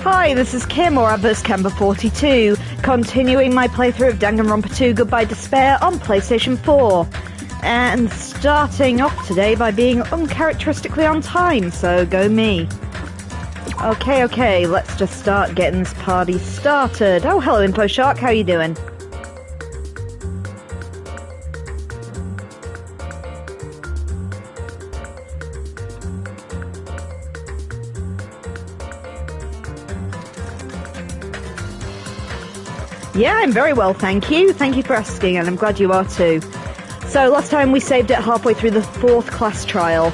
Hi, this is Kim, or Adverse Camber 42, continuing my playthrough of Danganronpa 2 Goodbye Despair on PlayStation 4. And starting off today by being uncharacteristically on time, so go me. Okay, let's just start getting this party started. Oh, hello Info Shark, how you doing? Yeah, I'm very well, thank you. Thank you for asking, and I'm glad you are too. So, last time we saved it halfway through the 4th class trial.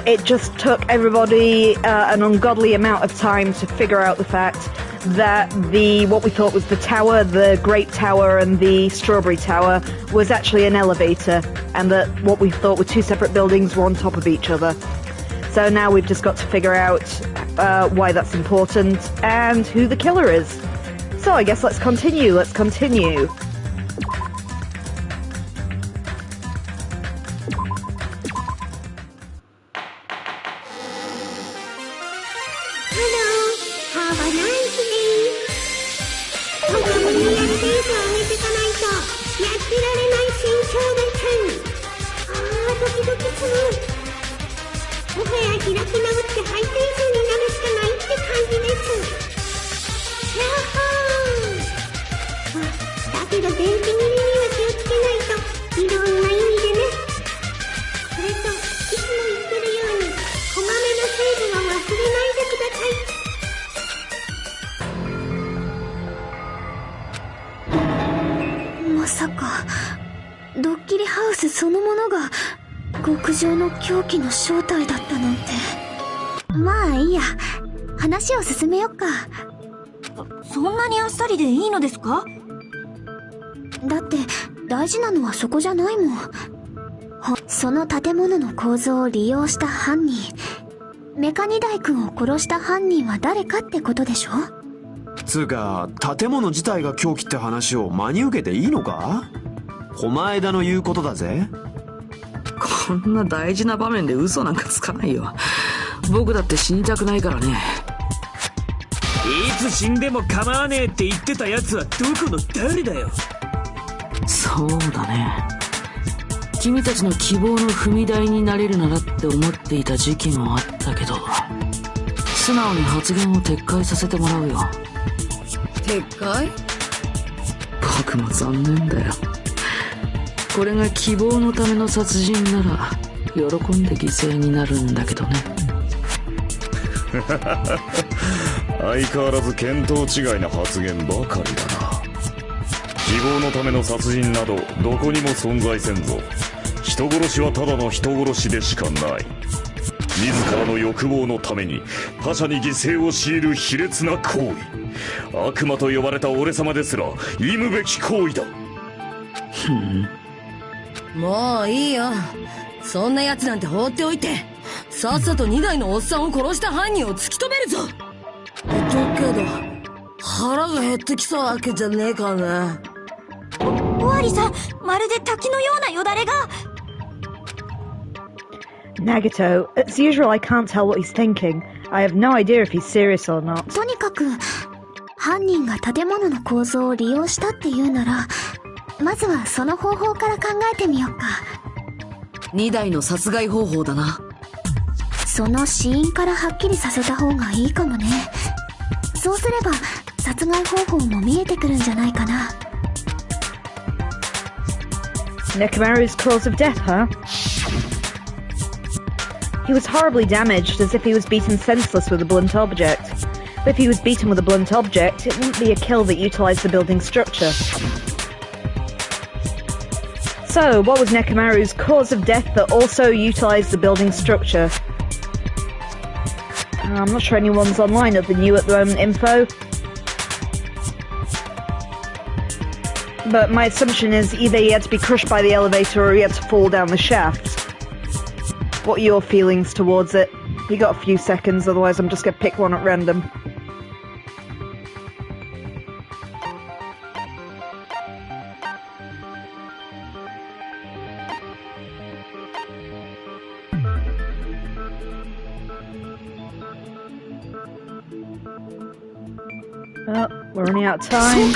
It just took everybody an ungodly amount of time to figure out the fact that what we thought was the tower, the Grape Tower and the Strawberry Tower, was actually an elevator, and that what we thought were 2 separate buildings were on top of each other. So now we've just got to figure out why that's important and who the killer is. So I guess let's continue.まさかドッキリハウスそのものが極上の凶器の正体だったなんて。まあいいや、話を進めよっか。そんなにあっさりでいいのですか？だって大事なのはそこじゃないもん。その建物の構造を利用した犯人、メカニダイ君を殺した犯人は誰かってことでしょ？つうか、建物自体が凶器って話を真に受けていいのか？狛枝の言うことだぜ。こんな大事な場面で嘘なんかつかないよ。僕だって死にたくないからね。いつ死んでも構わねえって言ってたやつはどこの誰だよ。そうだね。君たちの希望の踏み台になれるならって思っていた時期もあったけど、素直に発言を撤回させてもらうよ。撤回？僕も残念だよ。これが希望のための殺人なら喜んで犠牲になるんだけどね。相変わらず見当違いな発言ばかりだな。希望のための殺人などどこにも存在せんぞ。人殺しはただの人殺しでしかない。自らの欲望のために他者に犠牲を強いる卑劣な行為。悪魔と呼ばれた俺様ですら忌むべき行為だ。もういいよ。そんな奴なんて放っておいて、さっさと2台のおっさんを殺した犯人を突き止めるぞ。けど腹が減ってきたわけじゃねえからね。尾張さん、まるで滝のようなよだれが。Nagito, as usual, I can't tell what he's thinking. I have no idea if he's serious or not. とにかく犯人が建物の構造を利用したっていうなら、まずはその方法から考えてみようか。2台の殺害方法だな。その死因からはっきりさせた方がいいかもね。そうすれば殺害方法も見えてくるんじゃないかな。Nekomaru's cause of death, huh? He was horribly damaged, as if he was beaten senseless with a blunt object. But if he was beaten with a blunt object, it wouldn't be a kill that utilised the building's structure. So, what was Nekomaru's cause of death that also utilised the building's structure? I'm not sure anyone's online other than you at the moment, Info. But my assumption is either he had to be crushed by the elevator or he had to fall down the shaft. What are your feelings towards it? You got a few seconds, otherwise I'm just going to pick one at random. Oh, we're running out of time.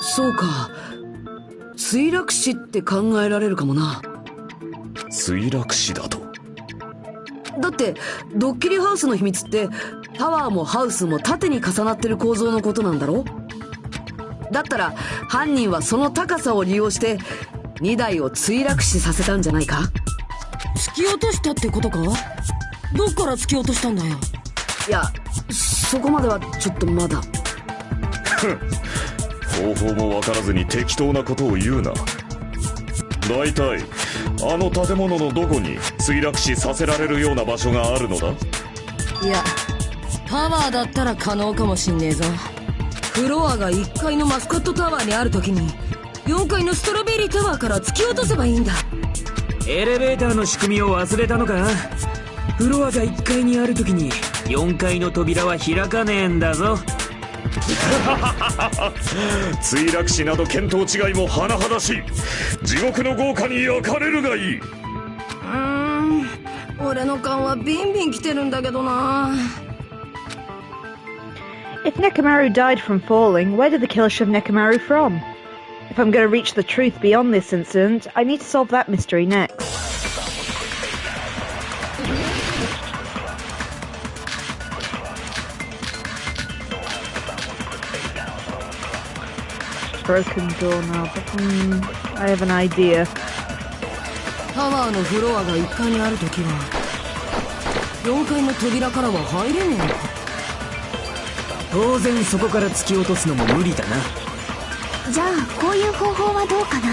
そうか。墜落死って考えられるかもな。墜落死だと。だってドッキリハウスの秘密ってタワーもハウスも縦に重なってる構造のことなんだろ。だったら犯人はその高さを利用して2台を墜落死させたんじゃないか。突き落としたってことか？どっから突き落としたんだよ。いや、そこまではちょっとまだ。方法も分からずに適当なことを言うな。大体あの建物のどこに墜落死させられるような場所があるのだ。いや、タワーだったら可能かもしんねえぞ。フロアが1階のマスコットタワーにある時に4階のストロベリータワーから突き落とせばいいんだ。エレベーターの仕組みを忘れたのか？フロアが1階にある時に4階の扉は開かねえんだぞ。墜落死など見当違いも甚だしい。地獄の豪華に焼かれるがいい。俺の勘はビンビン来てるんだけどな。If Nekomaru died from falling, where did the killer shove Nekomaru from? If I'm going to reach the truth beyond this incident, I need to solve that mystery next. Broken doorknob. I have an idea. タワーのフロアが1階にあるときは4階の扉からは入れねえのか。当然そこから突き落とすのも無理だな。じゃあこういう方法はどうかな。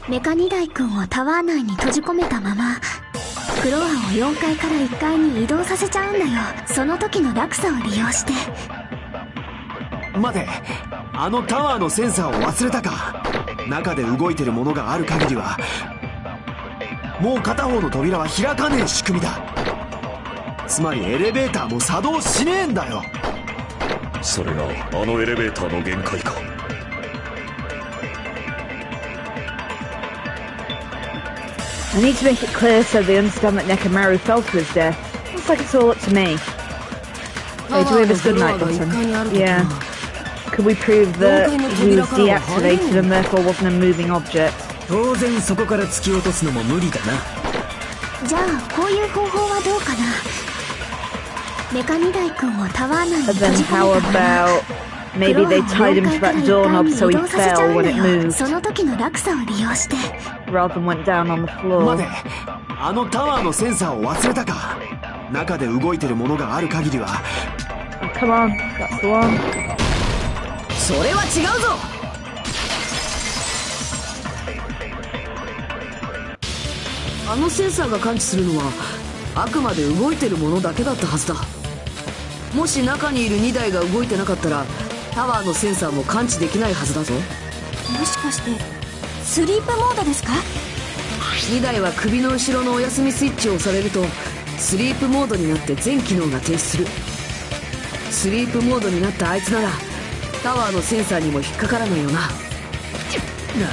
メカ2台くんをタワー内に閉じ込めたままフロアを4階から1階に移動させちゃうんだよ。その時の落差を利用して。待て、あのタワーのセンサーを忘れたか。中で動いてるものがある限りはもう片方の扉は開かねえ仕組みだ。つまりエレベーターも作動しねえんだよ。それがあのエレベーターの限界か。I need to make it clear so they understand that Nekomaru fell to his death. Looks like it's all up to me. Hey, do we have a good night button? Yeah. Could we prove that he was deactivated and therefore wasn't a moving object? 当然そこから突き落とすのも無理だな。じゃあこういう方法はどうかな。メカ2台くんをタワー内に And 閉 then じ込 how めたまま about maybe they tied him to that doorknob so he fell when it moved その時の落差を利用して。 rather than went down on the floor. 待て、あのタワーのセンサーを忘れたか。中で動いてるものがある限りは。 Oh, come on, that's the one. それは違うぞ。あのセンサーが感知するのはあくまで動いてるものだけだったはずだ。もし中にいる2台が動いてなかったらタワーのセンサーも感知できないはずだぞ。もしかしてスリープモードですか。2台は首の後ろのお休みスイッチを押されるとスリープモードになって全機能が停止する。スリープモードになったあいつならタワーのセンサーにも引っかからないよな。な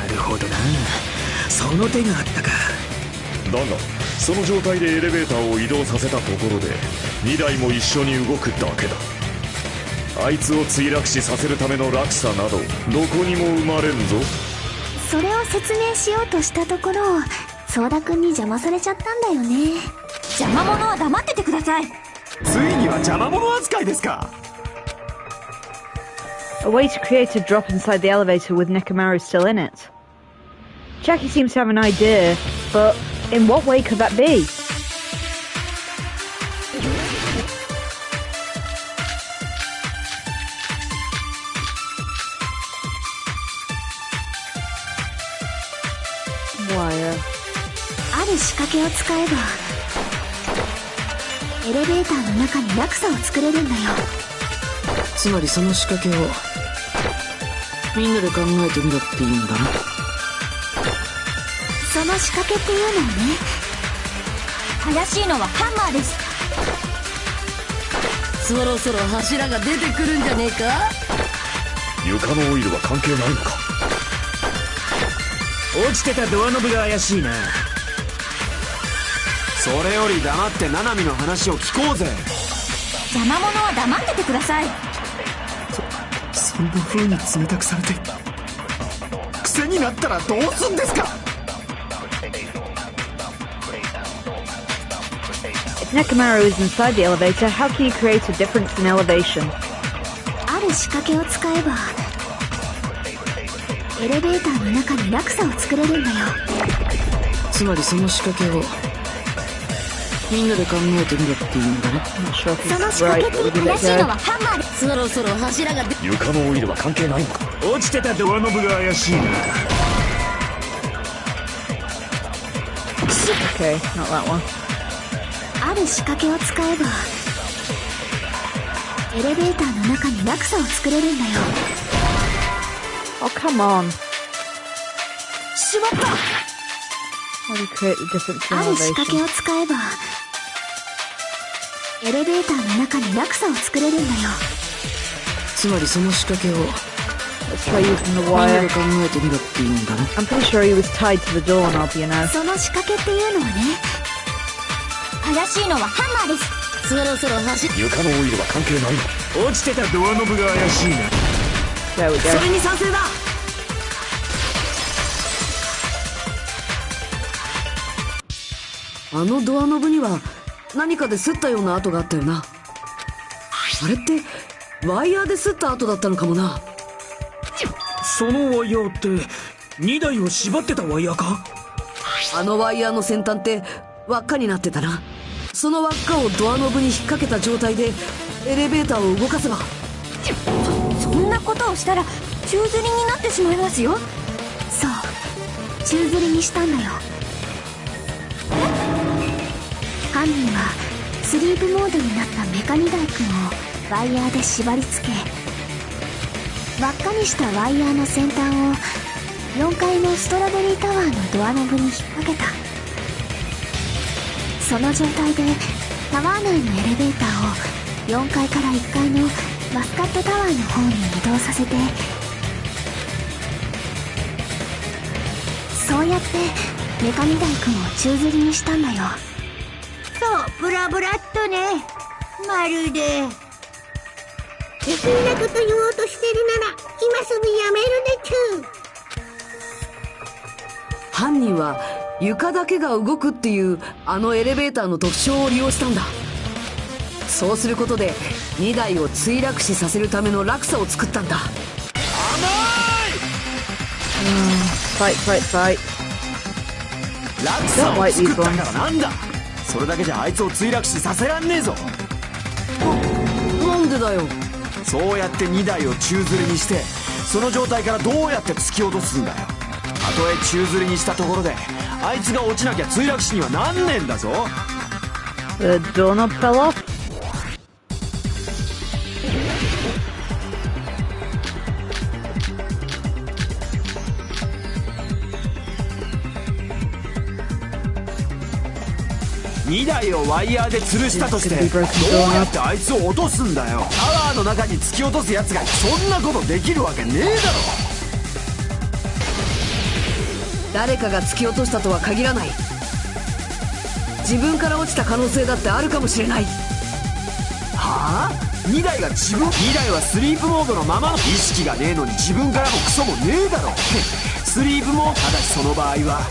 るほどな、その手があったか。だがその状態でエレベーターを移動させたところで2台も一緒に動くだけだ。あいつを墜落死させるための落差などどこにも生まれんぞ。それを説明しようとしたところソーダくんに邪魔されちゃったんだよね。邪魔者は黙っててください。ついには邪魔者扱いですか。 A way to create a drop inside the elevator with Nekomaru still in it. Jackie seems to have an idea, but in what way could that be? Wire. ある仕掛けを使えばエレベーターの中に落差を作れるんだよ。つまりその仕掛けをみんなで考えてみろって言うんだな。その仕掛けっていうのはね、怪しいのはハンマーです。そろそろ柱が出てくるんじゃねえか。床のオイルは関係ないのか。落ちてたドアノブが怪しいな。それより黙ってナナミの話を聞こうぜ。邪魔者は黙っててください。そんな風に冷たくされて癖になったらどうすんですか。 If Nekomaru is inside the elevator, how can you create a difference in elevation? ある仕掛けを使えばエレベーターの中に落差を作れるんだよ。つまりその仕掛けをみんなで考えてみろっていうんだね。その仕掛けって正しいのはハンマーで。そろそろ柱が床のオイルは関係ないのか。落ちてたドアノブが怪しいな。Okay, not that one. ある仕掛けを使えばエレベーターの中に落差を作れるんだよ。Oh, come on. しまった。 How do you create the difference in ある仕掛け elevation? を使えばエレベーターの中に落差を作れるんだよ。つまりその仕掛けを Let's try using the みんな wire. で考えてみろっていうんだね。 I'm pretty sure he was tied to the doorknob, you know. その仕掛けっていうのはね、怪しいのはハンマーです。そろそろ床のオイルは関係ないのか。落ちてたドアノブが怪しいな。 There we go. それに賛成だ。あのドアノブには何かで擦ったような跡があったよな。あれってワイヤーで擦った跡だったのかもな。そのワイヤーって2台を縛ってたワイヤーか。あのワイヤーの先端って輪っかになってたな。その輪っかをドアノブに引っ掛けた状態でエレベーターを動かせば。そんなことをしたら宙吊りになってしまいますよ。そう、宙吊りにしたんだよ。犯人はスリープモードになったメカニダイ君をワイヤーで縛り付け、輪っかにしたワイヤーの先端を4階のストロベリータワーのドアノブに引っ掛けた。その状態でタワー内のエレベーターを4階から1階のマスカットタワーの方に移動させて、そうやってメカニダイ君を宙吊りにしたんだよ。そう、ブラブラっとね。まるで。そんなこと言おうとしてるなら、今すぐやめるでちゅ。犯人は床だけが動くっていうあのエレベーターの特徴を利用したんだ。そうすることで2台を墜落死させるための落差を作ったんだ。Fight, fight, fight. 落差を作ったからなんだ。それだけじゃあいつを墜落死させらんねえぞ。なんでだよ。そうやって2台を宙吊りにして、その状態からどうやって突き落とすんだよ。たとえ宙吊りにしたところであいつが落ちなきゃ墜落死にはなんねえんだぞ。 The doorknob fell off. 2台をワイヤーで吊るしたとしてどうやってあいつを落とすんだよ。タワーの中に突き落とすやつがそんなことできるわけねえだろ。誰かが突き落としたとは限らない。自分から落ちた可能性だってあるかもしれない。はあ？2台が2台はスリープモードのままの意識がねえのに自分からもクソもねえだろ。スリープモード。ただしその場合は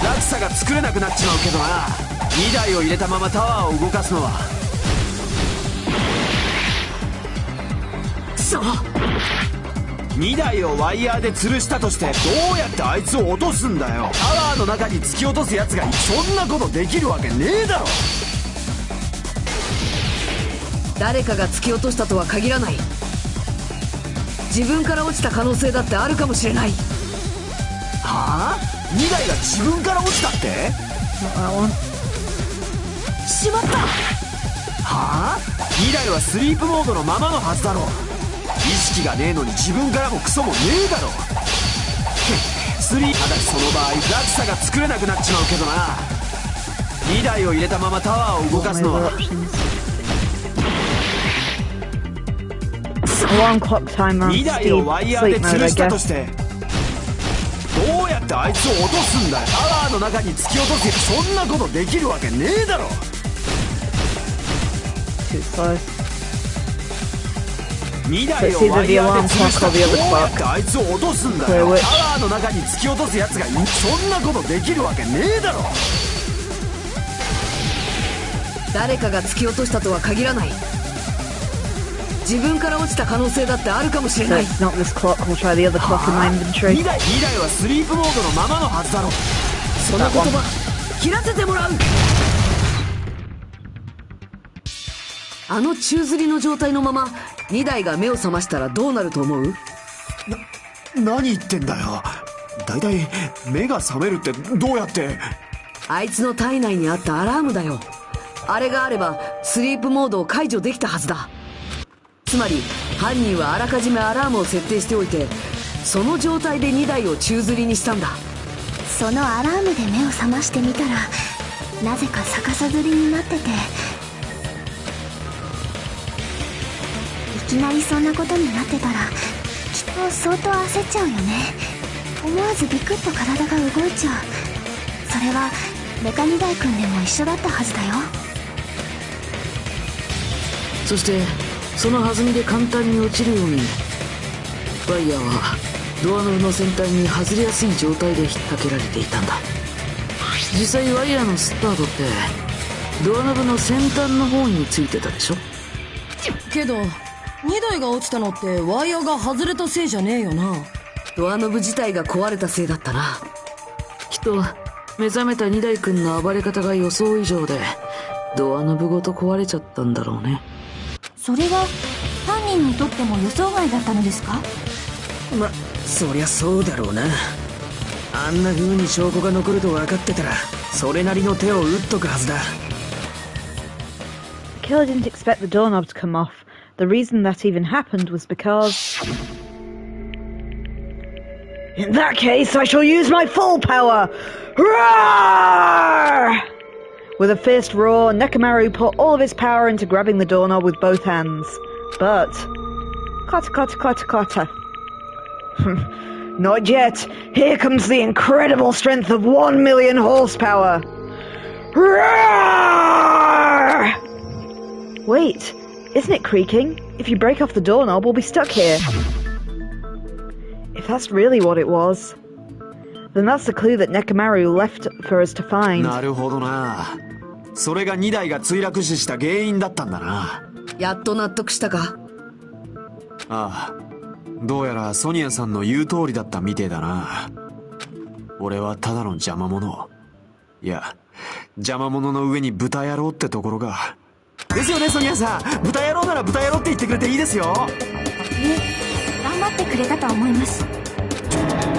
落差が作れなくなっちまうけどな。2台を入れたままタワーを動かすのはそう。2台をワイヤーで吊るしたとしてどうやってあいつを落とすんだよ。タワーの中に突き落とすやつがそんなことできるわけねえだろ。誰かが突き落としたとは限らない。自分から落ちた可能性だってあるかもしれない。はあ？2台が自分から落ちたって？しまった。はあ？2台はスリープモードのままのはずだろ。意識がねえのに自分からもクソもねえだろ。ただしその場合落差が作れなくなっちまうけどな。2台を入れたままタワーを動かすのは2台をワイヤーで吊るしたとしてどうやってあいつを落とすんだよ。タワーの中に突き落とす。そんなことできるわけねえだろ。too close. 2台をワイヤーで潰したらどうやってあいつを落とすんだよ。タワーの中に突き落とすやつがそんなことできるわけねえだろ。誰かが突き落としたとは限らない。自分から落ちた可能性だってあるかもしれ So ない。 it's not this clock. We'll try the other clock in my inventory. 2台はスリープモードのままのはずだろ。その言葉切らせてもらう。あの宙吊りの状態のまま2台が目を覚ましたらどうなると思う？何言ってんだよ。だいたい目が覚めるってどうやって？あいつの体内にあったアラームだよ。あれがあればスリープモードを解除できたはずだ。つまり犯人はあらかじめアラームを設定しておいて、その状態で2台を宙吊りにしたんだ。そのアラームで目を覚ましてみたら、なぜか逆さ吊りになってて、いきなりそんなことになってたらきっと相当焦っちゃうよね。思わずビクッと体が動いちゃう。それはメカ2台くんでも一緒だったはずだよ。そしてその弾みで簡単に落ちるようにワイヤーはドアノブの先端に外れやすい状態で引っ掛けられていたんだ。実際ワイヤーのスタートってドアノブの先端の方についてたでしょ。けど2台が落ちたのってワイヤーが外れたせいじゃねえよな。ドアノブ自体が壊れたせいだったな。きっと目覚めた2台くんの暴れ方が予想以上でドアノブごと壊れちゃったんだろうね。それは犯人にとっても予想外だったのですか？そりゃそうだろうな。あんな風に証拠が残ると分かってたらそれなりの手を打っとくはずだ。 The killer didn't expect the doorknob to come off. The reason that even happened was because... In that case, I shall use my full power! Roar! With a fierce roar, Nekomaru put all of his power into grabbing the doorknob with both hands. But... Clatter, clatter, clatter, clatter. Not yet. Here comes the incredible strength of 1 million horsepower. Roar! Wait, isn't it creaking? If you break off the doorknob, we'll be stuck here. If that's really what it was, then that's the clue that Nekomaru left for us to find. なるほどな。それが2台が墜落死した原因だったんだな。やっと納得したか？ああ、どうやらソニアさんの言う通りだったみてえだな。俺はただの邪魔者。いや、邪魔者の上に豚野郎ってところが。ですよね、ソニアさん。豚野郎なら豚野郎って言ってくれていいですよ。頑張ってくれたと思います。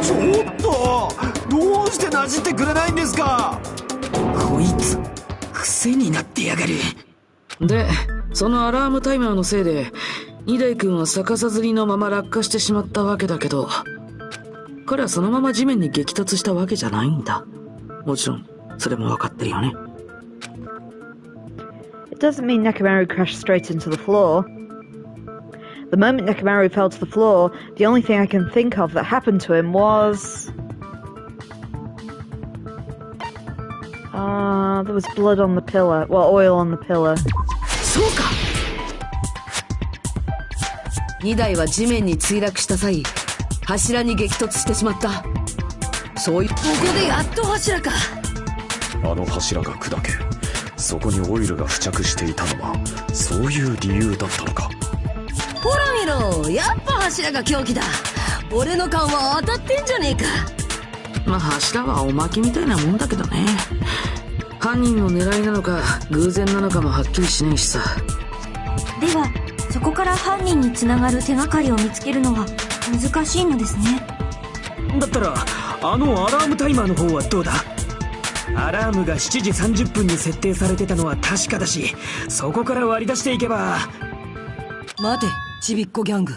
ちょっと、どうしてなじってくれないんですか。こいつ癖になってやがる。で、そのアラームタイマーのせいで2台くんは逆さ吊りのまま落下してしまったわけだけど、彼はそのまま地面に激突したわけじゃないんだ。もちろんそれも分かってるよね。It doesn't mean Nekomaru crashed straight into the floor. The moment Nekomaru fell to the floor, the only thing I can think of that happened to him was... there was blood on the pillar. Well, oil on the pillar. そうか。2台は地面に墜落した際、柱に激突してしまった。そういう。ここでやっと柱か。あの柱が砕け、そこにオイルが付着していたのはそういう理由だったのか。ほら見ろ、やっぱ柱が凶器だ。俺の勘は当たってんじゃねえか。まあ柱はおまけみたいなもんだけどね。犯人の狙いなのか偶然なのかもはっきりしないしさ。ではそこから犯人につながる手がかりを見つけるのは難しいのですね。だったらあのアラームタイマーの方はどうだ。アラームが7時30分に設定されてたのは確かだし、そこから割り出していけば。待て、ちびっこギャング。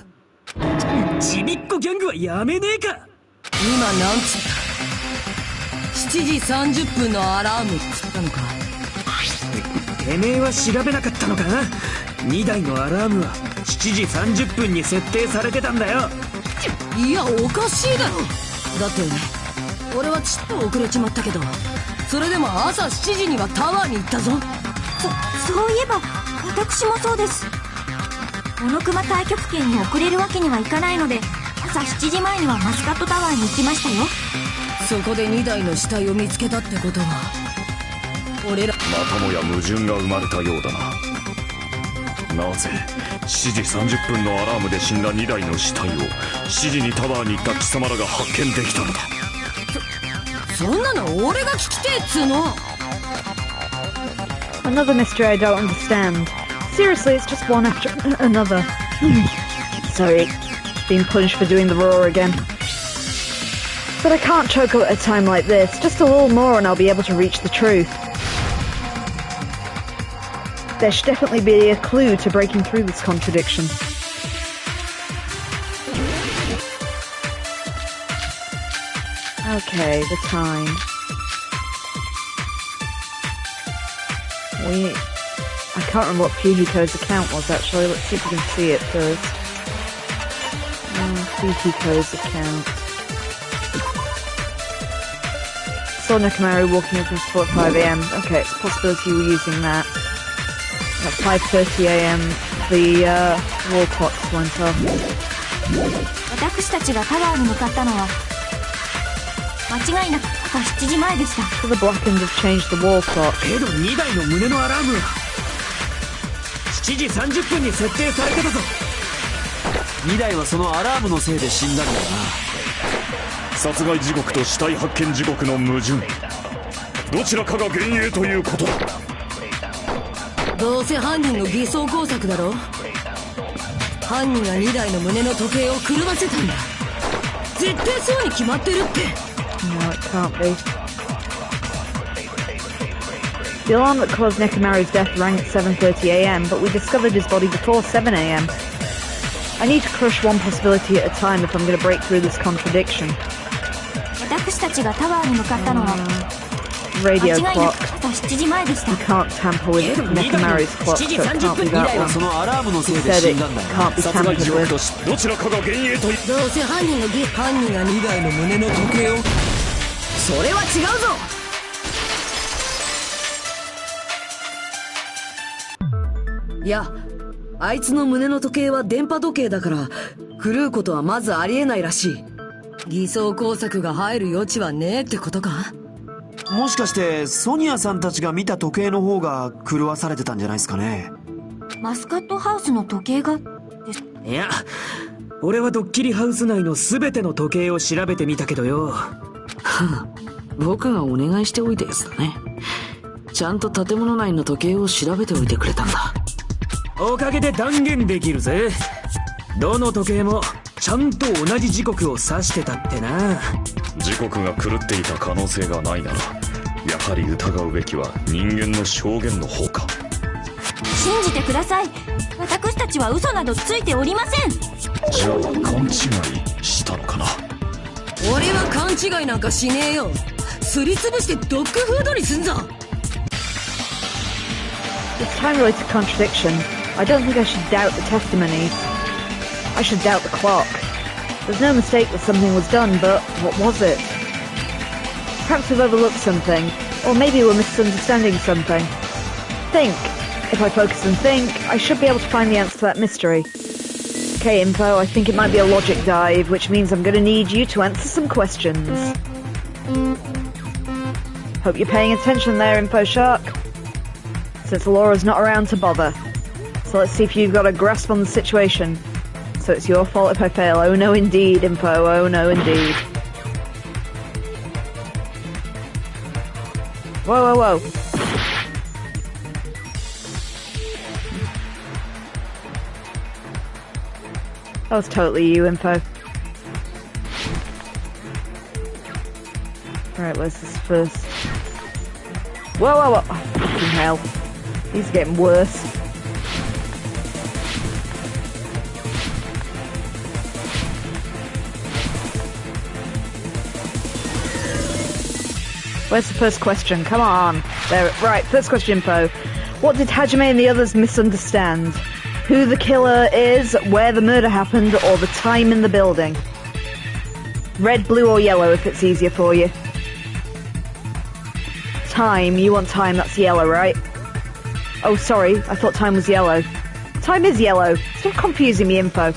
ちびっこギャングはやめねえか。今なんつった？7時30分のアラームっつったのか。てめえは調べなかったのか。2台のアラームは7時30分に設定されてたんだよ。いや、おかしいだろ。だって俺はちっと遅れちまったけど、それでも朝7時にはタワーに行ったぞ。そういえば私もそうです。モノクマ太極拳に遅れるわけにはいかないので、朝7時前にはマスカットタワーに行きましたよ。そこで2台の死体を見つけたってことは、俺らまたもや矛盾が生まれたようだな。なぜ7時30分のアラームで死んだ2台の死体を7時にタワーに行った貴様らが発見できたのだ。そんなの俺が聞きてえっつうの。 Another mystery I don't understand. Seriously, it's just one after another. Sorry, being punished for doing the roar again. But I can't choke up at a time like this. Just a little more and I'll be able to reach the truth. There should definitely be a clue to breaking through this contradiction. Okay, the time. I can't remember what Fujiko's account was actually. Let's see if we can see it first. Fujiko's account. Saw Nekomaru walking up in sport at 5 AM. Okay, it's a possibility we're using that. At 5:30 AM, the wall clocks went off. 私たちがタワーに向かったのは間違いなく朝7時前でした。 So the Blackens have changed the wall clock. けど2台の胸のアラームは7時30分に設定されてたぞ。2台はそのアラームのせいで死んだんだよな。殺害時刻と死体発見時刻の矛盾、どちらかが幻影ということだ。どうせ犯人の偽装工作だろ。犯人が2台の胸の時計を狂わせたんだ。絶対そうに決まってるって。 No, it can't be. The alarm that caused Nekomaru's death rang at 7:30 AM, but we discovered his body before 7 AM. I need to crush one possibility at a time if I'm going to break through this contradiction. 私たちがタワーに向かったのは Radio 間違いな clock. く朝7時前でした。 You can't tamper with Nekomaru's clock, so it can't be that one. そのアラームのせい He で said 死 it んだんだよ。 can't be 殺害 tampered 時刻 with. とどちらかが幻影という。どうせ犯人が2台の胸の時計を。それは違うぞ。いや、あいつの胸の時計は電波時計だから狂うことはまずありえないらしい。偽装工作が入る余地はねえってことか。もしかしてソニアさんたちが見た時計の方が狂わされてたんじゃないですかね。マスカットハウスの時計がいや、俺はドッキリハウス内の全ての時計を調べてみたけどよ。僕がお願いしておいたやつだね。ちゃんと建物内の時計を調べておいてくれたんだ。おかげで断言できるぜ。どの時計もちゃんと同じ時刻を指してたってな。時刻が狂っていた可能性がないなら、やはり疑うべきは人間の証言の方か。信じてください。私たちは嘘などついておりません。じゃあ勘違いしたのかな。俺は勘違いなんかしねえよ。すりつぶしてドッグフードにすんぞ。 This time-related contradiction. I don't think I should doubt the testimonies. I should doubt the clock. There's no mistake that something was done, but what was it? Perhaps we've overlooked something, or maybe we're misunderstanding something. Think. If I focus and think, I should be able to find the answer to that mystery. Okay, Info, I think it might be a logic dive, which means I'm going to need you to answer some questions. Hope you're paying attention there, Info Shark. Since Laura's not around to bother. So let's see if you've got a grasp on the situation. So it's your fault if I fail. Oh no indeed, Info. Oh no indeed. Whoa, whoa, whoa. That was totally you, Info. Right, where's this first? Whoa, whoa, whoa. Oh, fucking hell. These are getting worse. Where's the first question? Come on. There. Right, first question, Info. What did Hajime and the others misunderstand? Who the killer is, where the murder happened, or the time in the building? Red, blue, or yellow if it's easier for you. Time, you want time, that's yellow, right? Oh, sorry. I thought time was yellow. Time is yellow. Stop confusing me, info.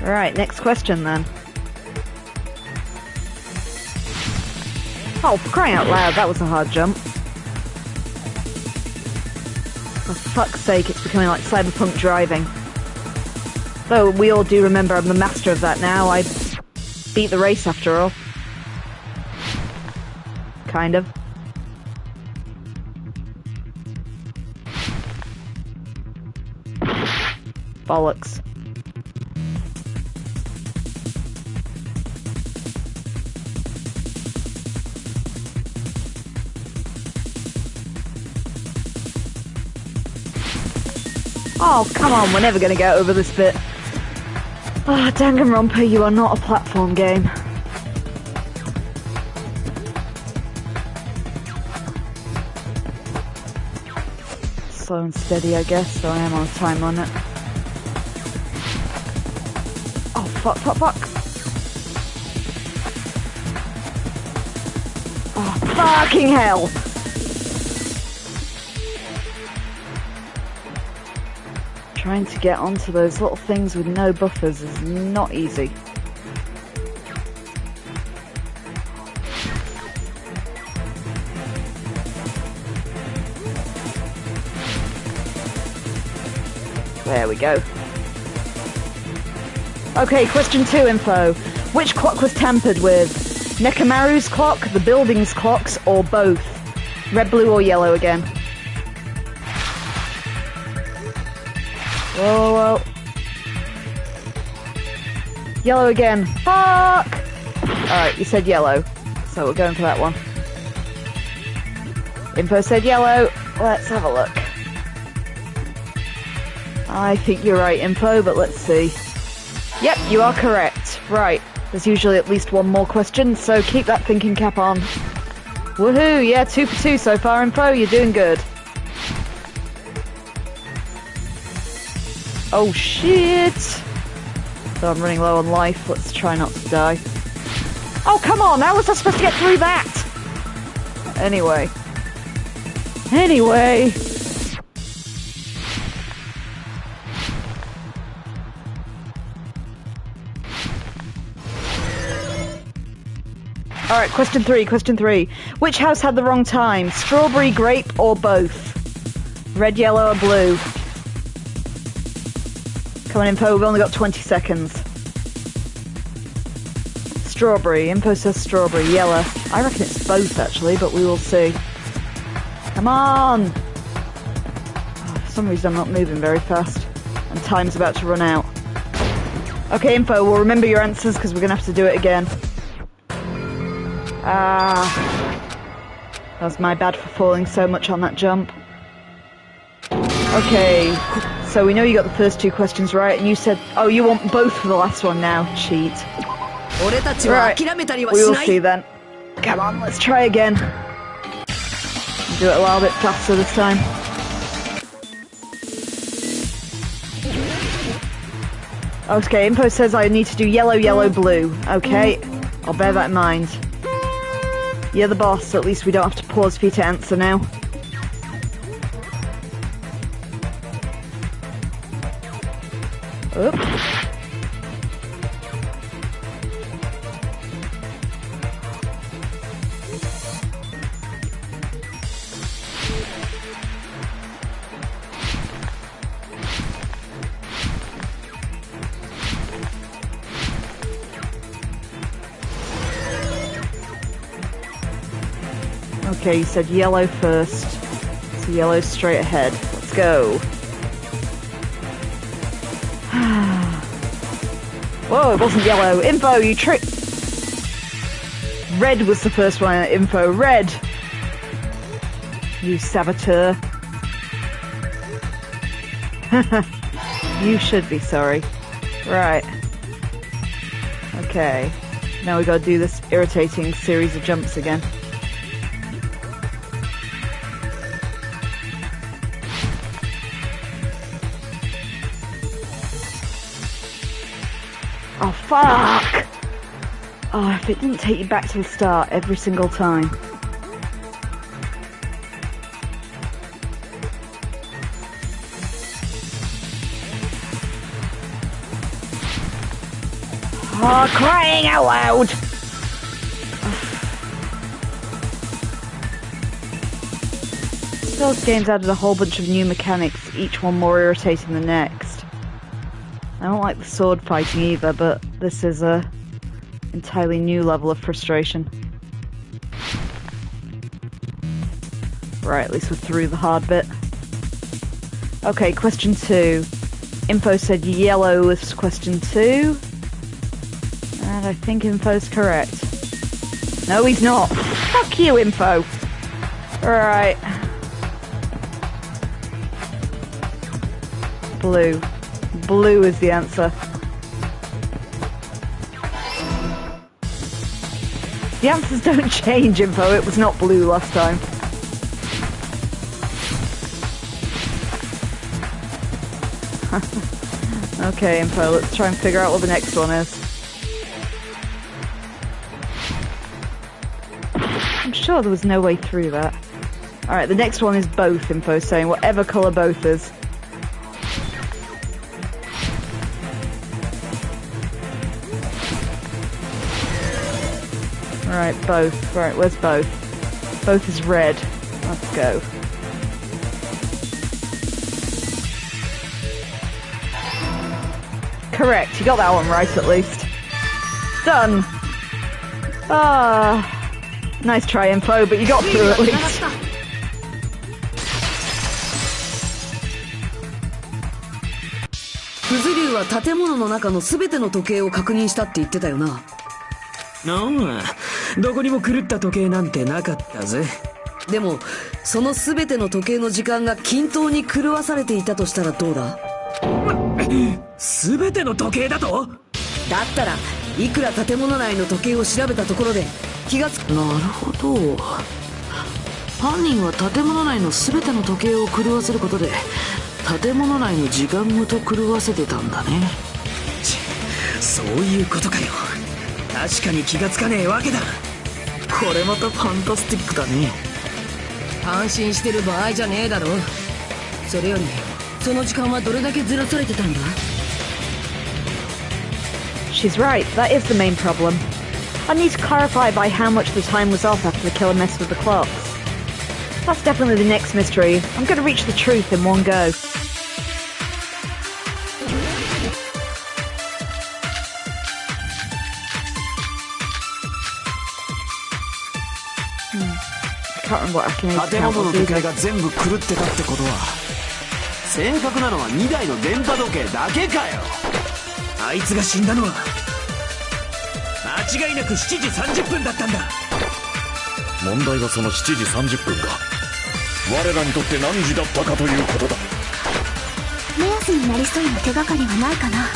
Alright, next question then. Oh, for crying out loud, that was a hard jump. For fuck's sake, it's becoming like cyberpunk driving. Though we all do remember I'm the master of that now. I beat the race after all. Kind of. Bollocks. Oh, come on, we're never gonna get over this bit. Ah, Danganronpa, you are not a platform game. Slow and steady, I guess, so I am on a time limit. Oh, fuck. Oh, fucking hell! Trying to get onto those little things with no buffers is not easy. There we go. Okay, question 2 info. Which clock was tampered with? Nekomaru's clock, the building's clocks, or both? Red, blue, or yellow again? Whoa. Yellow again. Fuck! Alright, you said yellow. So we're going for that one. Info said yellow. Let's have a look. I think you're right, Info, but let's see. Yep, you are correct. Right. There's usually at least one more question, so keep that thinking cap on. Woohoo! Yeah, 2 for 2 so far, Info. You're doing good. Oh shit! So I'm running low on life, let's try not to die. Oh come on, how was I supposed to get through that? Anyway. Alright, question 3. Which house had the wrong time? Strawberry, grape, or both? Red, yellow, or blue? Come on, Info, we've only got 20 seconds. Strawberry. Info says strawberry. Yellow. I reckon it's both, actually, but we will see. Come on! Oh, for some reason I'm not moving very fast. And time's about to run out. Okay, Info, we'll remember your answers, because we're going to have to do it again. That was my bad for falling so much on that jump. Okay, so we know you got the first 2 questions right, and you said, oh, you want both for the last one now. Cheat. Right, we will see then. Come on, let's try again. Do it a little bit faster this time. Okay, Info says I need to do yellow, yellow, blue. Okay, I'll bear that in mind. You're the boss, so at least we don't have to pause for you to answer now. Oop. Okay, you said yellow first. So yellow's straight ahead. Let's go. Whoa, it wasn't yellow. Info, you tricked. Red was the first one. Info, red. You saboteur. You should be sorry. Right. Okay. Now we gotta do this irritating series of jumps again. fuck! Oh, if it didn't take you back to the start every single time. Oh, crying out loud! Those games added a whole bunch of new mechanics, each one more irritating than the next. I don't like the sword fighting either, but this is a entirely new level of frustration. Right, at least we're through the hard bit. Okay, question 2. Info said yellow was question 2. And I think Info's correct. No, he's not. Fuck you, Info. Right. Blue. Blue is the answer. The answers don't change, Info. It was not blue last time. Okay, Info, let's try and figure out what the next one is. I'm sure there was no way through that. Alright, the next one is both, Info, saying whatever colour both is. Right, both. Right, where's both? Both is red. Let's go. Correct, you got that one right at least. Done! Ah, nice try, Info, but you got through at least. Fuzuryuは建物の中の全ての時計を確認したって言ってたよな。ああ、どこにも狂った時計なんてなかったぜ。でもその全ての時計の時間が均等に狂わされていたとしたらどうだ？全ての時計だと？だったらいくら建物内の時計を調べたところで気がつく。なるほど。犯人は建物内の全ての時計を狂わせることで建物内の時間ごと狂わせてたんだね。そういうことかよ。確かに気がつかねえわけだ。これまたファンタスティックだね。安心してる場合じゃねえだろ。それよりその時間はどれだけずらされてたんだ？ She's right, that is the main problem. I need to clarify by how much the time was off after the killer messed with the clocks. That's definitely the next mystery. I'm going to reach the truth in one go. I can't remember what Akine's 建物の count 時 was 計が全部狂ってたってことは、正確なのは2台の電波時計だけかよ。あいつが死んだのは間違いなく7時30分だったんだ。問題はその7時30分が我らにとって何時だったかということだ。目安になりそうな手がかりはないかな。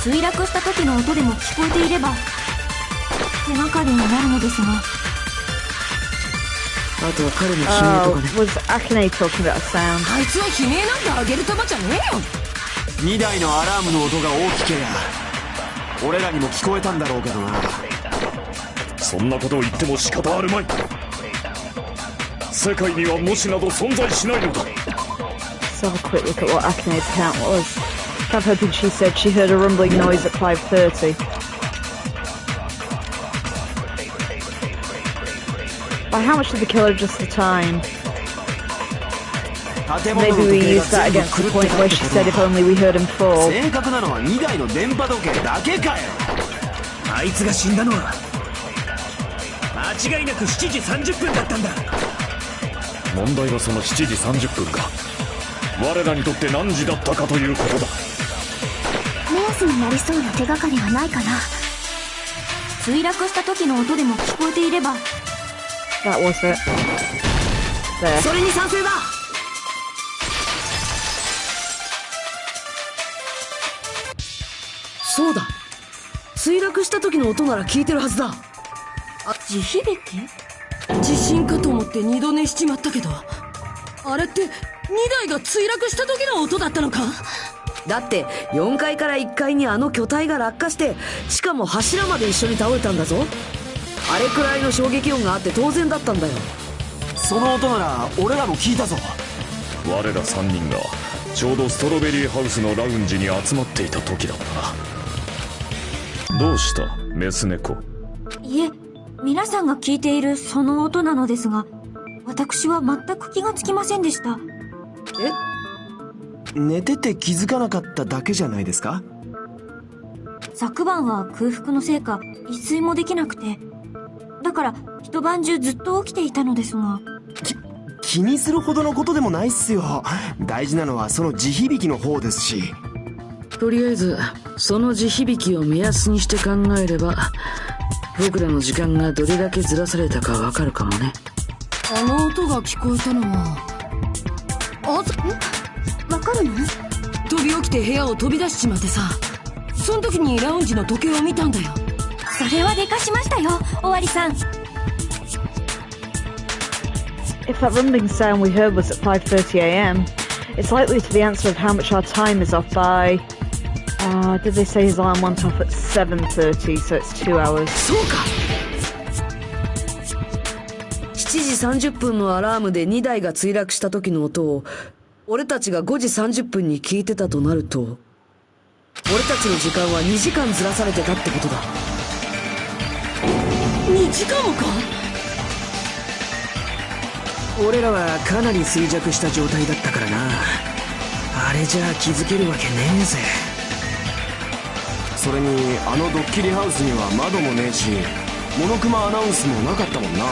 墜落した時の音でも聞こえていれば手がかりになるのですが。あとは彼の悲鳴とかね。was Akane talking about sound? あいつは悲鳴なんてあげる玉じゃねえよ。2台のアラームの音が大きけりゃ俺らにも聞こえたんだろうけどな。そんなことを言っても仕方あるまい。世界には模試など存在しないのだ。 Let's have a quick look at what Akine's count was. I'm hoping she said she heard a rumbling noise at 5:30. By how much did the killer adjust the time? Maybe we use that against the point where she said if only we heard him fall. 正確なのは2台の電波時計だけかよ。あいつが死んだのは間違いなく7時30分だったんだ。問題はその7時30分が我らにとって何時だったかということだ。目安になりそうな手がかりはないかな。墜落した時の音でも聞こえていれば。That was it. There. それに賛成だ。そうだ、墜落した時の音なら聞いてるはずだ。地響き？地震かと思って二度寝しちまったけど、あれって2台が墜落した時の音だったのか？だって4階から1階にあの巨体が落下して、しかも柱まで一緒に倒れたんだぞ。あれくらいの衝撃音があって当然だったんだよ。その音なら俺らも聞いたぞ。我ら3人がちょうどストロベリーハウスのラウンジに集まっていた時だったな。どうしたメス猫？いえ、皆さんが聞いているその音なのですが、私は全く気がつきませんでした。寝てて気づかなかっただけじゃないですか？昨晩は空腹のせいか一睡もできなくて、だから一晩中ずっと起きていたのですが。気にするほどのことでもないっすよ。大事なのはその地響きの方ですし。とりあえずその地響きを目安にして考えれば、僕らの時間がどれだけずらされたかわかるかもね。あの音が聞こえたのはわかるの？飛び起きて部屋を飛び出しちまってさ、その時にラウンジの時計を見たんだよ。それはでかしましたよ、おわりさん。If that rumbling sound we heard was at 5:30 a.m., it's likely to the answer of how much our time is off by... did they say his alarm went off at 7:30, so it's 2 hours. そうか。7時30分のアラームで2台が墜落した時の音を俺たちが5時30分に聞いてたとなると、俺たちの時間は2時間ずらされてたってことだ。2時間もか？俺らはかなり衰弱した状態だったからな。あれじゃあ気づけるわけねえぜ。それにあのドッキリハウスには窓もねえし、モノクマアナウンスもなかったもんな。だが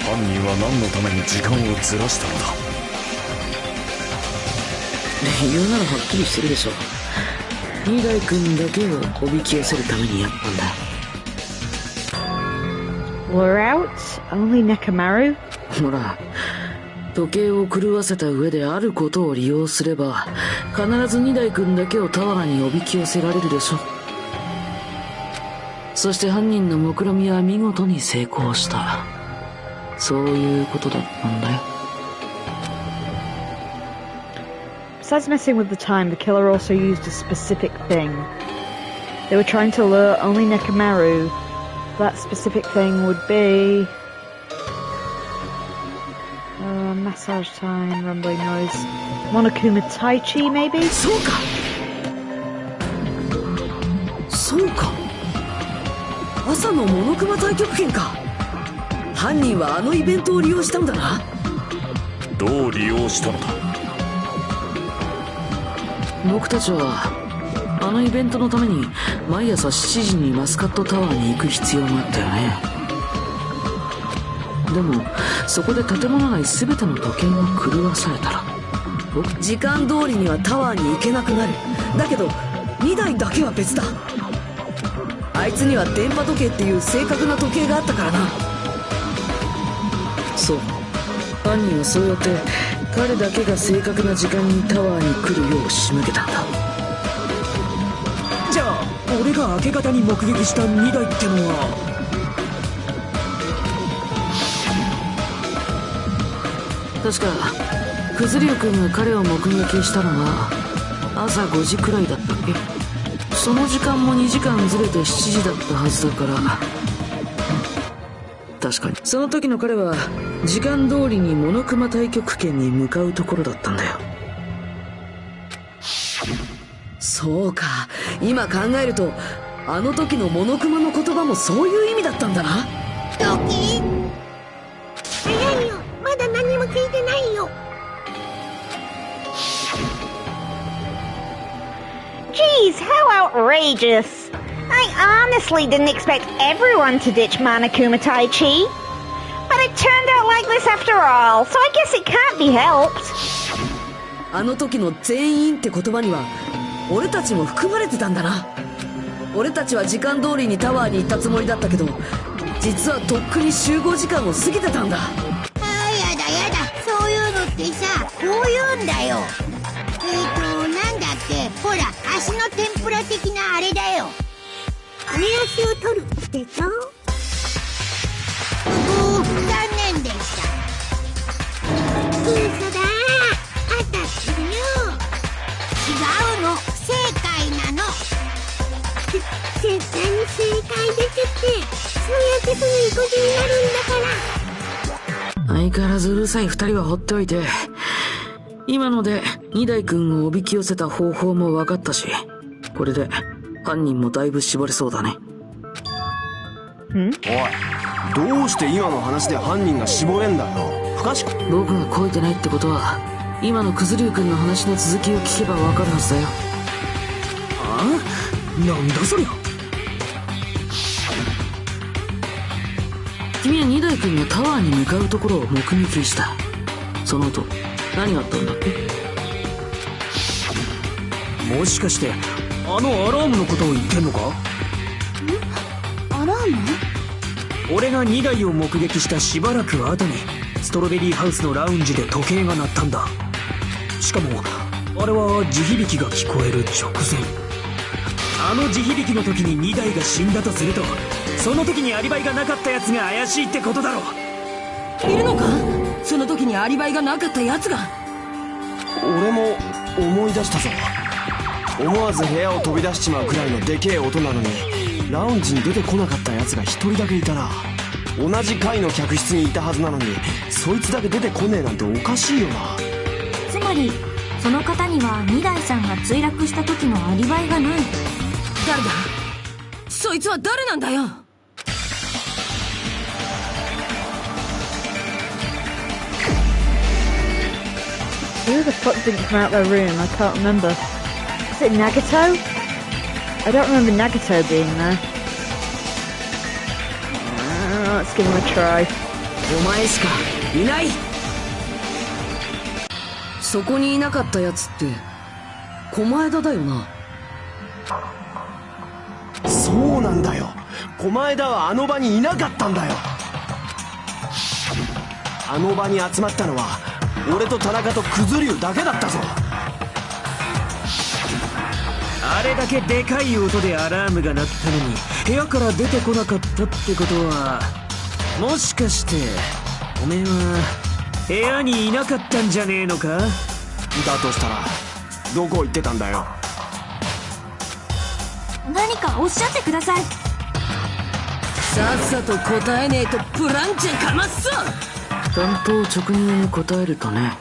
犯人は何のために時間をずらしたのだ。言うならはっきりしてるでしょ。二代君だけをおびき寄せるためにやったんだ。We're out? Only Nekomaru? ほら、時計を狂わせた上であることを利用すれば、必ず二代君だけをタワーにおびき寄せられるでしょ。そして犯人の目論見は見事に成功した。そういうことだったんだよ。Besides messing with the time, the killer also used a specific thing. They were trying to lure only Nekomaru. That specific thing would be... massage time, rumbling noise... Monokuma Tai Chi, maybe? そうか。そうか。朝のモノクマ太極拳か。犯人はあのイベントを利用したんだな。どう利用したのだ？僕たちはあのイベントのために毎朝7時にマスカットタワーに行く必要があったよね。でもそこで建物内全ての時計が狂わされたら、時間通りにはタワーに行けなくなる。だけど2台だけは別だ。あいつには電波時計っていう正確な時計があったからな。そう、犯人はそうやって彼だけが正確な時間にタワーに来るよう仕向けたんだ。じゃあ俺が明け方に目撃した2台ってのは。確かクズリュウ君が彼を目撃したのは朝5時くらいだったっけ。その時間も2時間ずれて7時だったはずだから、確かにその時の彼は時間通りにモノクマ太極拳に向かうところだったんだよ。そうか、今考えるとあの時のモノクマの言葉もそういう意味だったんだな。ドキン、早いよ、まだ何も聞いてないよ。Geez, how outrageous! I honestly didn't expect everyone to ditch Monokuma Tai Chi. But it turned out like this after all, so I guess it can't be helped. あの時の全員って言葉には俺たちも含まれてたんだな。俺たちは時間通りにタワーに行ったつもりだったけど、実はとっくに集合時間を過ぎてたんだ。やだやだ、そういうのってさ、こう言うんだよ。なんだっけ、ほら、足の天ぷら的なあれだよ。目足を取るでしょ。残念でした。嘘だー。あったいことになるんだから。相変わらずうるさい二人は放っておいて、今ので二代君をおびき寄せた方法も分かったし、これで犯人もだいぶ絞れそうだね。おい、どうして今の話で犯人が絞れんだよ。不可思議。僕がこいてないってことは、今のクズリュウ君の話の続きを聞けば分かるはずだよ。あ？なんだそりゃ。君は二代君がタワーに向かうところを目撃した。その後何があったんだっけ？もしかしてあのアラームのことを言ってんのか？アラーム？俺が2台を目撃したしばらく後にストロベリーハウスのラウンジで時計が鳴ったんだ。しかもあれは地響きが聞こえる直前。あの地響きの時に2台が死んだとすると、その時にアリバイがなかったやつが怪しいってことだろ。いるのか？その時にアリバイがなかったやつが。俺も思い出したぞ。思わず部屋を飛び出しちまうくらいのでけえ音なのに、ラウンジに出てこなかったやつが一人だけいたな。同じ階の客室にいたはずなのに、そいつだけ出てこねえなんておかしいよな。つまりその方には二代さんが墜落した時のアリバイがない。誰だ？そいつは誰なんだよ。Who the fuck didn't come out of their room? I can't remember. Is it Nagito? I don't remember Nagito being there. Let's give him a try. お前しかいない。そこにいなかったやつって狛枝だよな。そうなんだよ。狛枝はあの場にいなかったんだよ。あの場に集まったのは俺と田中とクズリュウだけだったぞ。あれだけでかい音でアラームが鳴ったのに部屋から出てこなかったってことは、もしかしておめえは部屋にいなかったんじゃねえのか？だとしたらどこ行ってたんだよ。何かおっしゃってください。さっさと答えねえとプランチェかますぞ。担当直入に答えるとね、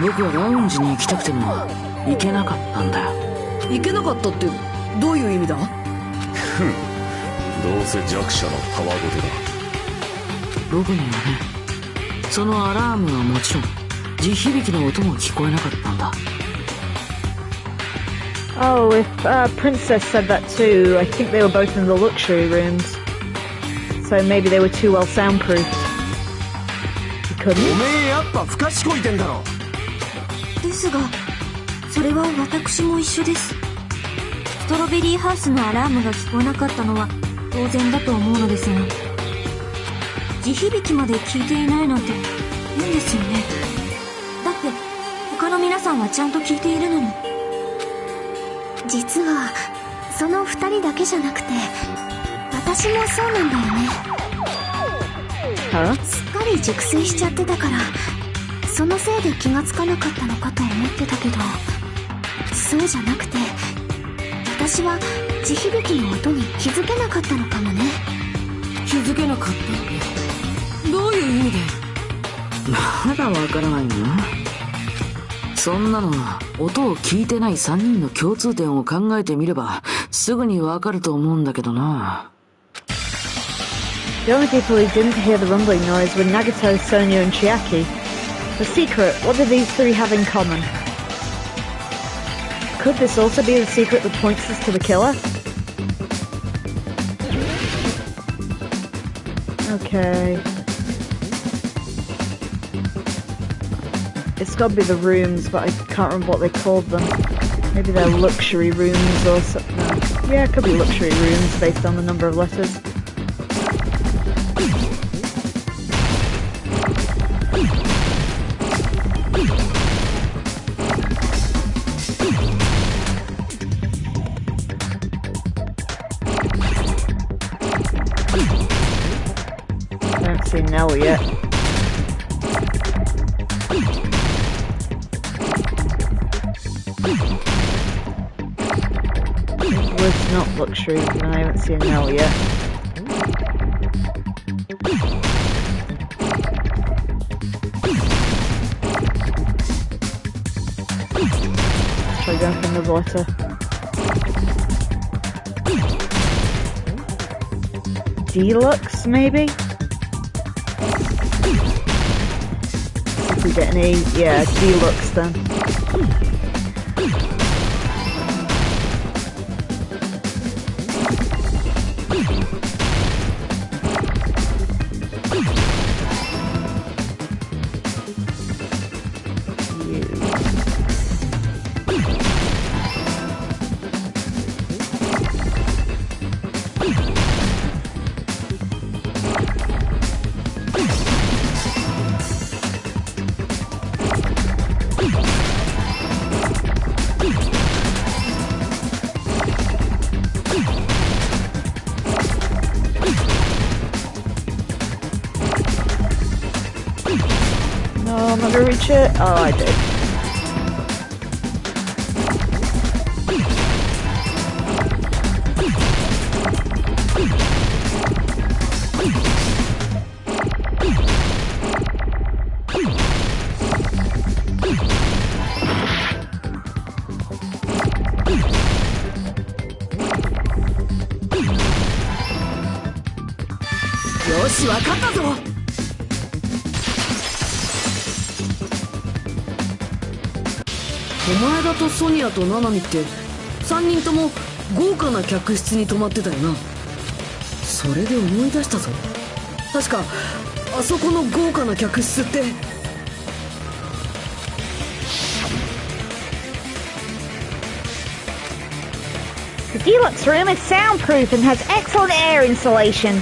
僕はラウンジに行きたくても行けなかったんだよ。行けなかったってどういう意味だ？どうせ弱者のたわごてだ。僕にはね、そのアラームはもちろん地響きの音も聞こえなかったんだ。Oh, if Princess said that too, I think they were both in the luxury rooms. So maybe they were too well soundproofed. You couldn't? おめえやっぱ不賢いてんだろ。ですが、それは私も一緒です。ストロベリーハウスのアラームが聞こえなかったのは当然だと思うのですが、地響きまで聞いていないなんて変ですよね。だって他の皆さんはちゃんと聞いているのに。実はその2人だけじゃなくて私もそうなんだよね。すっかり熟睡しちゃってたから、そのせいで気がつかなかったのかと思ってたけど、そうじゃなくて私は地響きの音に気づけなかったのかもね。気づけなかったってどういう意味で？まだわからないの？そんなの音を聞いてない3人の共通点を考えてみればすぐにわかると思うんだけどな。The only people who didn't hear the rumbling noise were Nagito, Sonia and Chiaki. The secret, what do these three have in common? Could this also be the secret that points us to the killer? Okay. It's gotta be the rooms, but I can't remember what they called them. Maybe they're luxury rooms or something. No. Yeah, it could be luxury rooms based on the number of letters. I don't see Nell yet. It's not luxury, and I haven't seen Nell yet. Try going for another letter. Deluxe, maybe? If we get any, yeah, deluxe then. I'm not gonna reach it. Oh, I did.よし、わかったぞ。お前だとソニアとナナミって3人とも豪華な客室に泊まってたよな。それで思い出したぞ。確かあそこの豪華な客室って。The deluxe room is soundproof and has excellent air insulation.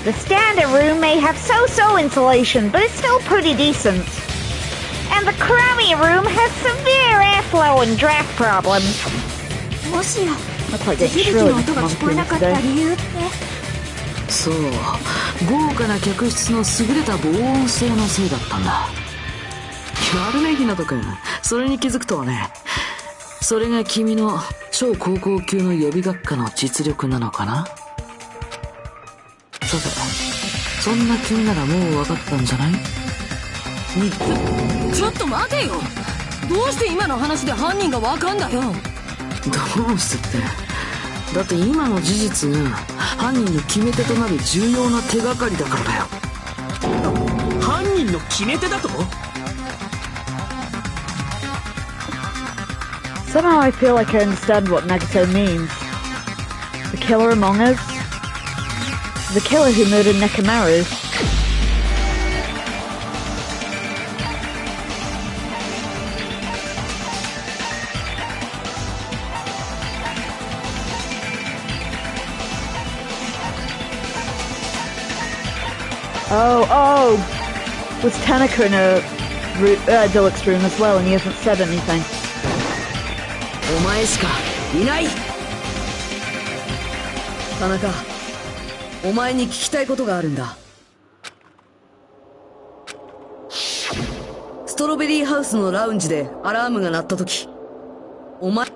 The standard room may have so-so insulation, but it's still pretty decent. And the crummy room has severe airflow and draft problems. もしや Looks like 地 they're 響き really の音が聞こえなかった理由って。そう、豪華な客室の優れた防音性のせいだったんだ。やるね、ひなとくん。それに気づくとはね。それが君の超高校級の予備学科の実力なのかな。さて、そんな君ならもう分かったんじゃない？ちょっと待てよ。どうして今の話で犯人が分かんだよ。どうしてって。だって今の事実が犯人の決め手となる重要な手がかりだからだよ。犯人の決め手だとSomehow I feel like I understand what Nagito means. The killer among us? The killer who murdered Nekomaru? Oh! Was Tanaka in a deluxe room as well and he hasn't said anything? お前しかいない。田中、お前に聞きたいことがあるんだ。ストロベリーハウスのラウンジでアラームが鳴った時、お前。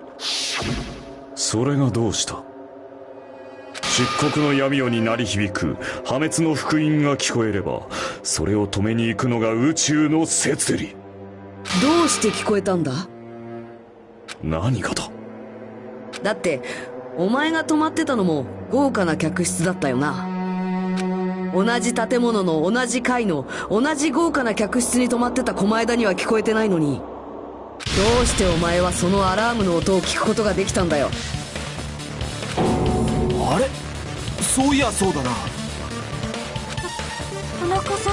それがどうした？漆黒の闇夜に鳴り響く破滅の福音が聞こえれば、それを止めに行くのが宇宙の摂理。どうして聞こえたんだ？何かだ。だってお前が泊まってたのも豪華な客室だったよな。同じ建物の同じ階の同じ豪華な客室に泊まってた狛枝には聞こえてないのに、どうしてお前はそのアラームの音を聞くことができたんだよ。あれ？そういやそうだな。田中さ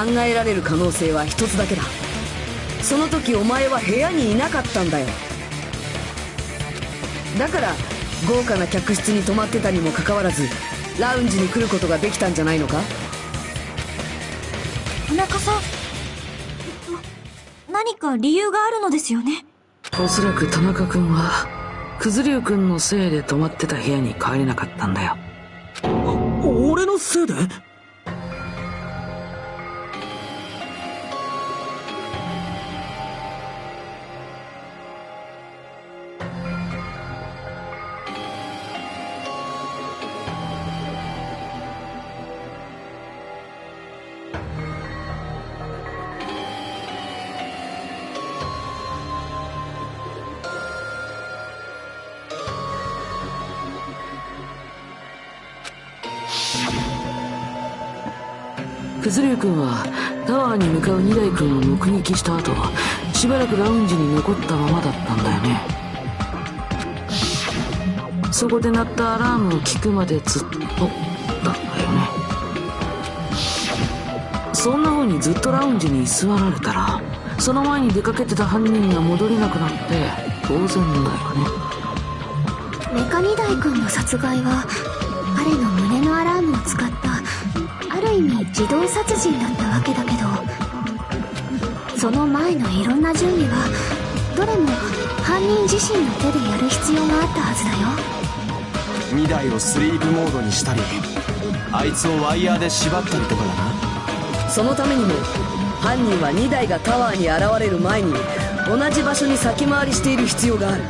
ん？考えられる可能性は一つだけだ。その時お前は部屋にいなかったんだよ。だから豪華な客室に泊まってたにもかかわらずラウンジに来ることができたんじゃないのか？田中さん、何か理由があるのですよね？おそらく田中君は九頭龍君のせいで泊まってた部屋に帰れなかったんだよ。俺のせいで？くずりゅうくんはタワーに向かう2台くんを目撃した後、しばらくラウンジに残ったままだったんだよね。そこで鳴ったアラームを聞くまでずっとだったんだよね。そんな風にずっとラウンジに居座られたら、その前に出かけてた犯人が戻れなくなって当然だよね。メカ2台くんの殺害は彼の胸のアラームを使ったある意味自動殺人だったわけだけど、その前のいろんな準備はどれも犯人自身の手でやる必要があったはずだよ。2台をスリープモードにしたり、あいつをワイヤーで縛ったりとかだな。そのためにも犯人は2台がタワーに現れる前に同じ場所に先回りしている必要がある。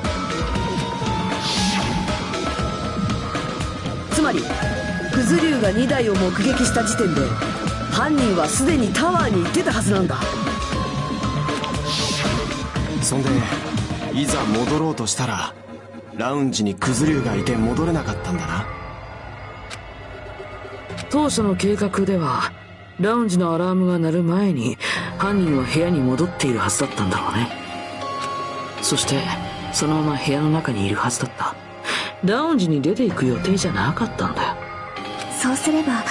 つまりくず竜が2台を目撃した時点で犯人はすでにタワーに行ってたはずなんだ。そんでいざ戻ろうとしたらラウンジにくず竜がいて戻れなかったんだな。当初の計画ではラウンジのアラームが鳴る前に犯人は部屋に戻っているはずだったんだろうね。そしてそのまま部屋の中にいるはずだった。ラウンジに出ていく予定じゃなかったんだよ。そうすれば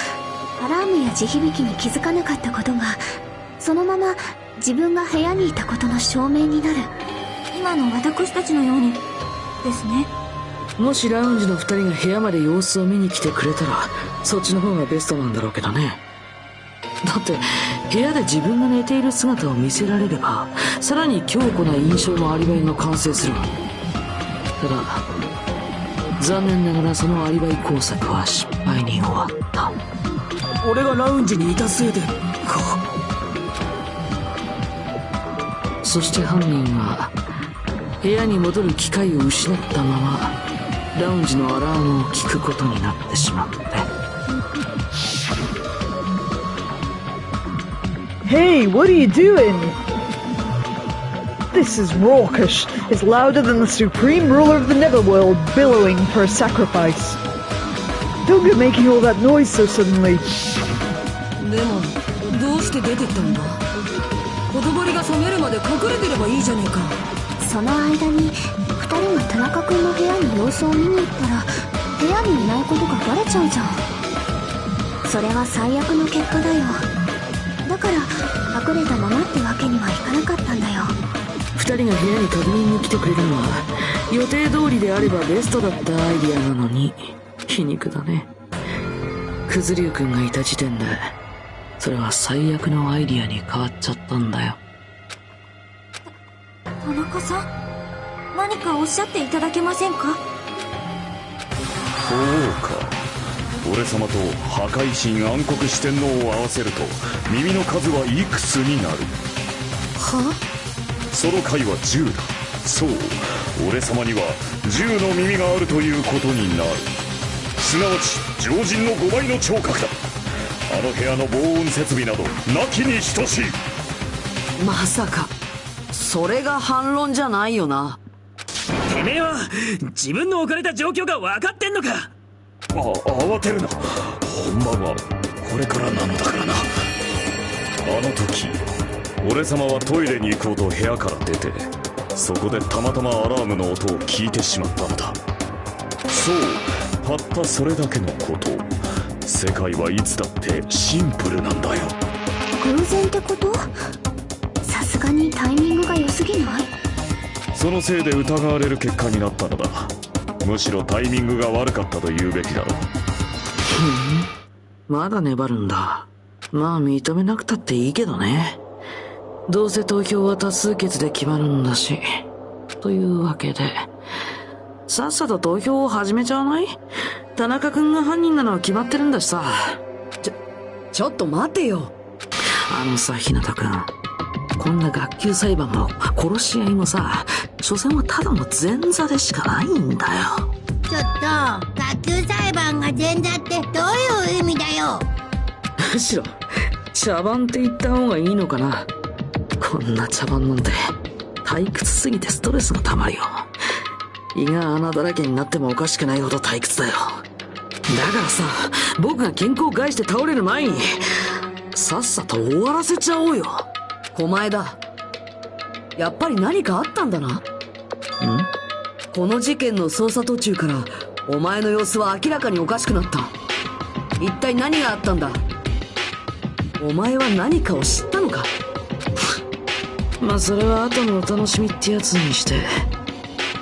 アラームや地響きに気づかなかったことがそのまま自分が部屋にいたことの証明になる。今の私たちのようにですね。もしラウンジの2人が部屋まで様子を見に来てくれたらそっちの方がベストなんだろうけどね。だって部屋で自分が寝ている姿を見せられればさらに強固な印象のアリバイが完成する。ただ残念ながらそのアリバイ工作は失敗に終わった。俺がラウンジにいたせいでか。そして犯人は部屋に戻る機会を失ったままラウンジのアラームを聞くことになってしまって。Hey, what are you doing? This is raucous. It's louder than the supreme ruler of the netherworld billowing for a sacrifice. Don't get making all that noise so suddenly. でもどうして出てったんだ。ほとぼりが冷めるまで隠れてればいいじゃねえか。その間に2人が田中君の部屋に様子を見に行ったら部屋にいないことがバレちゃうじゃん。それは最悪の結果だよ。だから隠れたままってわけにはいかなかったんだよ。2人が部屋に確認に来てくれるのは予定通りであればベストだったアイディアなのに皮肉だね。くずりゅうくんがいた時点でそれは最悪のアイディアに変わっちゃったんだよ。田中さん、何かおっしゃっていただけませんか？そうか。俺様と破壊神暗黒四天王を合わせると耳の数はいくつになる。は？その回は10だ。そう、俺様には10の耳があるということになる。すなわち常人の5倍の聴覚だ。あの部屋の防音設備などなきに等しい。まさかそれが反論じゃないよな。てめえは自分の置かれた状況が分かってんのか。慌てるな。本番はこれからなのだからな。あの時俺様はトイレに行こうと部屋から出て、そこでたまたまアラームの音を聞いてしまったのだ。そう、たったそれだけのこと。世界はいつだってシンプルなんだよ。偶然ってこと？さすがにタイミングが良すぎない？そのせいで疑われる結果になったのだ。むしろタイミングが悪かったと言うべきだろう。まだ粘るんだ。まあ認めなくたっていいけどね。どうせ投票は多数決で決まるんだし。というわけでさっさと投票を始めちゃわない？田中君が犯人なのは決まってるんだしさ。ちょっと待てよ。あのさ、日向君、こんな学級裁判も殺し合いもさ、所詮はただの前座でしかないんだよ。ちょっと、学級裁判が前座ってどういう意味だよ。むしろ茶番って言った方がいいのかな。こんな茶番なんて退屈すぎてストレスがたまるよ。胃が穴だらけになってもおかしくないほど退屈だよ。だからさ、僕が健康を害して倒れる前にさっさと終わらせちゃおうよ。お前だ。やっぱり何かあったんだな。この事件の捜査途中からお前の様子は明らかにおかしくなった。一体何があったんだ。お前は何かを知ったのか。まあそれは後のお楽しみってやつにして、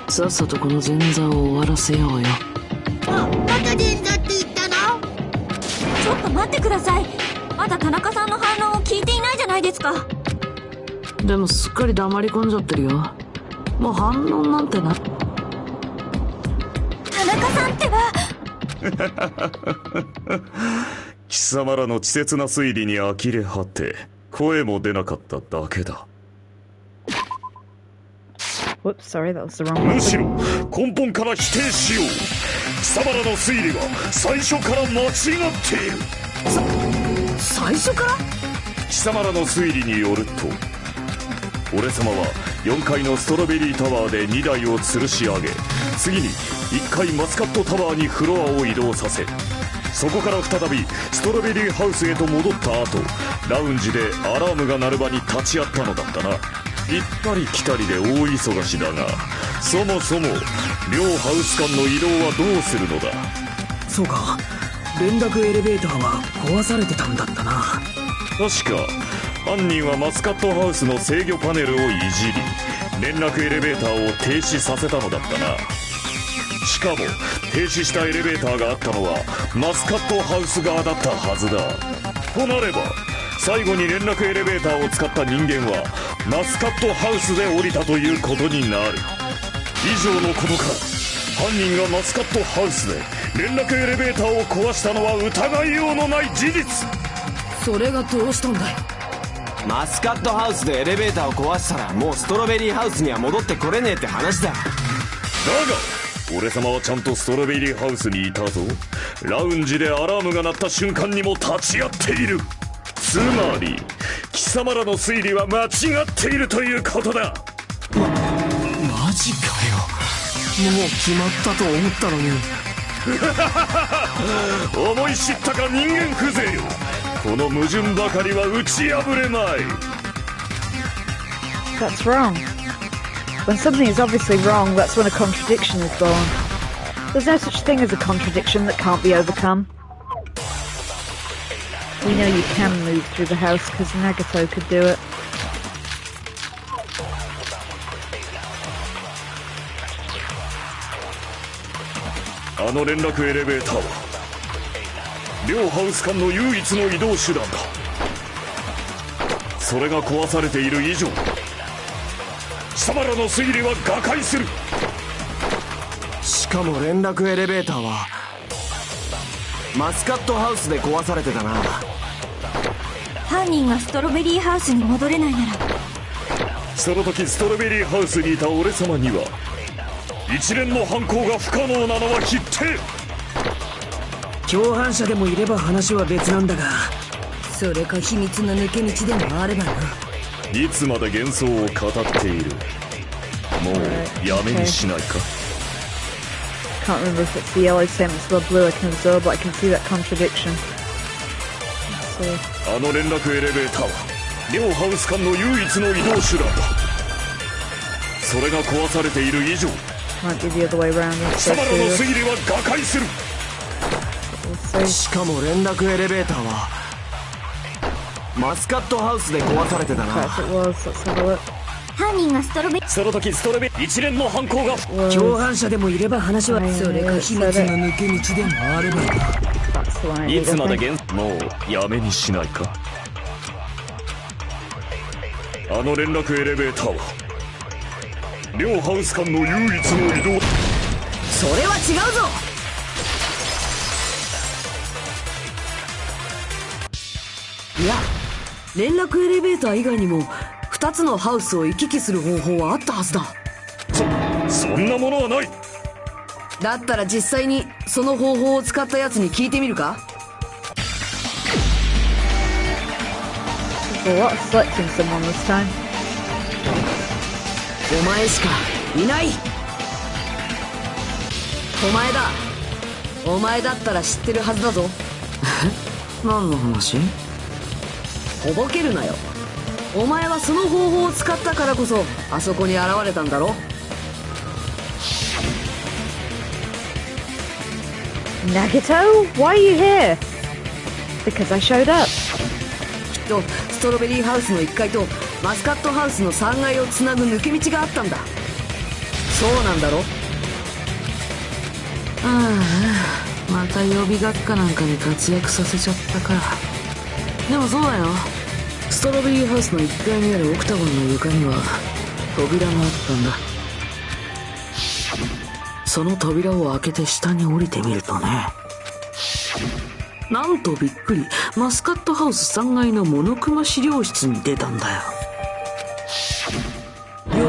さっさとこの前座を終わらせようよ。また前座って言ったの？ちょっと待ってください。まだ田中さんの反応を聞いていないじゃないですか。でもすっかり黙り込んじゃってるよ。もう反応なんてな。田中さんってば。貴様らの稚拙な推理に呆れ果て、声も出なかっただけだ。Whoops, sorry, that was the wrong むし one. ろ根本から否定しよう。貴様らの推理は最初から間違っている。最初から？貴様らの推理によると、俺様は4階のストロベリータワーで2台を吊るし上げ、次に1階マスカットタワーにフロアを移動させ、そこから再びストロベリーハウスへと戻った後、ラウンジでアラームが鳴る場に立ち会ったのだったな。行ったり来たりで大忙しだが、そもそも両ハウス間の移動はどうするのだ。そうか、連絡エレベーターは壊されてたんだったな。確か犯人はマスカットハウスの制御パネルをいじり、連絡エレベーターを停止させたのだったな。しかも停止したエレベーターがあったのはマスカットハウス側だったはずだ。となれば最後に連絡エレベーターを使った人間はマスカットハウスで降りたということになる。以上のことから犯人がマスカットハウスで連絡エレベーターを壊したのは疑いようのない事実。それがどうしたんだい。マスカットハウスでエレベーターを壊したらもうストロベリーハウスには戻ってこれねえって話だ。だが俺様はちゃんとストロベリーハウスにいたぞ。ラウンジでアラームが鳴った瞬間にも立ち会っている。つまり貴様らの推理は間違っているということだ。マジかよ。もう決まったと思ったのに。思い知ったか人間風情よ。この矛盾ばかりは打ち破れまい。 That's wrong. When something is obviously wrong, that's when a contradiction is born. There's no such thing as a contradiction that can't be overcome. We know you can move through the house because Nagito could do it. あの連絡エレベーターは両ハウス間の唯一の移動手段だ。それが壊されている以上、貴様らの推理は瓦解する。しかも連絡エレベーターはマスカットハウスで壊されてたな。犯人がストロベリーハウスに戻れないなら、その時ストロベリーハウスにいた俺様には一連の犯行が不可能なのは必定。共犯者でもいれば話は別なんだが、それか秘密の抜け道でもあればな。いつまで幻想を語っている。もうやめにしないか。 Can't remember if it's the yellow statements or the blue I can absorb, but I can see that contradiction. Let's see. あの連絡エレベーターは両ハウス間の唯一の移動手段だ。それが壊されている以上、 Might be the other way around. 貴様らの推理は瓦解する。しかも連絡エレベーターはマスカットハウスで壊されてたな。 Perhaps it was. Let's have a look. 犯人がストロベリー、その時ストロベ一連の犯行が共犯者でもいれば話はそれか秘密の抜け道でもあればな。 That's the one I い need, つま I で think. もうやめにしないか。あの連絡エレベーターは両ハウス間の唯一の移動。それは違うぞ。いや、連絡エレベーター以外にも2つのハウスを行き来する方法はあったはずだ。そんなものはない。だったら実際にその方法を使ったやつに聞いてみるか。 There's a lot of selecting someone this time. お前しかいない。お前だ。お前だったら知ってるはずだぞ。何の話？とぼけるなよ。お前はその方法を使ったからこそあそこに現れたんだろ。Nagito, why are you here? Because I showed up. きっとストロベリーハウスの1階とマスカットハウスの3階をつなぐ抜け道があったんだ。そうなんだろ。ああ、また予備学科なんかに活躍させちゃったか。でもそうだよ、ストロベリーハウスの1階にあるオクタゴンの床には扉があったんだ。その扉を開けて下に降りてみるとね、なんとびっくり、マスカットハウス3階のモノクマ資料室に出たんだよ。よう、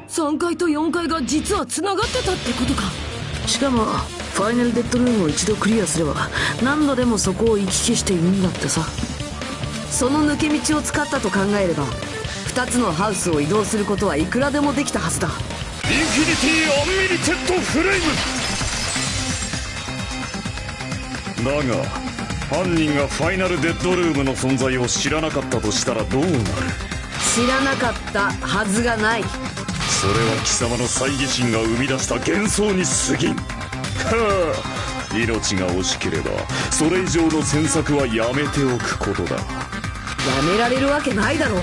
3階と4階が実は繋がってたってことか。しかもファイナルデッドルームを一度クリアすれば何度でもそこを行き来していいんだってさ。その抜け道を使ったと考えれば2つのハウスを移動することはいくらでもできたはずだ。インフィニティ・アンミリテッド・フレイム。だが犯人がファイナルデッドルームの存在を知らなかったとしたらどうなる。知らなかったはずがない。それは貴様の猜疑心が生み出した幻想に過ぎん。はあ、命が惜しければそれ以上の詮索はやめておくことだ。やめられるわけないだろ。だ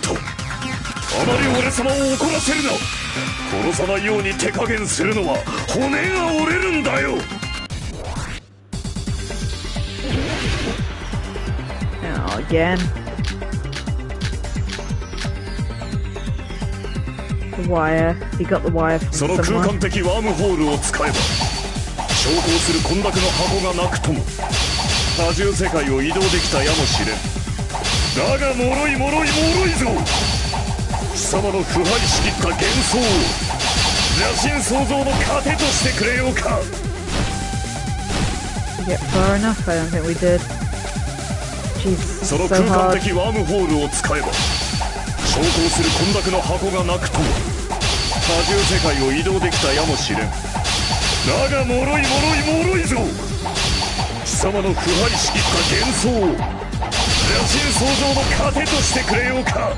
とあまり俺様を怒らせるな。殺さないように手加減するのは骨が折れるんだよ。Oh, again. The wire. You got the wire from その空間的ワームホールを使えば昇降する混濁の箱がなくとも多重世界を移動できたやもしれん。だが脆い脆い脆いぞ。貴様の腐敗しきった幻想を邪神創造の糧としてくれようか。Get far enough? I don't think we did. Jesus, その so 空間 hard. 的ワームホールを使えば昇降する混濁の箱がなくとも多重世界を移動できたやもしれん。だが脆い脆い脆いぞ。貴様の腐敗しきった幻想を邪神創造の糧としてくれようか。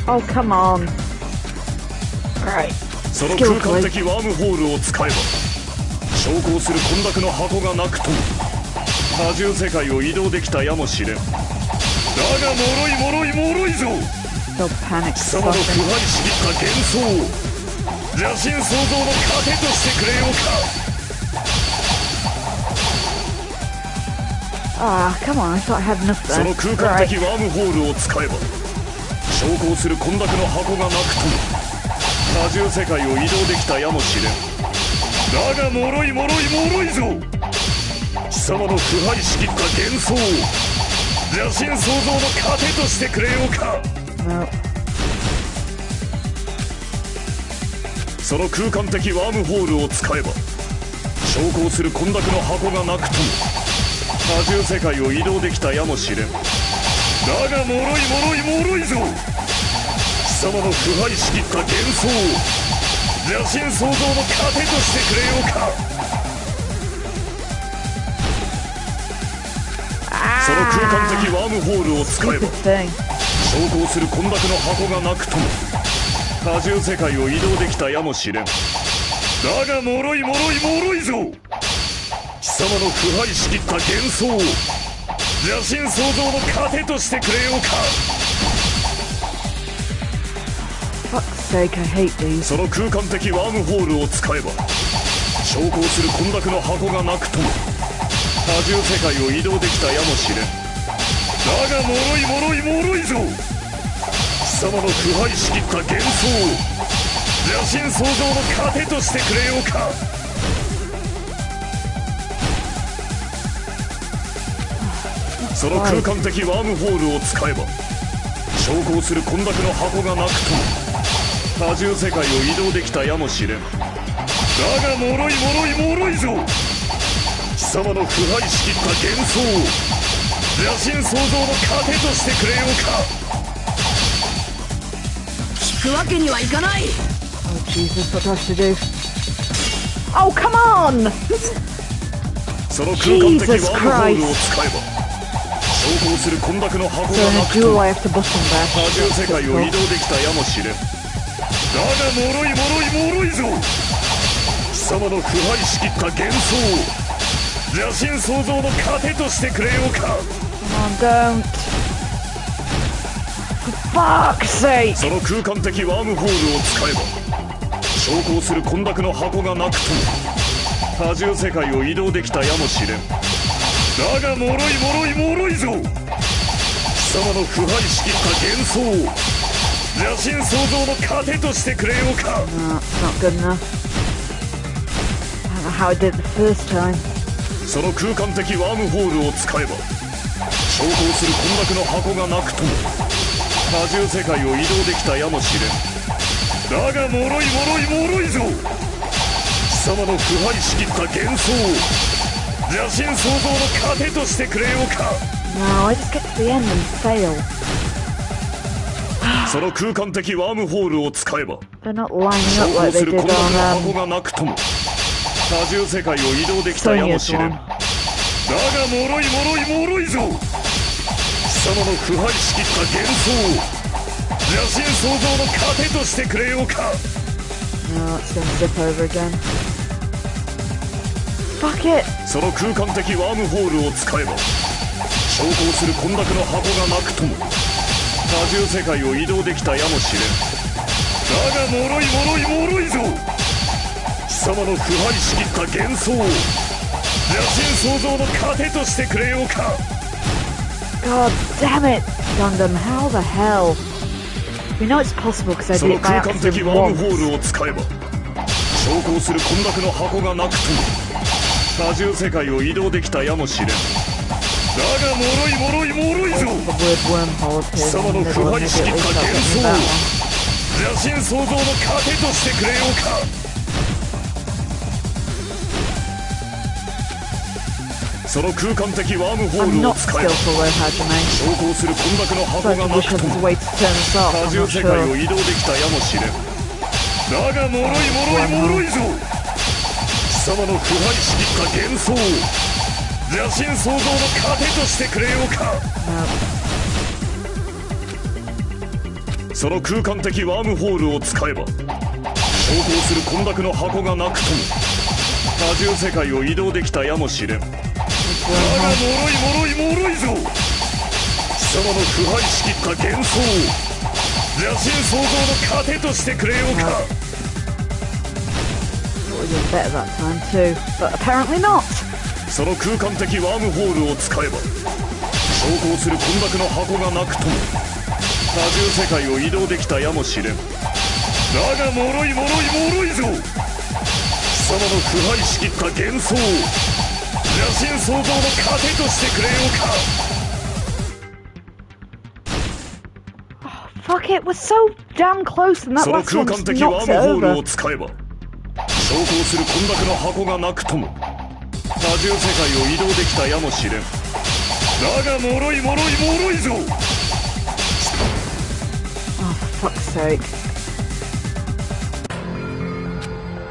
Oh, come on. Right. その空間的ワームホールを使えば昇降する混濁の箱がなくとも多重世界を移動できたやもしれん。だが脆い脆い脆いぞ。 Don't panic. 貴様の腐敗しきった幻想を邪神創造の糧としてくれようか。Ah, come on. I thought I had enough そ there. の空間的ワームホールを使えば昇降する混濁の箱がなくとも多重世界を移動できたやもしれん。だが脆い脆い脆いぞ。貴様の腐敗しきった幻想を邪神創造の糧としてくれようか。No. その空間的ワームホールを使えば昇降する混濁の箱がなくとも多重世界を移動できたやもしれん。だが脆い脆い脆いぞ。貴様の腐敗しきった幻想を邪神創造の糧としてくれようか。その空間的ワームホールを使えば昇降する混濁の箱がなくとも多重世界を移動できたやもしれん。だが脆い脆い脆いぞ。貴様の腐敗しきった幻想を邪神創造の糧としてくれようか。Fuck's sake, I hate these. その空間的ワームホールを使えば昇降する混濁の箱がなくとも多重世界を移動できたやもしれん。だが脆い脆い脆いぞ。貴様の腐敗しきった幻想を邪神創造の糧としてくれようか。その空間的ワームホールを使えば昇降する混濁の箱がなくとも多重世界を移動できたやもしれん。だが脆い脆い脆いぞ。貴様の腐敗しきった幻想を邪神創造の糧としてくれようか。聞くわけにはいかない。 Oh, Jesus, what do I have to do? Oh, come on! その空間的ワームホールを使えば昇降する混濁の箱がなくとも多重世界を移動できたやもしれん。だが脆いぞ。貴様の腐敗しきった幻想を邪神創造の糧としてくれようか。その空間的ワームホールを使えば昇降する混濁の箱がなくとも多重世界を移動できたやもしれん。だが脆いぞ。貴様の腐敗しきった幻想を邪神創造の糧としてくれようか。その空間的ワームホールを使えば昇降する混濁の箱がなくとも多重世界を移動できたやもしれん。だが脆いぞ。貴様の腐敗しきった幻想を邪神創造の糧としてくれようか。その空間的ワームホールを使えば昇降する混濁の箱がなくとも多重世界を移動できたやもしれん。だが脆いぞ。貴様の腐敗しきった幻想を邪神創造の糧としてくれようか。その空間的ワームホールを使えば昇降する混濁の箱がなくとも多重世界を移動できたやもしれん。だが脆いぞ。貴様の腐敗しきった幻想を邪神創造の糧としてくれようか。God damn it, Gundam, how the hell? We know it's possible because I そ did の it by 空間的 accident ワームホ once. ールを使えば昇降する混濁の箱がなくとも多重世界を移動できたやもしれん。だが脆いぞ。 The word wormhole 貴 appears 様 in の the 腐 middle 敗 and しき maybe っ at た least 幻 I'll 想 get を that one. 邪神創造の糧としてくれようか。その空間的ワームホー I'm ルを not 使えば skillful though, Hajime. 昇降する混濁の箱 So が I な wish く there と was a も way to turn this off. 多 I'm 重 not 世界 sure. を移動できたやもしれん。だが脆いぞ。貴様の腐敗しきった幻想を邪神創造の糧としてくれようか。その空間的ワームホールを使えば昇降する混濁の箱がなくとも多重世界を移動できたやもしれん。だが脆いぞ。貴様の腐敗しきった幻想を邪神創造の糧としてくれようか。Thought we did better that time too, but apparently not. その空間的ワームホールを使えば昇降する混濁の箱がなくとも多重世界を移動できたやもしれん。だが脆いぞ。貴様の腐敗しきった幻想を邪神創造の糧としてくれようか。 Fuck it, we're so damn close and that その last 空 one 間 just 的ワ knocks ー it ムホール over. を使えば昇降する混濁の箱がなくとも多重世界を移動できたやもしれん。だが脆いぞ。 Oh, for fuck's sake.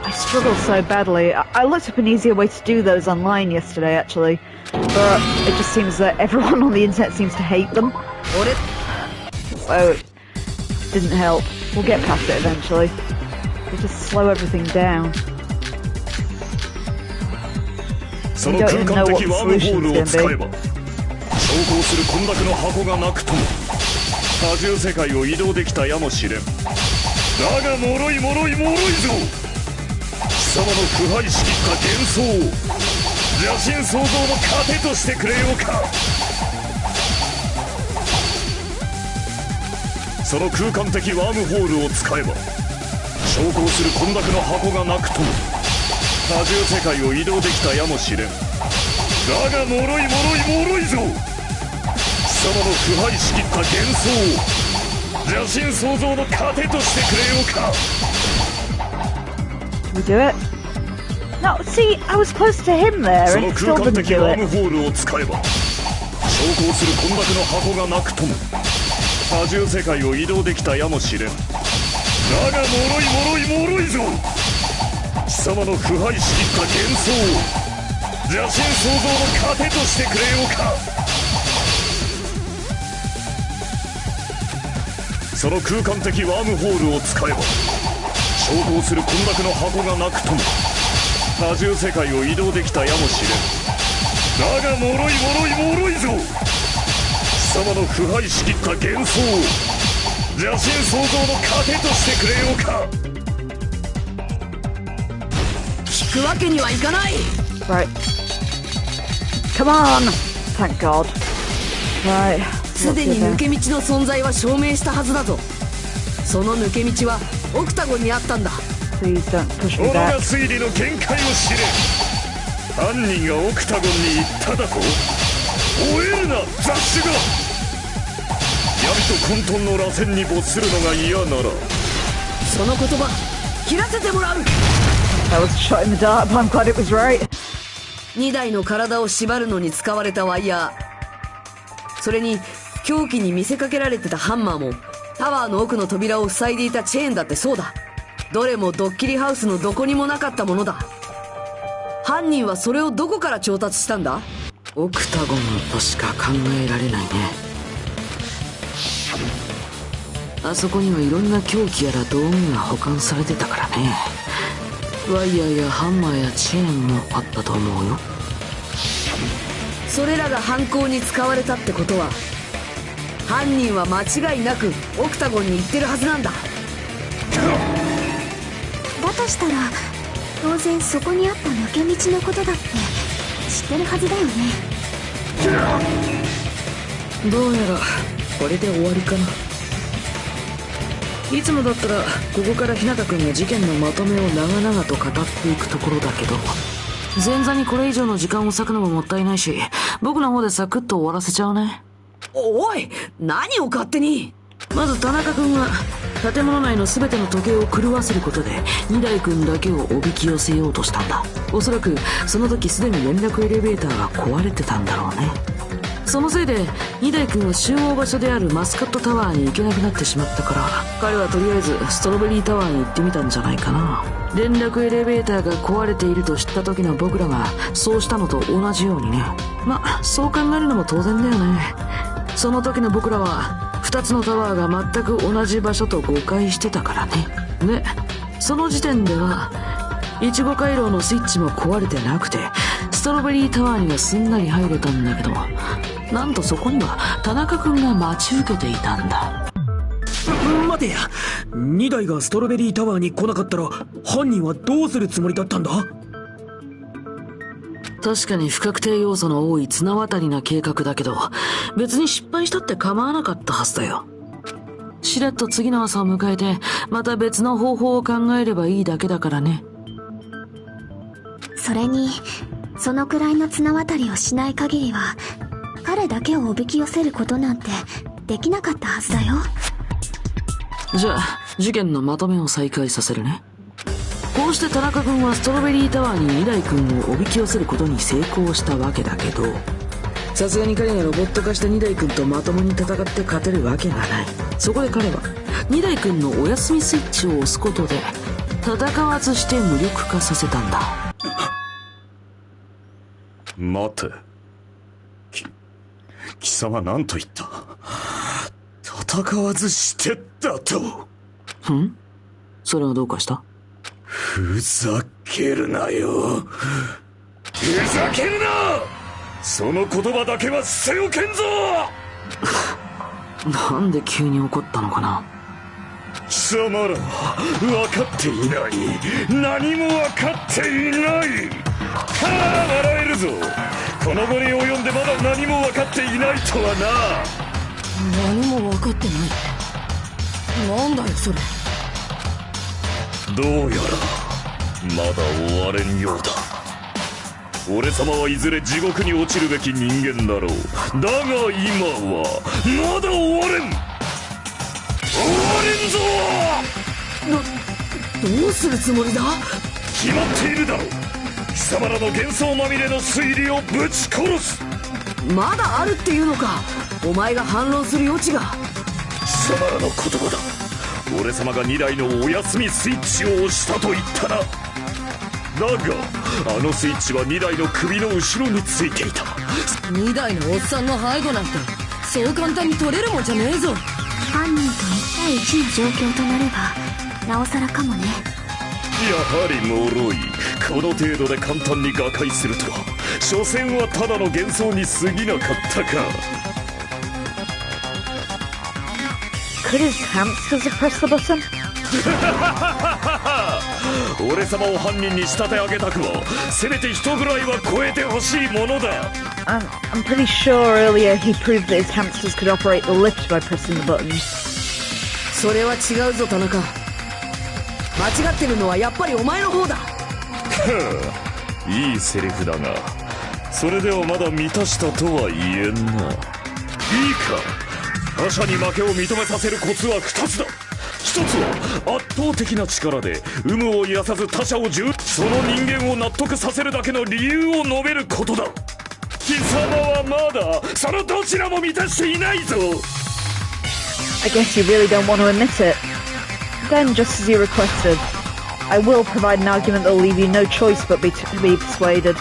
I struggle so badly. I looked up an easier way to do those online yesterday, actually. But it just seems that everyone on the internet seems to hate them. So, it didn't help. We'll get past it eventually. They just slow everything down. その空間的ワームホールを使えば昇降する混濁の箱がなくとも多重世界を移動できたやもしれん。だが脆いぞ。貴様の腐敗しきった幻想を邪神創造の糧としてくれようか。その空間的ワームホールを使えば昇降する混濁の箱がなくとも多重世界を移動できたやもしれん。だが脆いぞ。貴様の腐敗しきった幻想を邪神創造の糧としてくれようか。 We do it? No, see, I was close to him there そ and の it still 空間 didn't 的 do ワー it. ムホールを使えば昇降する混濁の箱がなくとも多重世界を移動できたやもしれん。だが脆いぞ。貴様の腐敗しきった幻想を邪神創造の糧としてくれようか。その空間的ワームホールを使えば昇降する混濁の箱がなくとも多重世界を移動できたやもしれん。だが脆いぞ。貴様の腐敗しきった幻想を邪神創造の糧としてくれようか。聞くわけにはいかない。 Right. Come on! Thank God. Right. すでに抜け道の存在は証明したはずだぞ。その抜け道はオクタゴンにあったんだ。 Please don't push me 己が back. 推理の限界を知れ。犯人がオクタゴンに行っただと。追えるな雑種が。闇と混沌の螺旋に没するのが嫌ならその言葉切らせてもらう。 That was a shot in the dark, but I'm glad it was right. 2台の体を縛るのに使われたワイヤー、それに凶器に見せかけられてたハンマーもタワーの奥の扉を塞いでいたチェーンだってそうだ。どれもドッキリハウスのどこにもなかったものだ。犯人はそれをどこから調達したんだ？オクタゴンとしか考えられないね。あそこにはいろんな凶器やら道具が保管されてたからね。ワイヤーやハンマーやチェーンもあったと思うよ。それらが犯行に使われたってことは犯人は間違いなくオクタゴンに行ってるはずなんだ。だとしたら当然そこにあった抜け道のことだって知ってるはずだよね。どうやらこれで終わりかな。いつもだったらここから日向くんが事件のまとめを長々と語っていくところだけど、前座にこれ以上の時間を割くのももったいないし、僕の方でサクッと終わらせちゃうね。おい、何を勝手に。まず田中くんは建物内の全ての時計を狂わせることで二台くんだけをおびき寄せようとしたんだ。おそらくその時すでに連絡エレベーターが壊れてたんだろうね。そのせいで二台くんは集合場所であるマスカットタワーに行けなくなってしまったから、彼はとりあえずストロベリータワーに行ってみたんじゃないかな。連絡エレベーターが壊れていると知った時の僕らがそうしたのと同じようにね。まあそう考えるのも当然だよね。その時の僕らは2つのタワーが全く同じ場所と誤解してたからね。でその時点ではイチゴ回廊のスイッチも壊れてなくてストロベリータワーにはすんなり入れたんだけど、なんとそこには田中くんが待ち受けていたんだ。待てや、2台がストロベリータワーに来なかったら犯人はどうするつもりだったんだ？確かに不確定要素の多い綱渡りな計画だけど、別に失敗したって構わなかったはずだよ。しれっと次の朝を迎えてまた別の方法を考えればいいだけだからね。それにそのくらいの綱渡りをしない限りは彼だけをおびき寄せることなんてできなかったはずだよ。じゃあ事件のまとめを再開させるね。こうして田中君はストロベリータワーに二台君をおびき寄せることに成功したわけだけど、さすがに彼がロボット化した二台君とまともに戦って勝てるわけがない。そこで彼は二台君のお休みスイッチを押すことで戦わずして無力化させたんだ。待て、貴様何と言った？戦わずしてだと？ん？それはどうかした？ふざけるなよ。ふざけるな！その言葉だけは捨ておけんぞ！なんで急に怒ったのかな。貴様らは分かっていない。何も分かっていない。はあ、笑えるぞ。この後に及んでまだ何も分かっていないとはな。何も分かってない。なんだよそれ。どうやらまだ終われんようだ。俺様はいずれ地獄に落ちるべき人間だろう。だが今はまだ終われん。終われんぞ。どうするつもりだ？決まっているだろう。貴様らの幻想まみれの推理をぶち殺す。まだあるっていうのか。お前が反論する余地が。貴様らの言葉だ。俺様が2台のお休みスイッチを押したと言ったな。だがあのスイッチは2台の首の後ろについていた。2台のおっさんの背後なんてそう簡単に取れるもんじゃねえぞ。犯人と1対1の状況となればなおさらかもね。やはり脆い。この程度で簡単に瓦解するとは、所詮はただの幻想に過ぎなかったか。Could his hamsters have pressed the button? 俺様を犯人に仕立て上げたくは、せめて人ぐらいは超えてほしいものだ。I'm pretty sure earlier he proved that his hamsters could operate the lift by pressing the button. それは違うぞ田中。間違ってるのはやっぱりお前の方だ。いいセリフだが、それではまだ満たしたとは言えんな。いいか、他者に負けを認めさせるコツは2つだ。1つは圧倒的な力で有無を言わさず他者をその人間を納得させるだけの理由を述べることだ。貴様はまだそのどちらも満たしていないぞ。 I guess you really don't want to admit it. Then, just as you requested, I will provide an argument that will leave you no choice but be persuaded.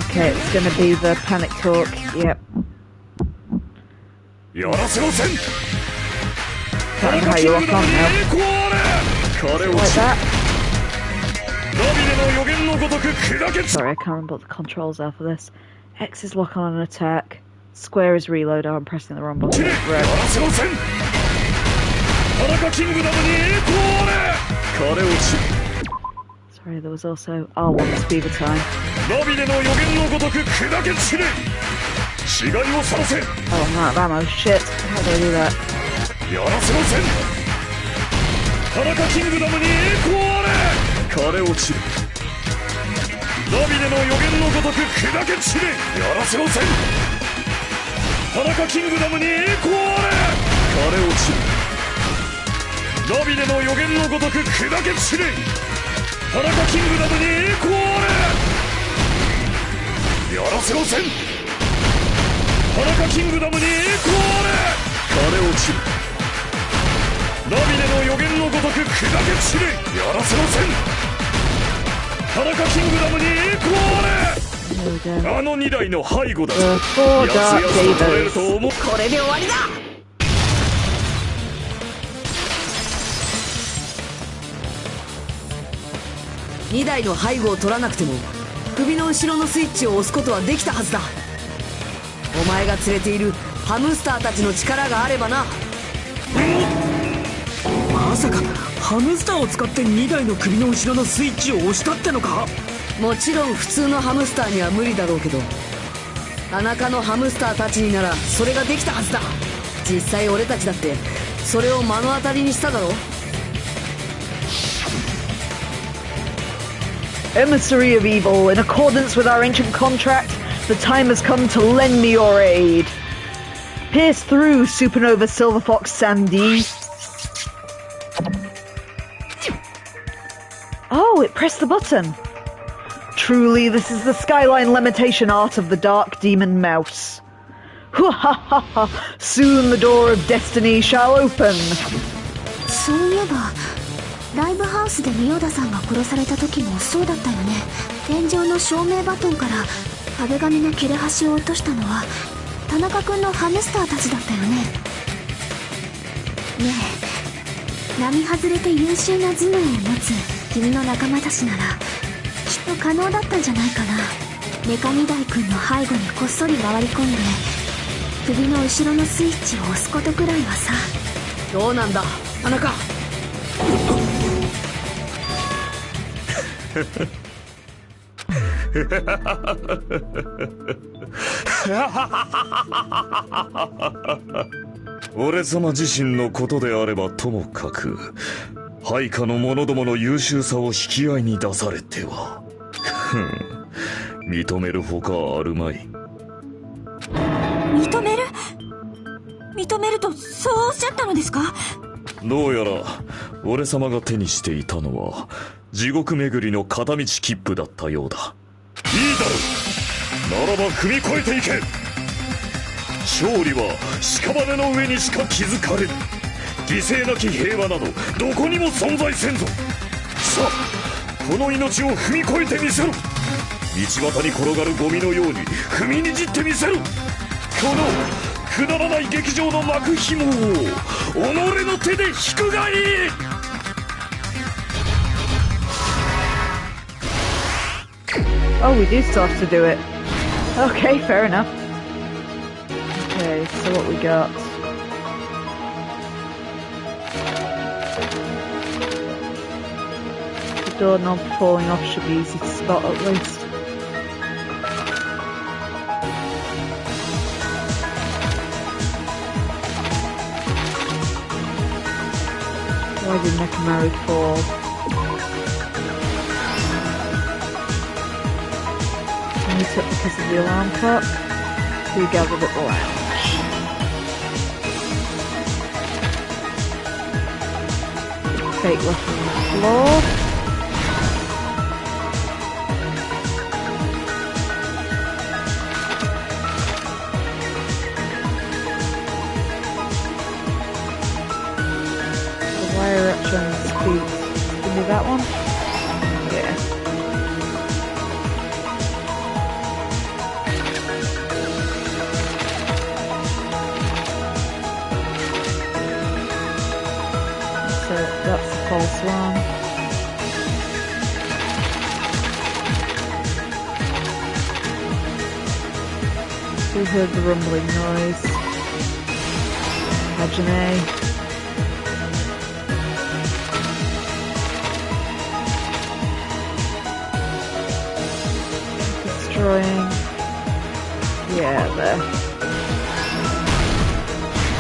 Okay, it's gonna be the panic talk. Yep. やらせません。 Can't remember how you lock on now. 彼を Like that. ナビでの予言のごとく砕け。 Sorry, I can't remember what the controls are for this. X is lock on an attack. Square is reload. Oh, I'm pressing the wrong button. や Red. らせません。田中キングダムに栄光あれ。彼を Sorry, there was also R1's Beaver Time. ナビでの予言のごとく砕け散れ。死骸を晒せ。 Oh, I'm out of ammo. Shit. How do I do that? やらせません。田中キングダムに栄光あれ。彼を散れ。ナビでの予言のごとく砕け散れ。やらせません。田中キングダムに栄光あれ。彼を散れ。ナビでの予言のごとく砕け散れ。田中キングダムに栄光あれ。やらせません。田中キングダムに栄光あれ。彼を散る。ナビでの予言のごとく砕け散れ。やらせません。田中キングダムに栄光あれ。あの2台の背後だ。やつやつと耐えると思う。これで終わりだ。2台の背後を取らなくても首の後ろのスイッチを押すことはできたはずだ。お前が連れているハムスターたちの力があればな。まさかハムスターを使って2台の首の後ろのスイッチを押したってのか。もちろん普通のハムスターには無理だろうけど、田中のハムスターたちにならそれができたはずだ。実際俺たちだってそれを目の当たりにしただろ。Emissary of evil, in accordance with our ancient contract, the time has come to lend me your aid. Pierce through, Supernova Silver Fox Sandy. Oh, it pressed the button. Truly, this is the skyline limitation art of the dark demon mouse. Soon the door of destiny shall open. そういえばライブハウスで仁田さんが殺された時もそうだったよね。天井の照明バトンから壁紙の切れ端を落としたのは田中君のハムスターたちだったよね。ねえ、並外れて優秀な頭脳を持つ君の仲間たちならきっと可能だったんじゃないかな。メカ2台君の背後にこっそり回り込んで首の後ろのスイッチを押すことくらいはさ。どうなんだ田中。俺様自身のことであればともかく、配下の者どもの優秀さを引き合いに出されては認めるほかあるまい。認めるとそうおっしゃったのですか。どうやら俺様が手にしていたのは地獄巡りの片道切符だったようだ。いいだろう。ならば踏み越えていけ。勝利は屍の上にしか築かれる。犠牲なき平和などどこにも存在せんぞ。さあこの命を踏み越えてみせろ。道端に転がるゴミのように踏みにじってみせろ。このくだらない劇場の幕紐を己の手で引くがいい。Oh, we do still have to do it. Okay, fair enough. Okay, so what we got? The doorknob falling off should be easy to spot at least. Why did Nekomaru fall? It because of the alarm clock. Who gathered at the lounge? Fake left on the floor. The wire up on his feet. Give me that one? Yeah. So that's the false one. Who heard the rumbling noise? Hajime. Destroying. Yeah, there.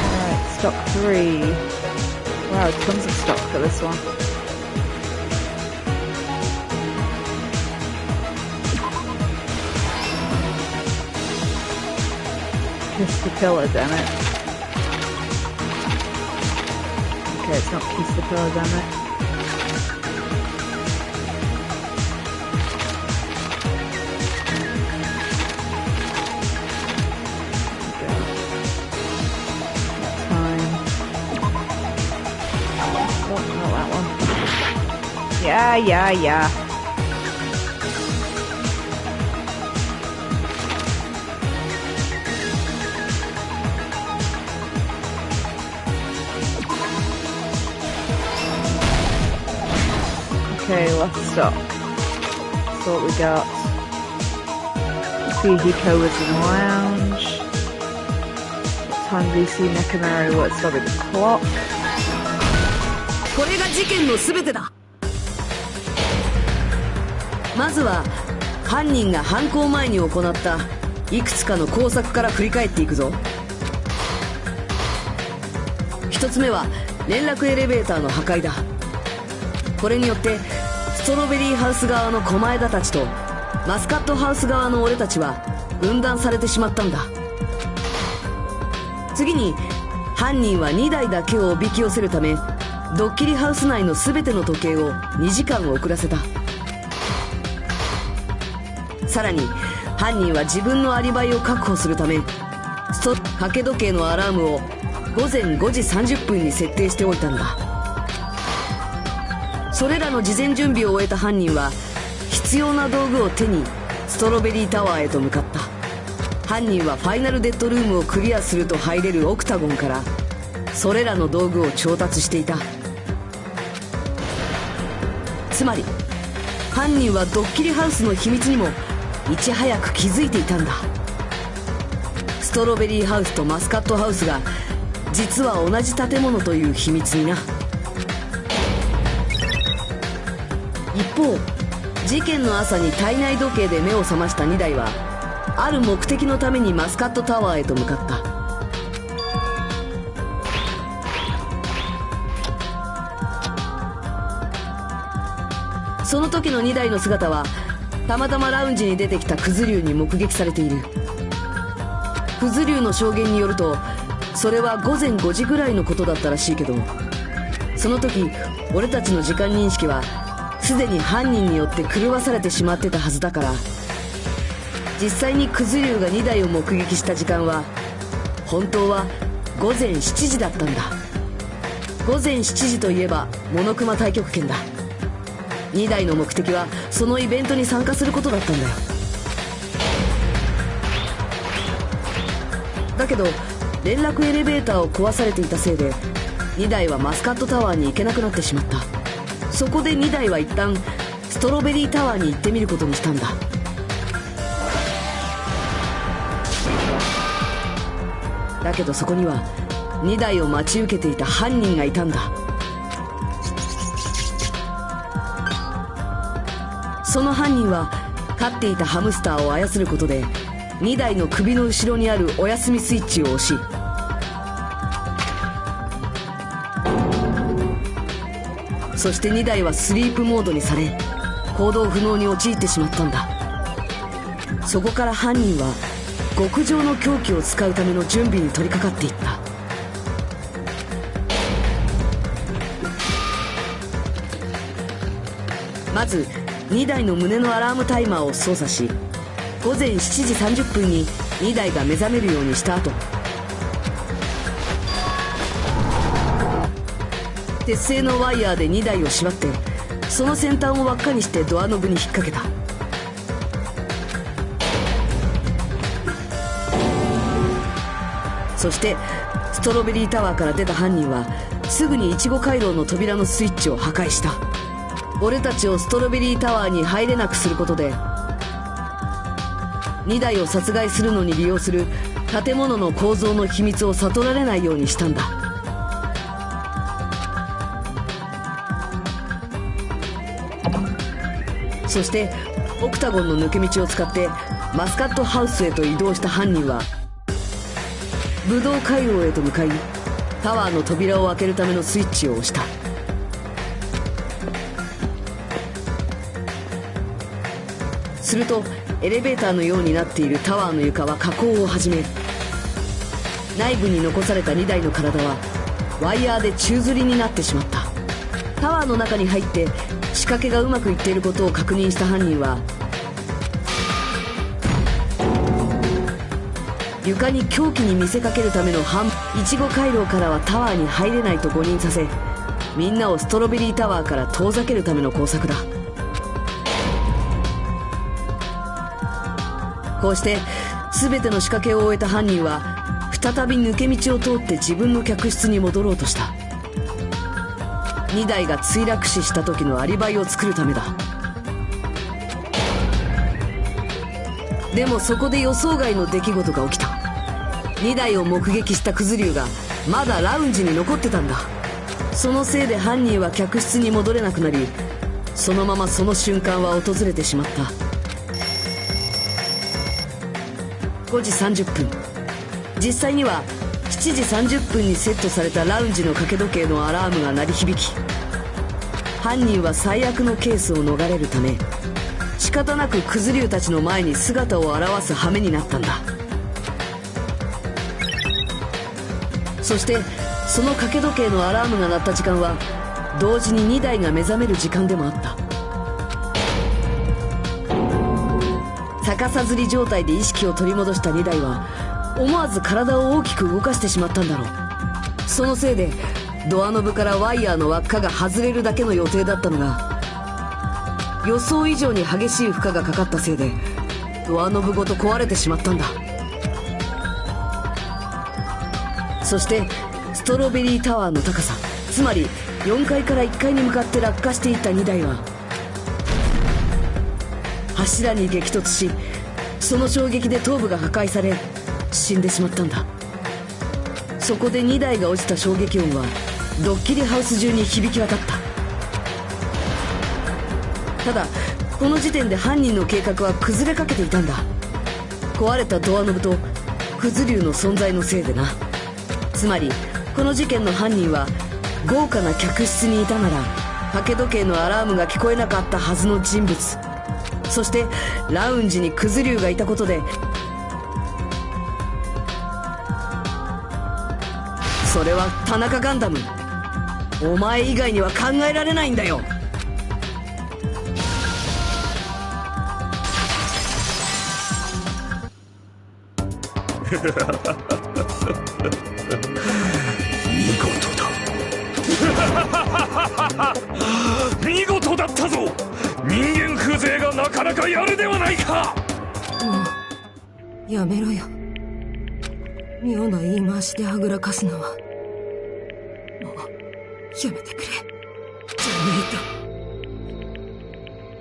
Alright, stock 3. Wow, tons of stock for this one. Kiss the pillar, damn it. Okay, it's not kiss the pillar, damn it. Yeah. Okay, let's stop. That's what we got. Hiko was in the lounge. What time do you see Nekomaru? What's stopping the clock? これが事件の全てだ。まずは犯人が犯行前に行ったいくつかの工作から振り返っていくぞ。一つ目は連絡エレベーターの破壊だ。これによってストロベリーハウス側の狛枝たちとマスカットハウス側の俺たちは分断されてしまったんだ。次に犯人は2台だけをおびき寄せるためドッキリハウス内の全ての時計を2時間遅らせた。さらに犯人は自分のアリバイを確保するため掛け時計のアラームを午前5時30分に設定しておいたんだ。それらの事前準備を終えた犯人は必要な道具を手にストロベリータワーへと向かった。犯人はファイナルデッドルームをクリアすると入れるオクタゴンからそれらの道具を調達していた。つまり犯人はドッキリハウスの秘密にもいち早く気づいていたんだ。ストロベリーハウスとマスカットハウスが実は同じ建物という秘密にな。一方事件の朝に体内時計で目を覚ました2台はある目的のためにマスカットタワーへと向かった。その時の2台の姿はたまたまラウンジに出てきたクズ竜に目撃されている。クズ竜の証言によるとそれは午前5時ぐらいのことだったらしいけど、その時俺たちの時間認識はすでに犯人によって狂わされてしまってたはずだから、実際にクズ竜が2台を目撃した時間は本当は午前7時だったんだ。午前7時といえばモノクマ太極拳だ。2台の目的はそのイベントに参加することだったんだよ。だけど連絡エレベーターを壊されていたせいで2台はマスカットタワーに行けなくなってしまった。そこで2台は一旦ストロベリータワーに行ってみることにしたんだ。だけどそこには2台を待ち受けていた犯人がいたんだ。その犯人は飼っていたハムスターを操ることで2台の首の後ろにあるお休みスイッチを押し、そして2台はスリープモードにされ行動不能に陥ってしまったんだ。そこから犯人は極上の凶器を使うための準備に取り掛かっていった。まず2台の胸のアラームタイマーを操作し、午前7時30分に2台が目覚めるようにした後、鉄製のワイヤーで2台を縛ってその先端を輪っかにしてドアノブに引っ掛けた。そしてストロベリータワーから出た犯人はすぐにイチゴ回廊の扉のスイッチを破壊した。俺たちをストロベリータワーに入れなくすることで2台を殺害するのに利用する建物の構造の秘密を悟られないようにしたんだ。そしてオクタゴンの抜け道を使ってマスカットハウスへと移動した犯人はブドウ回廊へと向かいタワーの扉を開けるためのスイッチを押した。するとエレベーターのようになっているタワーの床は下降を始め、内部に残された2台の体はワイヤーで宙吊りになってしまった。タワーの中に入って仕掛けがうまくいっていることを確認した犯人は床に凶器に見せかけるためのイチゴ回廊からはタワーに入れないと誤認させ、みんなをストロベリータワーから遠ざけるための工作だ。こうして全ての仕掛けを終えた犯人は再び抜け道を通って自分の客室に戻ろうとした。2台が墜落死した時のアリバイを作るためだ。でもそこで予想外の出来事が起きた。2台を目撃したクズリュウがまだラウンジに残ってたんだ。そのせいで犯人は客室に戻れなくなり、そのままその瞬間は訪れてしまった。5時30分、実際には7時30分にセットされたラウンジの掛け時計のアラームが鳴り響き、犯人は最悪のケースを逃れるため仕方なくクズリュウたちの前に姿を現す羽目になったんだ。そしてその掛け時計のアラームが鳴った時間は同時に2台が目覚める時間でもあった。逆さづり状態で意識を取り戻した2台は思わず体を大きく動かしてしまったんだろう。そのせいでドアノブからワイヤーの輪っかが外れるだけの予定だったのが、予想以上に激しい負荷がかかったせいでドアノブごと壊れてしまったんだ。そしてストロベリータワーの高さ、つまり4階から1階に向かって落下していった2台は柱に激突し、その衝撃で頭部が破壊され死んでしまったんだ。そこで2台が落ちた衝撃音はドッキリハウス中に響き渡った。ただこの時点で犯人の計画は崩れかけていたんだ。壊れたドアノブとクズリュウの存在のせいでな。つまりこの事件の犯人は豪華な客室にいたなら掛け時計のアラームが聞こえなかったはずの人物、そしてラウンジにクズリュウがいたことで、それは田中ガンダム、お前以外には考えられないんだよ。見事だ。見事事だったぞ。人間風情がなかなかやるではないか。もうやめろよ。妙な言い回しではぐらかすのはもうやめてくれ。じゃね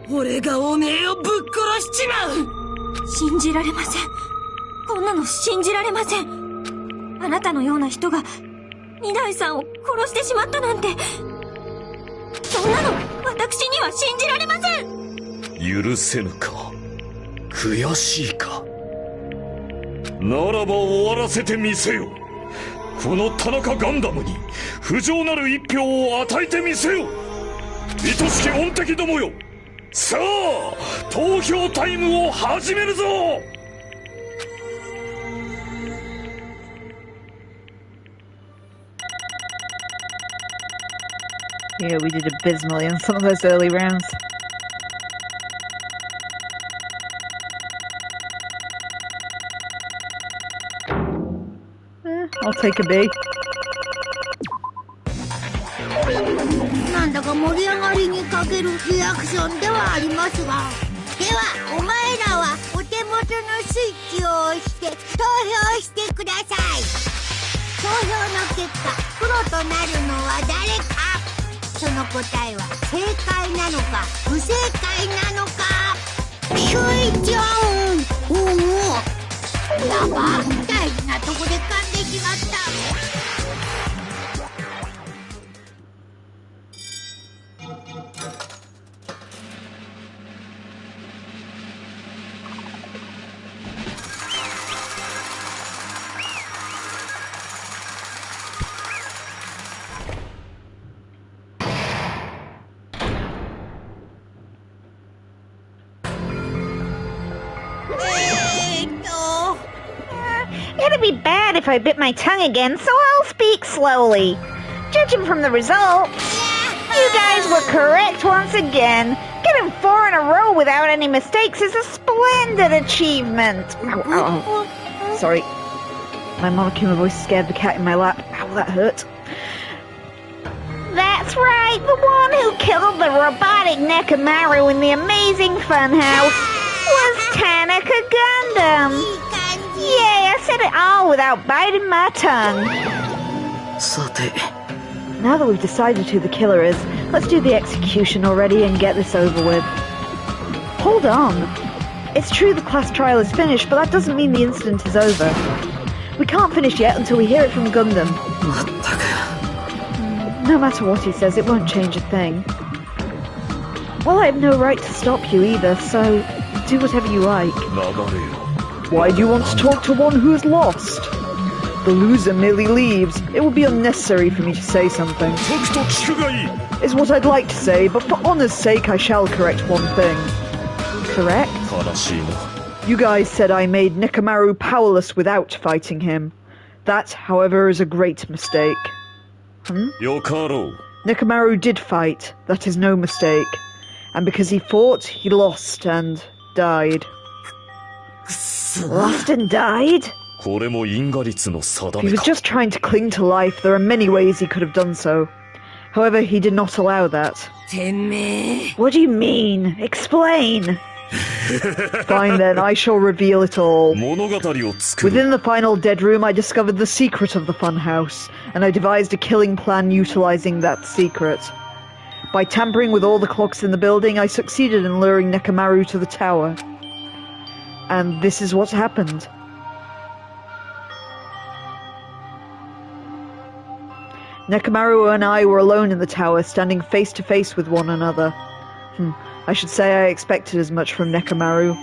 えと俺がおめえをぶっ殺しちまう。信じられません。こんなの信じられません。あなたのような人が二代さんを殺してしまったなんて、そんなの私には信じられません。許せぬか。悔しいか。ならば終わらせてみせよ。この田中ガンダムに不浄なる一票を与えてみせよ。愛しき恩敵どもよ、さあ投票タイムを始めるぞ。Yeah, we did abysmally on some of those early rounds. I'll take a B. なんだか盛り上がりに欠けるリアクションではありますが、ではお前らはお手元のスイッチを押して投票してください。投票の結果、プロとなるのは誰か。その答えは正解なのか不正解なのか。キュイちゃん、おお、やば、大事なとこで噛んでしまった。It'd be bad if I bit my tongue again, so I'll speak slowly. Judging from the results, you guys were correct once again. Getting 4 in a row without any mistakes is a splendid achievement. Ow, ow, ow. Sorry. My Monokuma voice scared the cat in my lap. Ow, that hurt. That's right, the one who killed the robotic Nekomaru in the amazing Funhouse was Tanaka Gundam. Yay, I said it all without biting my tongue. さて Now that we've decided who the killer is, let's do the execution already and get this over with. Hold on. It's true the class trial is finished, but that doesn't mean the incident is over. We can't finish yet until we hear it from Gundam. まったく No matter what he says, it won't change a thing. Well, I have no right to stop you either, so do whatever you like. 流れよ。 Why do you want to talk to one who is lost? The loser merely leaves. It would be unnecessary for me to say something. Is what I'd like to say, but for honor's sake I shall correct one thing. Correct? You guys said I made Nekomaru powerless without fighting him. That, however, is a great mistake. Nekomaru did fight. That is no mistake. And because he fought, he lost and died. Lost and died? He was just trying to cling to life. There are many ways he could have done so. However, he did not allow that. What do you mean? Explain! Fine then, I shall reveal it all. Within the final dead room, I discovered the secret of the Funhouse, and I devised a killing plan utilizing that secret. By tampering with all the clocks in the building, I succeeded in luring Nekomaru to the tower. And this is what happened. Nekomaru and I were alone in the tower, standing face to face with one another. I should say I expected as much from Nekomaru.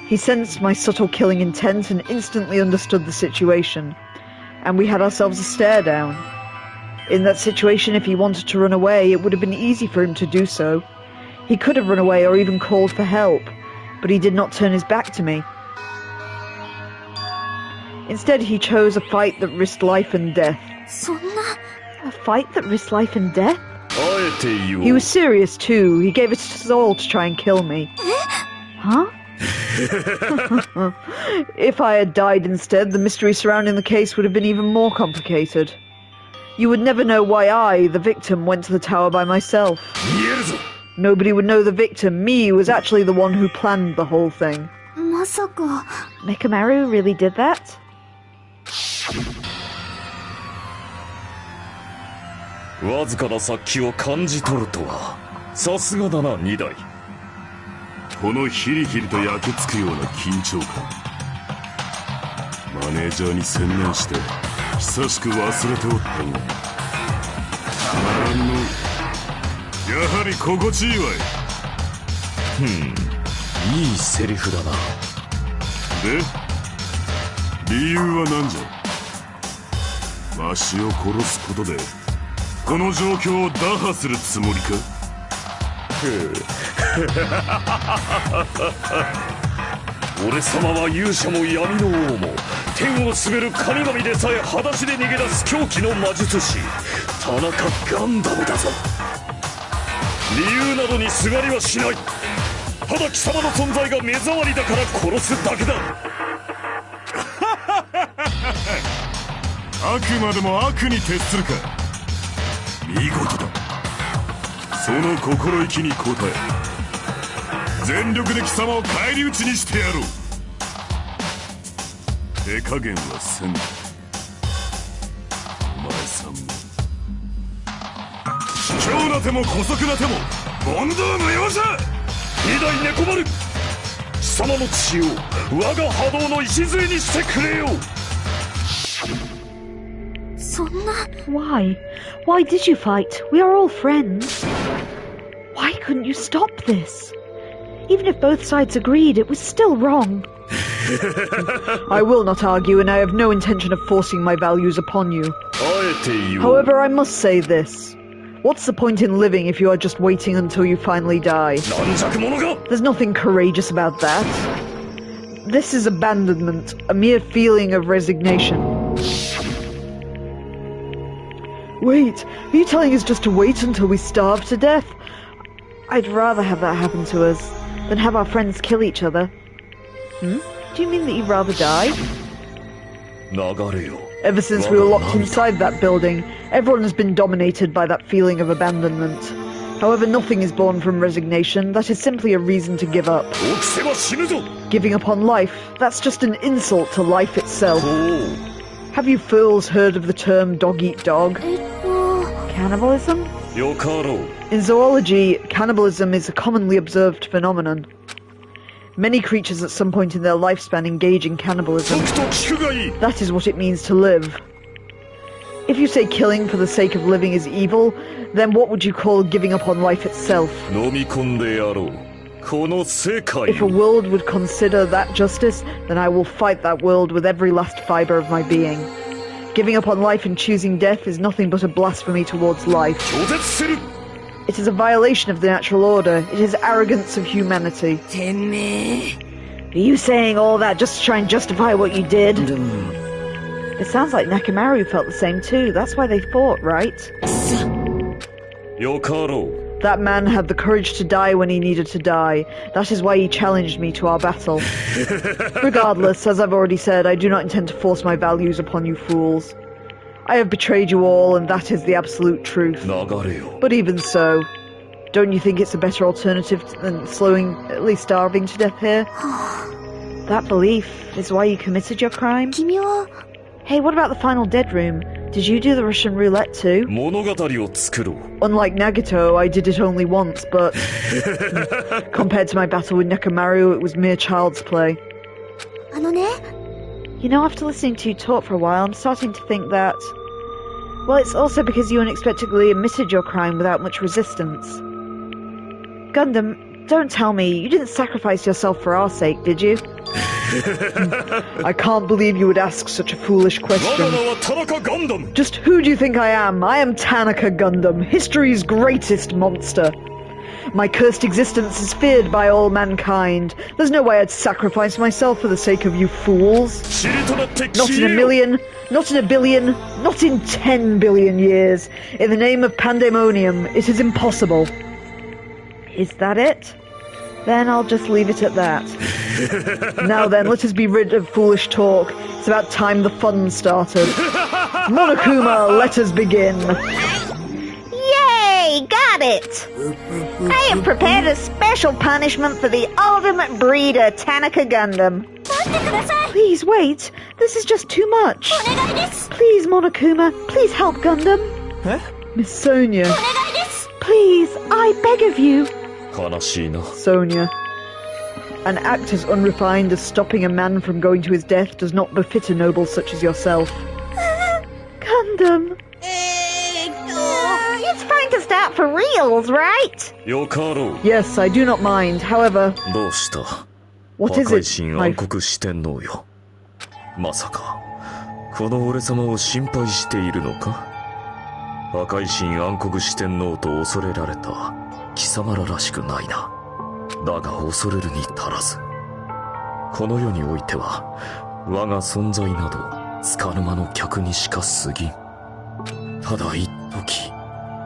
He sensed my subtle killing intent and instantly understood the situation. And we had ourselves a stare down. In that situation, if he wanted to run away, it would have been easy for him to do so. He could have run away or even called for help. But he did not turn his back to me. Instead, he chose a fight that risked life and death. A fight that risked life and death? He was serious too. He gave it his all to try and kill me. Huh? If I had died instead, the mystery surrounding the case would have been even more complicated. You would never know why I, the victim, went to the tower by myself. Nobody would know the victim, me, was actually the one who planned the whole thing. まさか Nekomaru really did that? わずかな殺気を感じ取るとはさすがだな2台。このヒリヒリと焼けつくような緊張感、マネージャーに専念して久しく忘れておったが、やはり心地いいわい。いいセリフだな。で、理由は何じゃ。わしを殺すことでこの状況を打破するつもりか。俺様は勇者も闇の王も天を滑る神々でさえ裸足で逃げ出す狂気の魔術師田中ガンダムだぞ。理由などにすがりはしない。ただ貴様の存在が目障りだから殺すだけだ。あくまでも悪に徹するか。見事だ。その心意気に応え全力で貴様を返り討ちにしてやろう。手加減はせん。お前さんも卑怯な手も姑息な手も問答無用じゃ。二代猫丸、貴様の血を我が波動の礎にしてくれよ。そんな Why? Why did you fight? We are all friends. Why couldn't you stop this? Even if both sides agreed, it was still wrong. I will not argue, and I have no intention of forcing my values upon you. However, I must say this. What's the point in living if you are just waiting until you finally die? There's nothing courageous about that. This is abandonment, a mere feeling of resignation. Wait, are you telling us just to wait until we starve to death? I'd rather have that happen to us than have our friends kill each other. Do you mean that you'd rather die? Ever since we were locked inside that building, everyone has been dominated by that feeling of abandonment. However, nothing is born from resignation. That is simply a reason to give up. Giving up on life, that's just an insult to life itself. Have you fools heard of the term dog-eat-dog? Cannibalism? In zoology, cannibalism is a commonly observed phenomenon. Many creatures at some point in their lifespan engage in cannibalism. That is what it means to live. If you say killing for the sake of living is evil, then what would you call giving up on life itself? If a world would consider that justice, then I will fight that world with every last fibre of my being. Giving up on life and choosing death is nothing but a blasphemy towards life. It is a violation of the natural order. It is arrogance of humanity. Are you saying all that just to try and justify what you did? It sounds like Nekomaru felt the same too. That's why they fought, right? That man had the courage to die when he needed to die. That is why he challenged me to our battle. Regardless, as I've already said, I do not intend to force my values upon you fools. I have betrayed you all, and that is the absolute truth. But even so, don't you think it's a better alternative than slowing, at least starving to death here? That belief is why you committed your crime? Hey, what about the final dead room? Did you do the Russian roulette too? Unlike Nagito, I did it only once, but compared to my battle with Nekomaru, it was mere child's play. You know, after listening to you talk for a while, I'm starting to think that... Well, it's also because you unexpectedly admitted your crime without much resistance. Gundam, don't tell me, you didn't sacrifice yourself for our sake, did you? I can't believe you would ask such a foolish question. Just who do you think I am? I am Tanaka Gundam, history's greatest monster. My cursed existence is feared by all mankind. There's no way I'd sacrifice myself for the sake of you fools. Not in a million, not in a billion, not in 10 billion years. In the name of pandemonium, it is impossible. Is that it? Then I'll just leave it at that. Now then, let us be rid of foolish talk. It's about time the fun started. Monokuma, let us begin. Yay! Got it! I have prepared a special punishment for the ultimate breeder, Tanaka Gundam. Please wait. This is just too much. Please, Monokuma. Please help Gundam. Huh? Miss Sonia. Please, I beg of you. Sonia. An act as unrefined as stopping a man from going to his death does not befit a noble such as yourself. Gundam. It's fine to start for reals, right? Yes, I do not mind. However, what is it, my... まさかこの俺様を心配しているのか？破壊神暗黒四天王と恐れられた貴様ららしくないな。だが恐れるに足らず、この世においては我が存在など束の間の客にしか過ぎん。ただ一時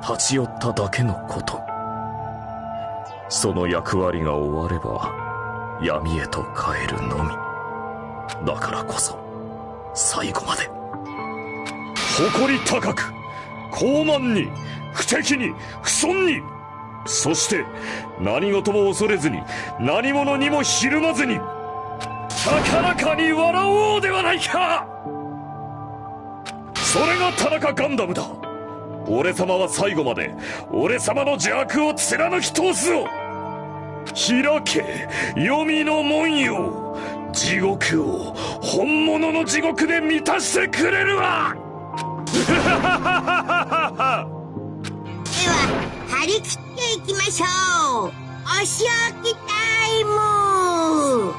立ち寄っただけのこと。その役割が終われば闇へと帰るのみ。だからこそ最後まで誇り高く、傲慢に、不敵に、不遜に、そして何事も恐れずに、何者にもひるまずに、高らかに笑おうではないか。それが田中ガンダムだ。俺様は最後まで俺様の邪悪を貫き通すぞ。開け黄泉の門よ。地獄を本物の地獄で満たしてくれるわ。では張り切っていきましょう。お仕置きタイム。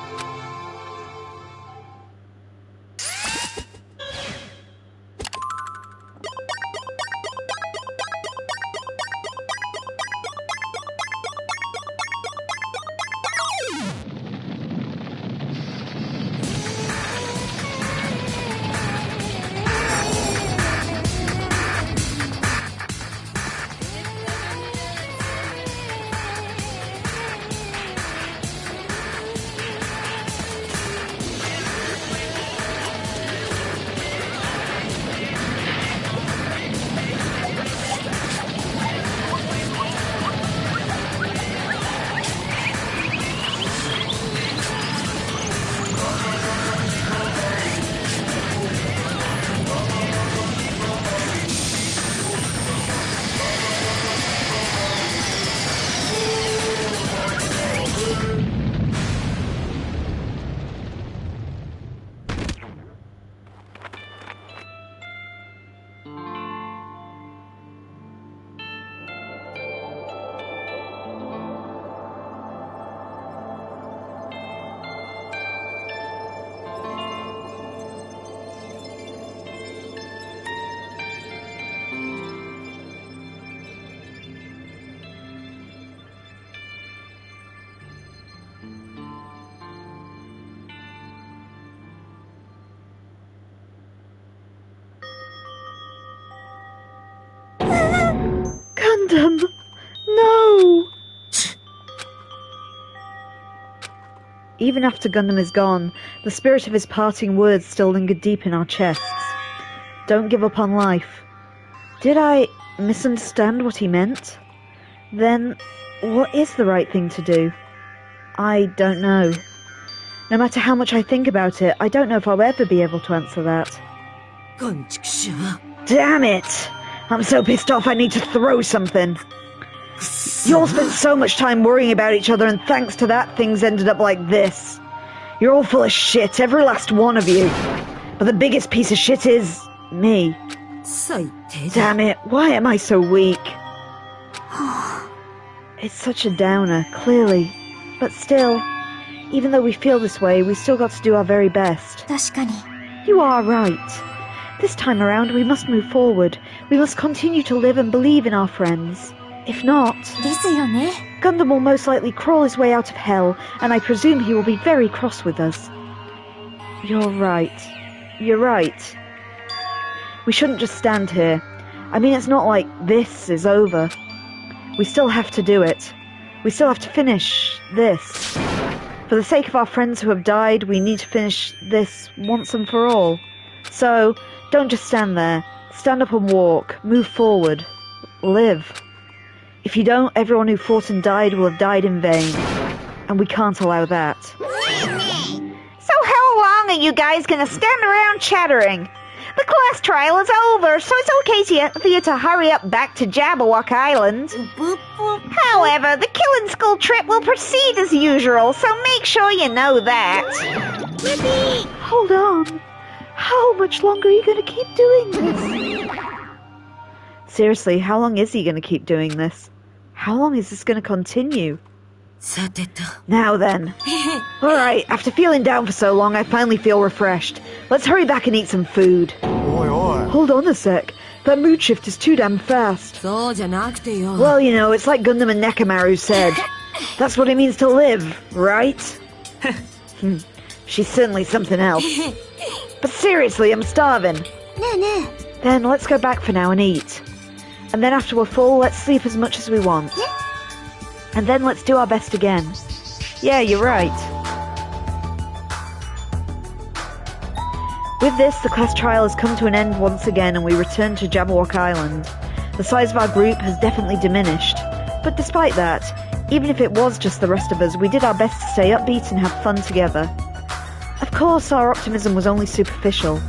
Gundam! No! Even after Gundam is gone, the spirit of his parting words still lingered deep in our chests. Don't give up on life. Did I misunderstand what he meant? Then, what is the right thing to do? I don't know. No matter how much I think about it, I don't know if I'll ever be able to answer that. Damn it! I'm so pissed off I need to throw something. You all spent so much time worrying about each other, and thanks to that, things ended up like this. You're all full of shit, every last one of you. But the biggest piece of shit is... me. Damn it, why am I so weak? It's such a downer, clearly. But still, even though we feel this way, we still got to do our very best. You are right. This time around, we must move forward. We must continue to live and believe in our friends. If not... Gundam will most likely crawl his way out of hell, and I presume he will be very cross with us. You're right. You're right. We shouldn't just stand here. I mean, it's not like this is over. We still have to do it. We still have to finish this. For the sake of our friends who have died, we need to finish this once and for all. So, don't just stand there. Stand up and walk. Move forward. Live. If you don't, everyone who fought and died will have died in vain. And we can't allow that. So how long are you guys gonna stand around chattering? The class trial is over, so it's okay for you to hurry up back to Jabberwock Island. However, the Killing Skull trip will proceed as usual, so make sure you know that. Hold on. How much longer are you going to keep doing this? Seriously, how long is he going to keep doing this? How long is this going to continue? Now then. Alright, after feeling down for so long, I finally feel refreshed. Let's hurry back and eat some food. Hold on a sec. That mood shift is too damn fast. Well, you know, it's like Gundam and Nekomaru said. That's what it means to live, right? She's certainly something else. But seriously, I'm starving. Then let's go back for now and eat. And then after we're full, let's sleep as much as we want. And then let's do our best again. Yeah, you're right. With this, the class trial has come to an end once again and we return to Jabberwock Island. The size of our group has definitely diminished. But despite that, even if it was just the rest of us, we did our best to stay upbeat and have fun together. Of course, our optimism was only superficial.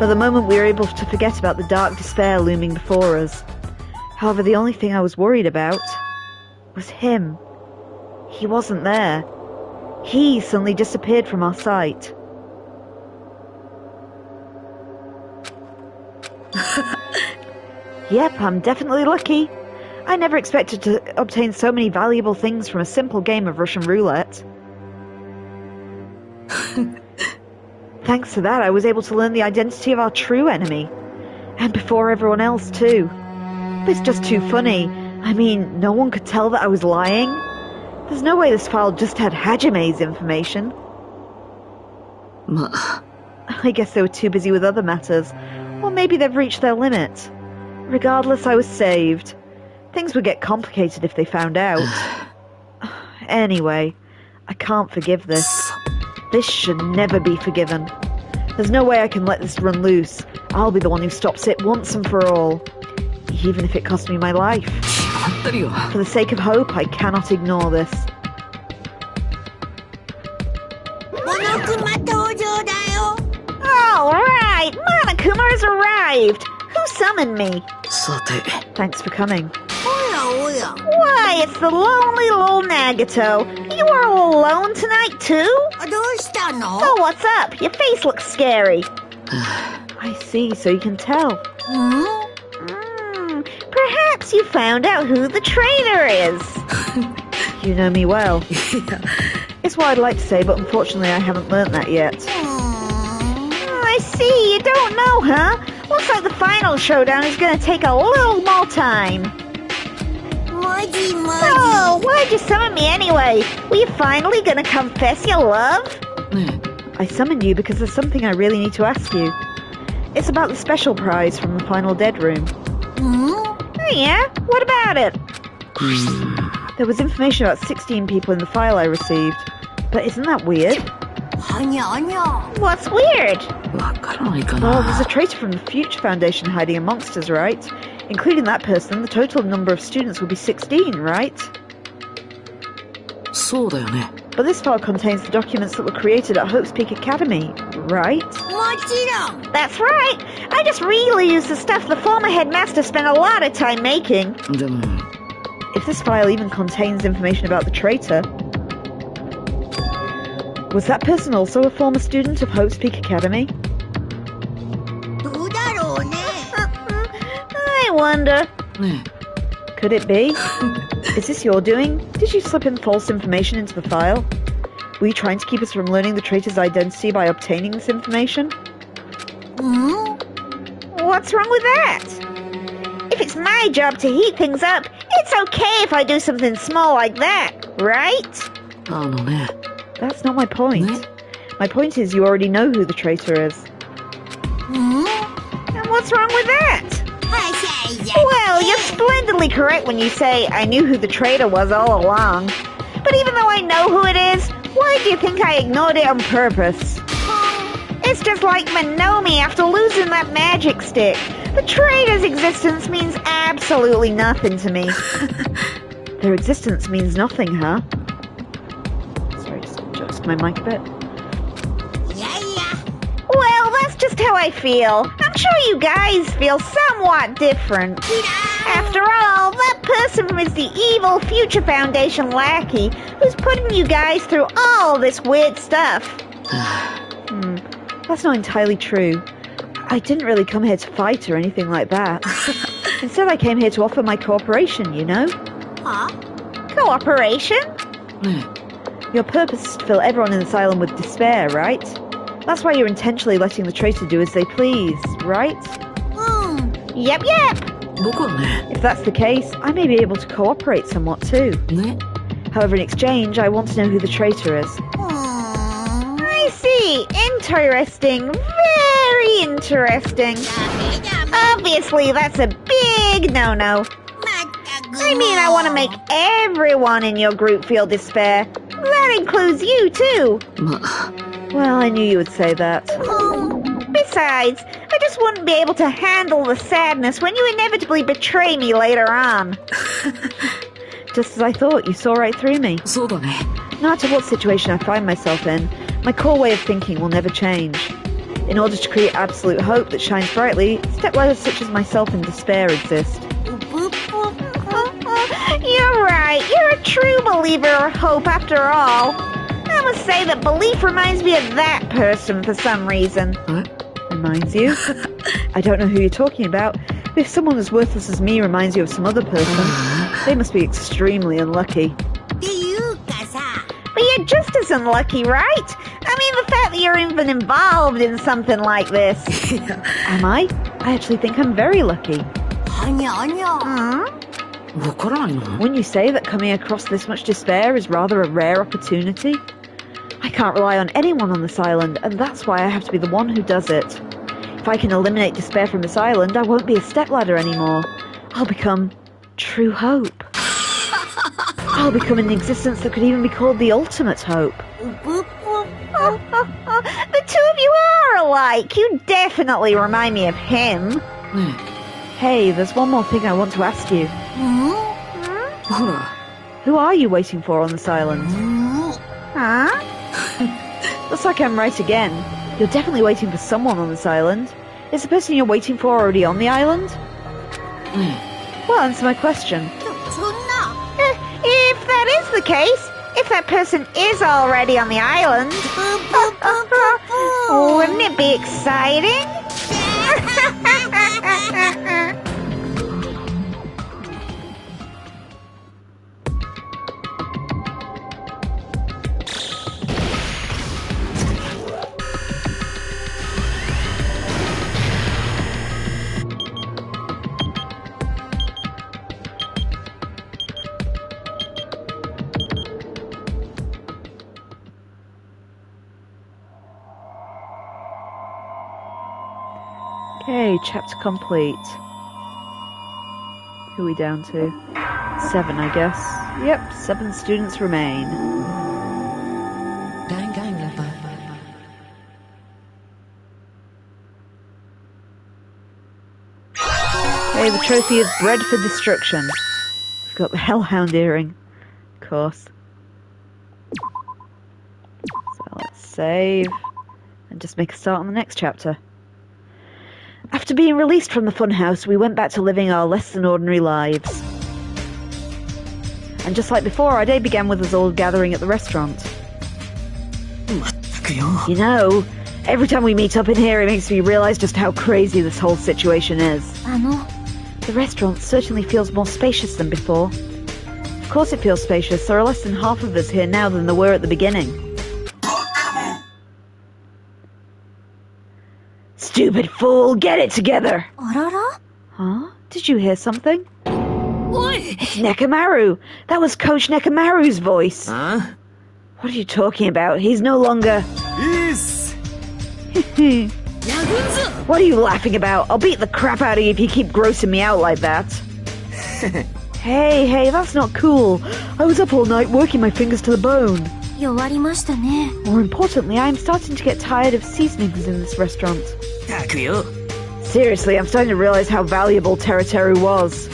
For the moment we were able to forget about the dark despair looming before us. However, the only thing I was worried about was him. He wasn't there. He suddenly disappeared from our sight. Yep, I'm definitely lucky. I never expected to obtain so many valuable things from a simple game of Russian roulette. Thanks to that, I was able to learn the identity of our true enemy. And before everyone else, too. But it's just too funny. I mean, no one could tell that I was lying. There's no way this file just had Hajime's information. I guess they were too busy with other matters. Or maybe they've reached their limit. Regardless, I was saved. Things would get complicated if they found out. Anyway, I can't forgive this. This should never be forgiven. There's no way I can let this run loose. I'll be the one who stops it once and for all. Even if it costs me my life. For the sake of hope, I cannot ignore this. Alright, Monokuma has arrived. Who summoned me? Thanks for coming. Why, it's the lonely little Nagito. You are all alone tonight, too? Oh, what's up? Your face looks scary. I see, so you can tell. Perhaps you found out who the traitor is. You know me well. It's what I'd like to say, but unfortunately I haven't learnt that yet. I see, you don't know, huh? Looks like the final showdown is going to take a little more time. Oh, why'd you summon me anyway? Were you finally going to confess your love? I summoned you because there's something I really need to ask you. It's about the special prize from the final dead room. Oh yeah? What about it? There was information about 16 people in the file I received. But isn't that weird? What's weird? Well, there's a traitor from the Future Foundation hiding amongst us, right? Including that person, the total number of students will be 16, right? But this file contains the documents that were created at Hope's Peak Academy, right? That's right. I just reused the stuff the former headmaster spent a lot of time making. If this file even contains information about the traitor, was that person also a former student of Hope's Peak Academy? I wonder. Could it be? Is this your doing? Did you slip in false information into the file? Were you trying to keep us from learning the traitor's identity by obtaining this information? What's wrong with that? If it's my job to heat things up, it's okay if I do something small like that, right? That's not my point. My point is you already know who the traitor is. And what's wrong with that? Well, you're splendidly correct when you say I knew who the traitor was all along. But even though I know who it is, why do you think I ignored it on purpose? It's just like Monomi after losing that magic stick. The traitor's existence means absolutely nothing to me. Their existence means nothing, huh? Sorry, just adjust my mic a bit. Well, that's just how I feel. I'm sure you guys feel somewhat different. After all, that person is the evil Future Foundation lackey who's putting you guys through all this weird stuff. That's not entirely true. I didn't really come here to fight or anything like that. Instead, I came here to offer my cooperation, you know? Huh? Cooperation? Your purpose is to fill everyone in the asylum with despair, right? That's why you're intentionally letting the traitor do as they please, right? Yep. If that's the case, I may be able to cooperate somewhat too. However, in exchange, I want to know who the traitor is. I see. Interesting. Very interesting. Obviously, that's a big no-no. I mean, I want to make everyone in your group feel despair. That includes you, too. Well, I knew you would say that. Besides, I just wouldn't be able to handle the sadness when you inevitably betray me later on. Just as I thought, you saw right through me. No matter what situation I find myself in, my core way of thinking will never change. In order to create absolute hope that shines brightly, stepladders such as myself in despair exist. You're right. You're a true believer of hope after all. I must say that belief reminds me of that person for some reason. Reminds you? I don't know who you're talking about. But if someone as worthless as me reminds you of some other person, they must be extremely unlucky. But you're just as unlucky, right? I mean, the fact that you're even involved in something like this. Am I? I actually think I'm very lucky. Wouldn't you say that coming across this much despair is rather a rare opportunity? I can't rely on anyone on this island, and that's why I have to be the one who does it. If I can eliminate despair from this island, I won't be a stepladder anymore. I'll become true hope. I'll become an existence that could even be called the ultimate hope. The two of you are alike. You definitely remind me of him. Hey, there's one more thing I want to ask you. Who are you waiting for on this island? Huh? Looks like I'm right again. You're definitely waiting for someone on this island. Is the person you're waiting for already on the island? Well, answer my question. If that is the case, if that person is already on the island, wouldn't it be exciting? Okay, chapter complete. Who are we down to? 7, I guess. Yep, 7 students remain. Okay, the trophy is bred for destruction. We've got the Hellhound earring, of course. So let's save and just make a start on the next chapter. After being released from the Funhouse, we went back to living our less-than-ordinary lives. And just like before, our day began with us all gathering at the restaurant. You know, every time we meet up in here, it makes me realise just how crazy this whole situation is. The restaurant certainly feels more spacious than before. Of course it feels spacious. There are less than half of us here now than there were at the beginning. Stupid fool, get it together! Huh? Did you hear something? It's Nekomaru! That was Coach Nekomaru's voice! Huh? What are you talking about? He's no longer... Yes! What are you laughing about? I'll beat the crap out of you if you keep grossing me out like that. Hey, that's not cool. I was up all night working my fingers to the bone. More importantly, I am starting to get tired of seasonings in this restaurant. Seriously, I'm starting to realize how valuable Teru was.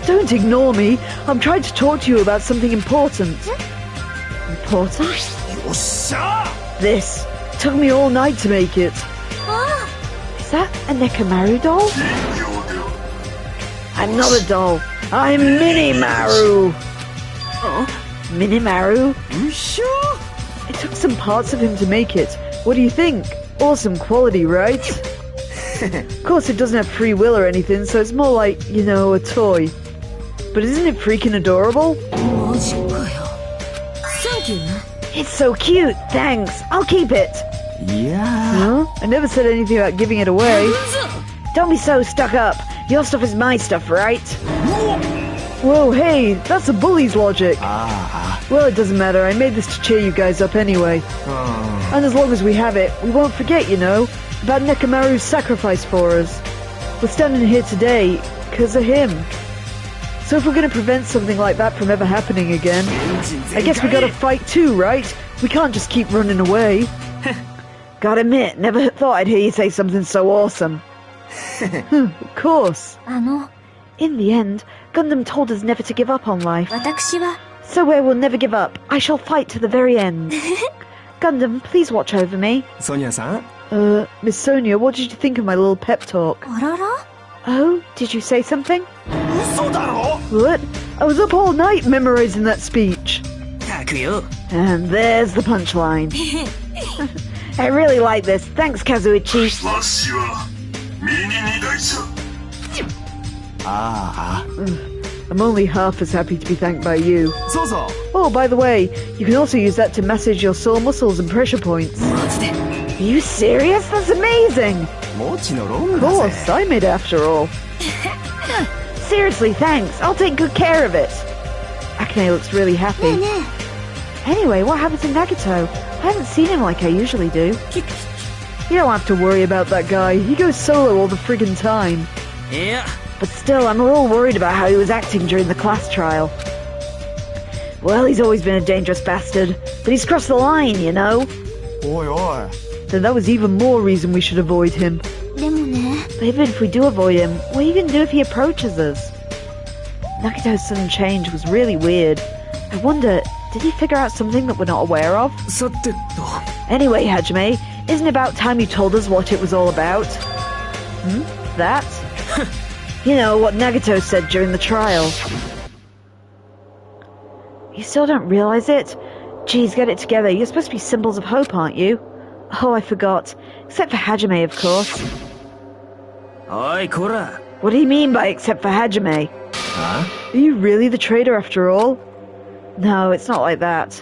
Don't ignore me. I'm trying to talk to you about something important. Important? This. Took me all night to make it. Is that a Nekomaru doll? I'm not a doll. I'm Minimaru. Minimaru? You sure? It took some parts of him to make it. What do you think? Awesome quality, right? Of course, it doesn't have free will or anything, so it's more like, you know, a toy. But isn't it freaking adorable? Thank you. It's so cute, thanks. I'll keep it. Yeah. Huh? I never said anything about giving it away. Don't be so stuck up. Your stuff is my stuff, right? Whoa, hey, that's a bully's logic. Well, it doesn't matter. I made this to cheer you guys up anyway. And as long as we have it, we won't forget, you know, about Nekomaru's sacrifice for us. We're standing here today because of him. So if we're going to prevent something like that from ever happening again, I guess we gotta fight too, right? We can't just keep running away. Gotta admit, never thought I'd hear you say something so awesome. Of course. In the end, Gundam told us never to give up on life. So I will never give up. I shall fight to the very end. Gundam, please watch over me. Sonia-san? Miss Sonia, what did you think of my little pep talk? Oh, did you say something? What? I was up all night memorizing that speech. And there's the punchline. I really like this. Thanks, Kazuichi. I'm only half as happy to be thanked by you. Oh, by the way, you can also use that to massage your sore muscles and pressure points. Are you serious? That's amazing! Of course, I made it after all. Seriously, thanks. I'll take good care of it. Akane looks really happy. Anyway, what happened to Nagito? I haven't seen him like I usually do. You don't have to worry about that guy. He goes solo all the friggin' time. Yeah. But still, I'm a little worried about how he was acting during the class trial. Well, he's always been a dangerous bastard, but he's crossed the line, you know? Then that was even more reason we should avoid him. But even if we do avoid him, what are you going to do if he approaches us? Nagito's sudden change was really weird. I wonder, did he figure out something that we're not aware of? Anyway, Hajime, isn't it about time you told us what it was all about? That? You know, what Nagito said during the trial. You still don't realize it? Geez, get it together. You're supposed to be symbols of hope, aren't you? Oh, I forgot. Except for Hajime, of course. Oi, Kora. What do you mean by except for Hajime? Are you really the traitor after all? No, it's not like that.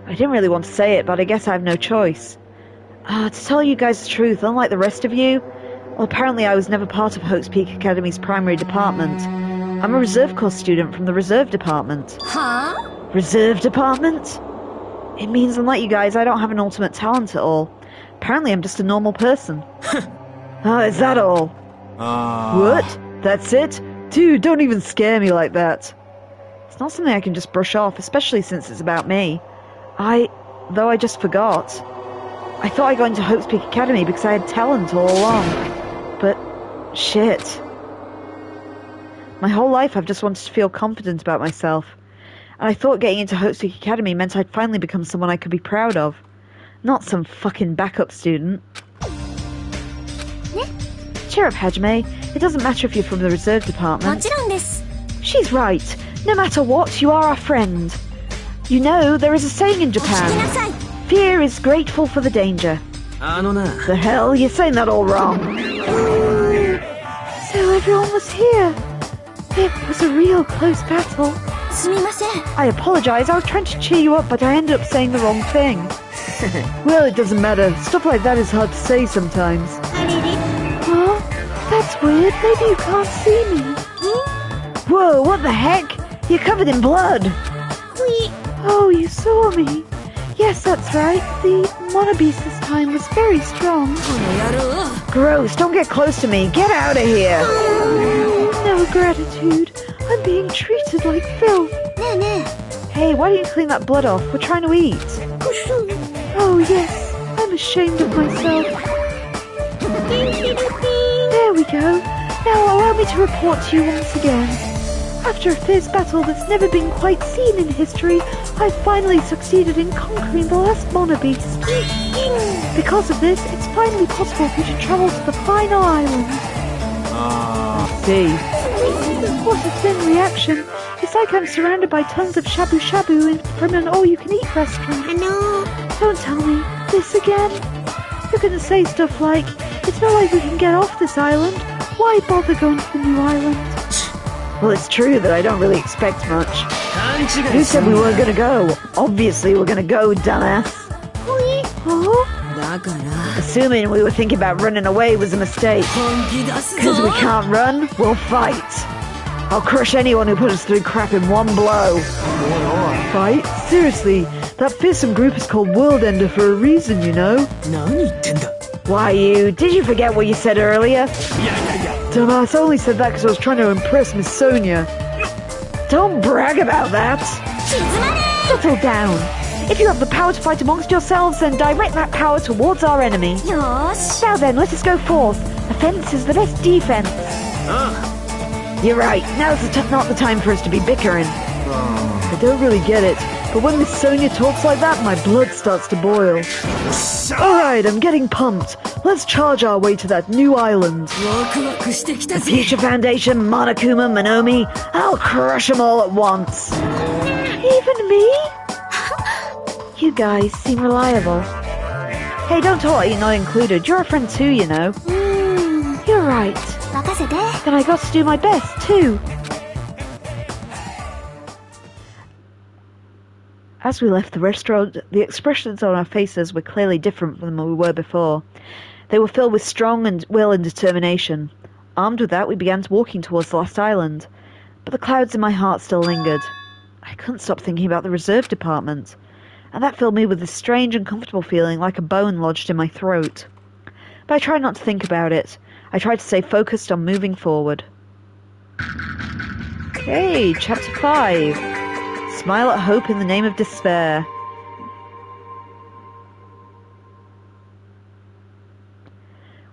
I didn't really want to say it, but I guess I have no choice. To tell you guys the truth, unlike the rest of you, well, apparently I was never part of Hope's Peak Academy's primary department. I'm a reserve course student from the reserve department. Reserve department? It means, unlike you guys, I don't have an ultimate talent at all. Apparently I'm just a normal person. Oh, is that all? What? That's it? Dude, don't even scare me like that. It's not something I can just brush off, especially since it's about me. Though I just forgot. I thought I got into Hope's Peak Academy because I had talent all along. But, shit. My whole life I've just wanted to feel confident about myself. And I thought getting into Hope's Peak Academy meant I'd finally become someone I could be proud of. Not some fucking backup student. Cheer up, Hajime. It doesn't matter if you're from the reserve department. She's right. No matter what, you are our friend. You know, there is a saying in Japan. Fear is grateful for the danger. The hell? You're saying that all wrong. So everyone was here. It was a real close battle. I apologize. I was trying to cheer you up, but I ended up saying the wrong thing. Well, it doesn't matter. Stuff like that is hard to say sometimes. Oh, that's weird. Maybe you can't see me. Whoa, what the heck? You're covered in blood. Oh, you saw me. Yes, that's right. The Monomi this time was very strong. Gross, don't get close to me. Get out of here. No gratitude. I'm being treated like filth. Hey, why don't you clean that blood off? We're trying to eat. Oh, yes. I'm ashamed of myself. There we go. Now allow me to report to you once again. After a fierce battle that's never been quite seen in history, I finally succeeded in conquering the last Monobeast. Because of this, it's finally possible for you to travel to the final island. I See. What a thin reaction. It's like I'm surrounded by tons of shabu-shabu from an all-you-can-eat restaurant. I know. Don't tell me. This again? You're gonna say stuff like, it's not like we can get off this island. Why bother going to the new island? Well, it's true that I don't really expect much. Who said we weren't gonna go? Obviously we're gonna go, dumbass. Assuming we were thinking about running away was a mistake. Because we can't run, we'll fight. I'll crush anyone who puts us through crap in one blow. Fight? Seriously, that fearsome group is called World Ender for a reason, you know? Why, did you forget what you said earlier? Dumbass, I only said that because I was trying to impress Miss Sonia. Don't brag about that. Settle down. If you have the power to fight amongst yourselves, then direct that power towards our enemy. Now then, let us go forth. Offense is the best defense. You're right. Now's not the time for us to be bickering. I don't really get it, but when Miss Sonia talks like that, my blood starts to boil. Alright, I'm getting pumped. Let's charge our way to that new island. The Future Foundation, Monokuma, Monomi, I'll crush them all at once. Even me? You guys seem reliable. Hey, don't talk like you're not included. You're a friend too, you know. You're right. Then I got to do my best too. As we left the restaurant, the expressions on our faces were clearly different from we were before. They were filled with strong will and determination. Armed with that, we began walking towards the last island. But the clouds in my heart still lingered. I couldn't stop thinking about the reserve department. And that filled me with this strange, uncomfortable feeling like a bone lodged in my throat. But I tried not to think about it. I tried to stay focused on moving forward. Okay, Chapter 5. Smile at hope in the name of despair.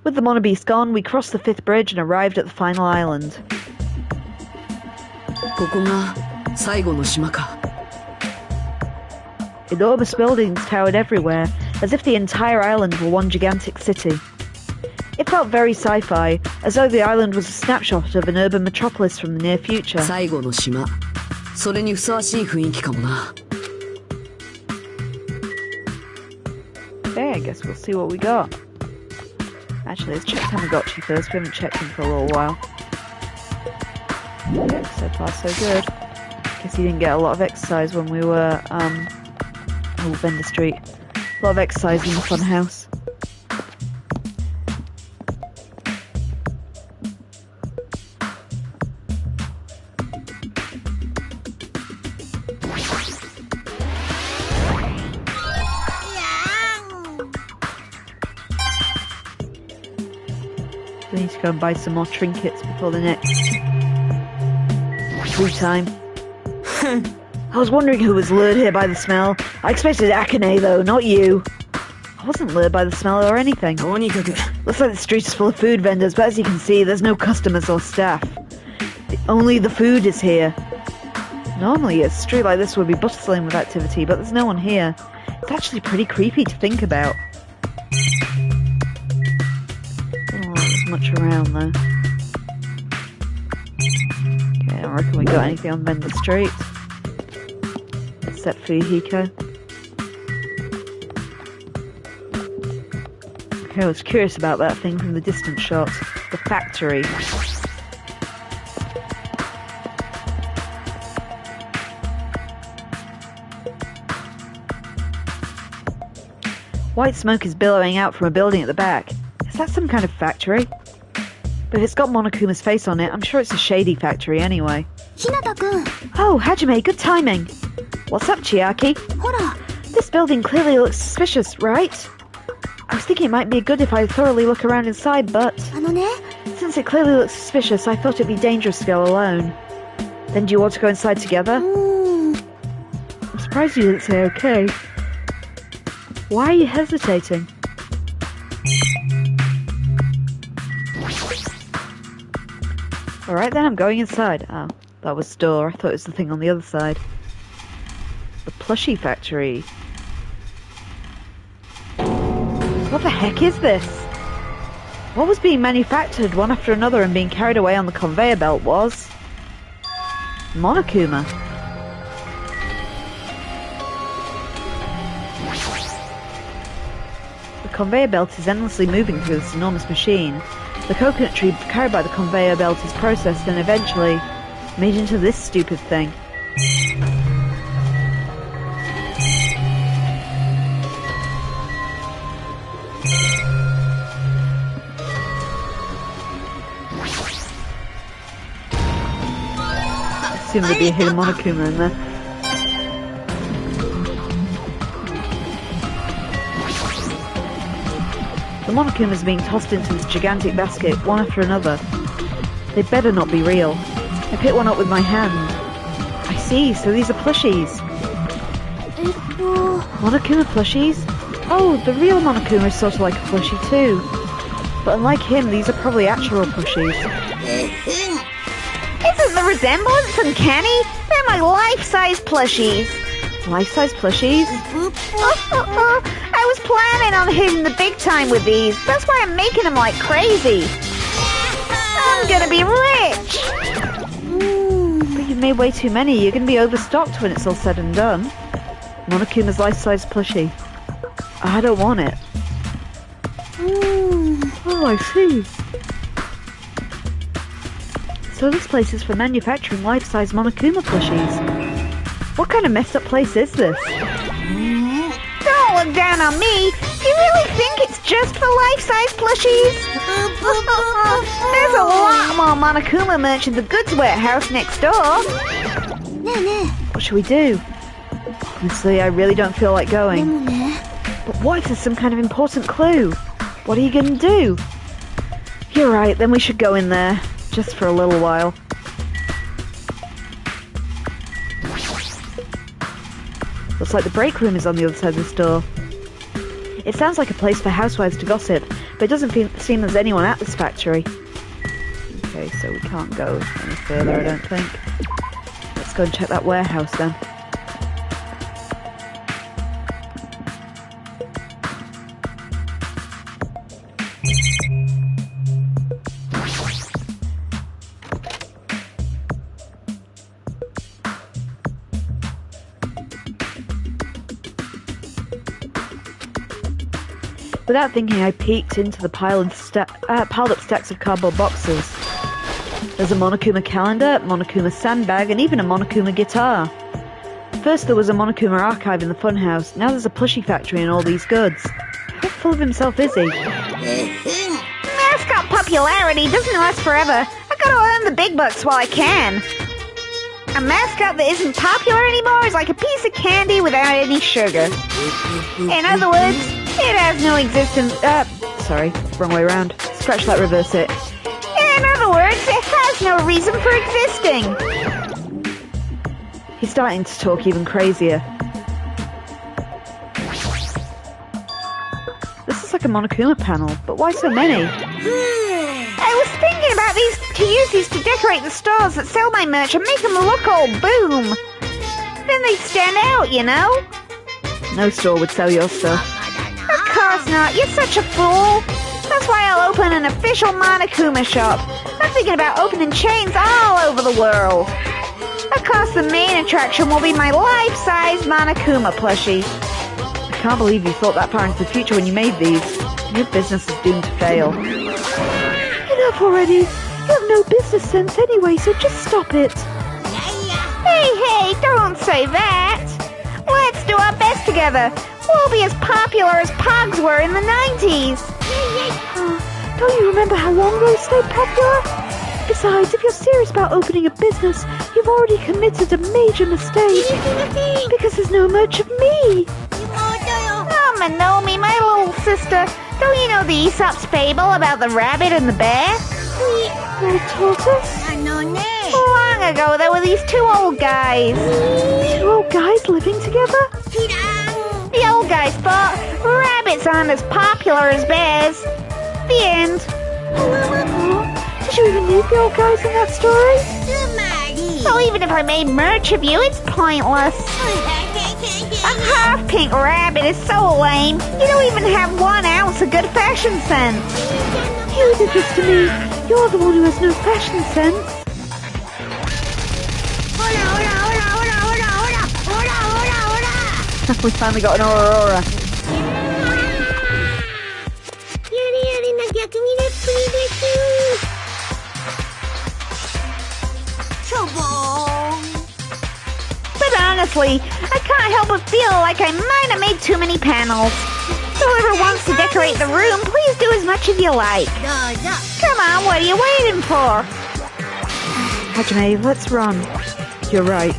With the Monobeast gone, we crossed the 5th bridge and arrived at the final island. Enormous buildings towered everywhere, as if the entire island were one gigantic city. It felt very sci-fi, as though the island was a snapshot of an urban metropolis from the near future. Okay, I guess we'll see what we got. Actually, let's check Tamagotchi first. We haven't checked him for a little while. Yeah, so far so good. Guess he didn't get a lot of exercise when we were, Vendor Street. A lot of exercise in the Funhouse. We need to go and buy some more trinkets before the next food time. I was wondering who was lured here by the smell. I expected Akane though, not you. I wasn't lured by the smell or anything. Looks like the street is full of food vendors, but as you can see, there's no customers or staff. Only the food is here. Normally, a street like this would be bustling with activity, but there's no one here. It's actually pretty creepy to think about. Much around though. Okay, I don't reckon we got anything on Vendor Street. Except for Hiko. Okay, I was curious about that thing from the distant shot. The factory. White smoke is billowing out from a building at the back. Is that some kind of factory? But if it's got Monokuma's face on it, I'm sure it's a shady factory anyway. Oh, Hajime, good timing. What's up, Chiaki? This building clearly looks suspicious, right? I was thinking it might be good if I thoroughly look around inside, but since it clearly looks suspicious, I thought it'd be dangerous to go alone. Then do you want to go inside together? I'm surprised you didn't say okay. Why are you hesitating? Alright then, I'm going inside. Oh, That was store. I thought it was the thing on the other side. The plushie factory. What the heck is this? What was being manufactured one after another and being carried away on the conveyor belt was... Monokuma. The conveyor belt is endlessly moving through this enormous machine. The coconut tree carried by the conveyor belt is processed and eventually made into this stupid thing. I assume there'd be a hidden Monokuma in there. The Monokumas are being tossed into this gigantic basket, one after another. They better not be real. I picked one up with my hand. I see, so these are plushies. Monokuma plushies? Oh, the real Monokuma is sort of like a plushie too. But unlike him, these are probably actual plushies. Isn't the resemblance uncanny? They're my life-size plushies. Life-size plushies? I was planning on hitting the big time with these. That's why I'm making them like crazy. I'm gonna be rich. But you've made way too many. You're gonna be overstocked when it's all said and done. Monokuma's life-size plushie. I don't want it. Oh, I see. So this place is for manufacturing life-size Monokuma plushies. What kind of messed up place is this? Don't look down on me. You really think it's just for life-size plushies? There's a lot more Monokuma merch in the goods warehouse next door. What should we do? Honestly, I really don't feel like going. But what if there's some kind of important clue? What are you going to do? You're right, then we should go in there. Just for a little while. Looks like the break room is on the other side of the store. It sounds like a place for housewives to gossip, but it doesn't seem there's anyone at this factory. Okay, so we can't go any further, I don't think. Let's go and check that warehouse then. Without thinking, I peeked into the piled up stacks of cardboard boxes. There's a Monokuma calendar, Monokuma sandbag, and even a Monokuma guitar. First there was a Monokuma archive in the Funhouse, now there's a plushie factory and all these goods. How full of himself is he? Mascot popularity doesn't last forever. I gotta earn the big bucks while I can. A mascot that isn't popular anymore is like a piece of candy without any sugar. In other words, it has no existence. Sorry, wrong way around. Scratch that, reverse it. In other words, it has no reason for existing. He's starting to talk even crazier. This is like a Monokuma panel, but why so many? I was thinking about to use these to decorate the stores that sell my merch and make them look all boom. Then they'd stand out, you know? No store would sell your stuff. Of course not, you're such a fool. That's why I'll open an official Monokuma shop. I'm thinking about opening chains all over the world. Of course, the main attraction will be my life-size Monokuma plushie. I can't believe you thought that far into the future when you made these. Your business is doomed to fail. Enough already. You have no business sense anyway, so just stop it. Hey, don't say that. Let's do our best together. We'll be as popular as Pogs were in the 90s. Don't you remember how long those stayed popular? Besides, if you're serious about opening a business, you've already committed a major mistake. Because there's no merch of me. Oh, Monomi, my little sister. Don't you know the Aesop's fable about the rabbit and the bear? The tortoise? Long ago, there were these two old guys. Two old guys living together? The old guys thought rabbits aren't as popular as bears. The end. Did you even meet the old guys in that story? So even if I made merch of you, it's pointless. A half-pink rabbit is so lame. You don't even have 1 ounce of good fashion sense. You did this to me. You're the one who has no fashion sense. We finally got an Aurora. But honestly, I can't help but feel like I might have made too many panels. So whoever wants to decorate the room, please do as much as you like. Come on, what are you waiting for? Hajime, let's run. You're right.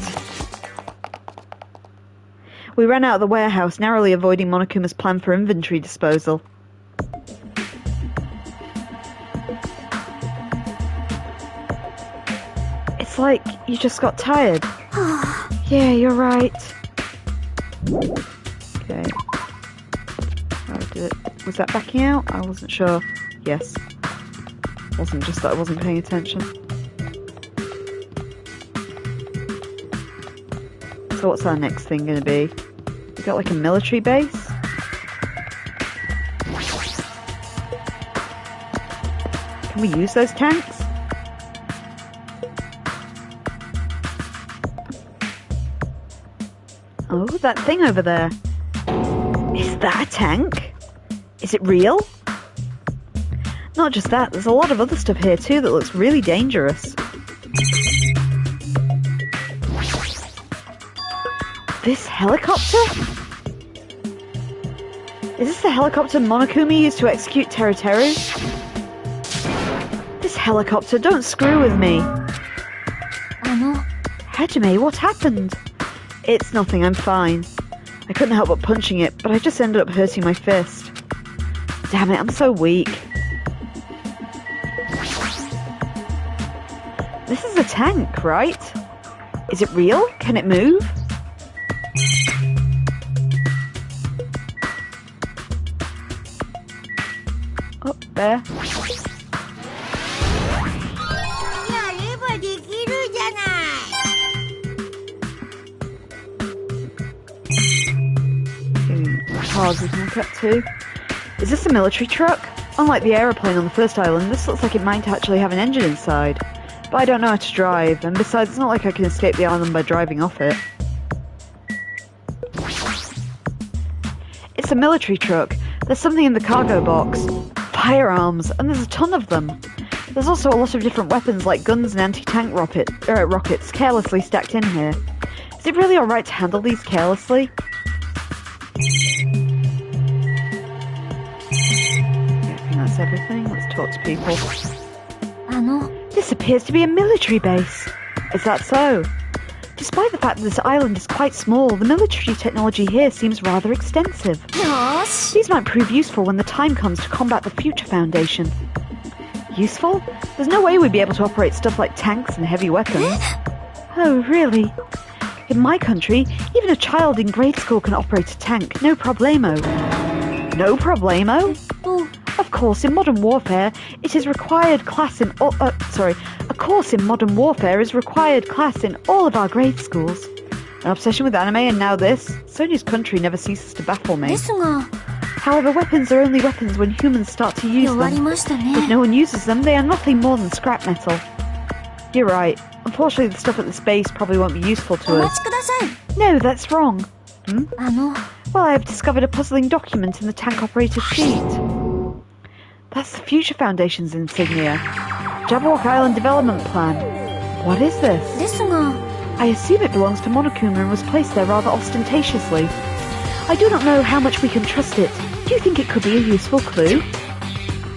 We ran out of the warehouse, narrowly avoiding Monokuma's plan for inventory disposal. It's like you just got tired. Yeah, you're right. Okay. How did it? Was that backing out? I wasn't sure. Yes. Wasn't just that I wasn't paying attention. So what's our next thing gonna be? We got like a military base? Can we use those tanks? Oh, that thing over there. Is that a tank? Is it real? Not just that, there's a lot of other stuff here too that looks really dangerous. This helicopter? Is this the helicopter Monokumi used to execute Teru? This helicopter, don't screw with me. Hajime, what happened? It's nothing, I'm fine. I couldn't help but punching it, but I just ended up hurting my fist. Damn it, I'm so weak. This is a tank, right? Is it real? Can it move? Oh, there. Cars we can look at too. Is this a military truck? Unlike the aeroplane on the first island, this looks like it might actually have an engine inside. But I don't know how to drive, and besides, it's not like I can escape the island by driving off it. It's a military truck. There's something in the cargo box. Firearms, and there's a ton of them. There's also a lot of different weapons like guns and anti-tank rockets carelessly stacked in here. Is it really alright to handle these carelessly? That's everything. Let's talk to people. This appears to be a military base. Is that so? Despite the fact that this island is quite small, the military technology here seems rather extensive. These might prove useful when the time comes to combat the Future Foundation. Useful? There's no way we'd be able to operate stuff like tanks and heavy weapons. Oh, really? In my country, even a child in grade school can operate a tank, no problemo. No problemo? Of course, in modern warfare, it is required class in a course in modern warfare is required class in all of our grade schools. An obsession with anime and now this. Sonya's country never ceases to baffle me. However, weapons are only weapons when humans start to use them. If no one uses them, they are nothing more than scrap metal. You're right. Unfortunately, the stuff at the space probably won't be useful to us. No, that's wrong. Well, I have discovered a puzzling document in the tank operator's sheet. That's the Future Foundation's insignia. Jabberwock Island Development Plan. What is this? I assume it belongs to Monokuma and was placed there rather ostentatiously. I do not know how much we can trust it. Do you think it could be a useful clue?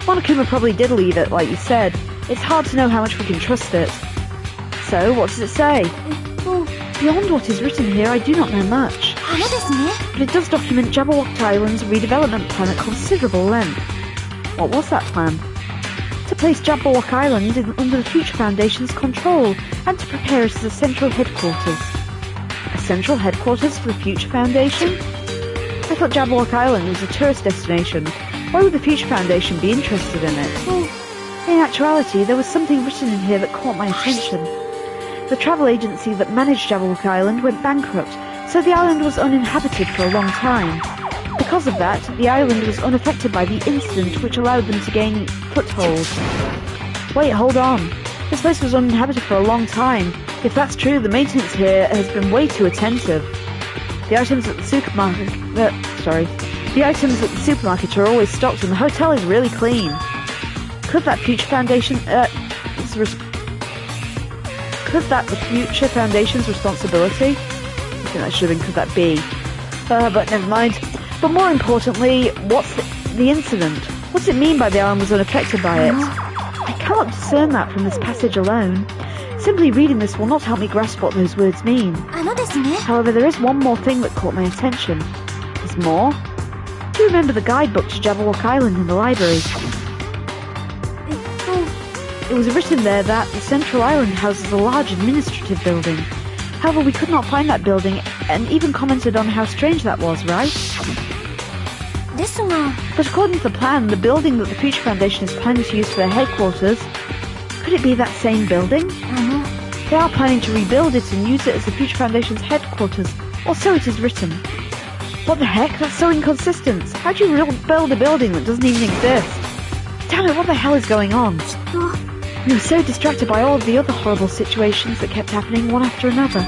Monokuma probably did leave it, like you said. It's hard to know how much we can trust it. So, what does it say? Beyond what is written here, I do not know much. But it does document Jabberwock Island's redevelopment plan at considerable length. What was that plan? To place Jabberwock Island under the Future Foundation's control, and to prepare it as a central headquarters. A central headquarters for the Future Foundation? I thought Jabberwock Island was a tourist destination. Why would the Future Foundation be interested in it? In actuality, there was something written in here that caught my attention. The travel agency that managed Jabberwock Island went bankrupt, so the island was uninhabited for a long time. Because of that, the island was unaffected by the incident, which allowed them to gain foothold. Wait, hold on. This place was uninhabited for a long time. If that's true, the maintenance here has been way too attentive. The items at the supermarket... The items at the supermarket are always stocked and the hotel is really clean. Could that Future Foundation... Could that the Future Foundation's responsibility? I think that should have been, could that be? But never mind. But more importantly, what's the incident? What's it mean by the island was unaffected by it? I cannot discern that from this passage alone. Simply reading this will not help me grasp what those words mean. However, there is one more thing that caught my attention. There's more? Do you remember the guidebook to Jabberwock Island in the library? It was written there that the central island houses a large administrative building. However, we could not find that building, and even commented on how strange that was, right? But according to the plan, the building that the Future Foundation is planning to use for their headquarters, could it be that same building? They are planning to rebuild it and use it as the Future Foundation's headquarters, or so it is written. What the heck? That's so inconsistent. How do you build a building that doesn't even exist? Damn it, what the hell is going on? We were so distracted by all of the other horrible situations that kept happening one after another.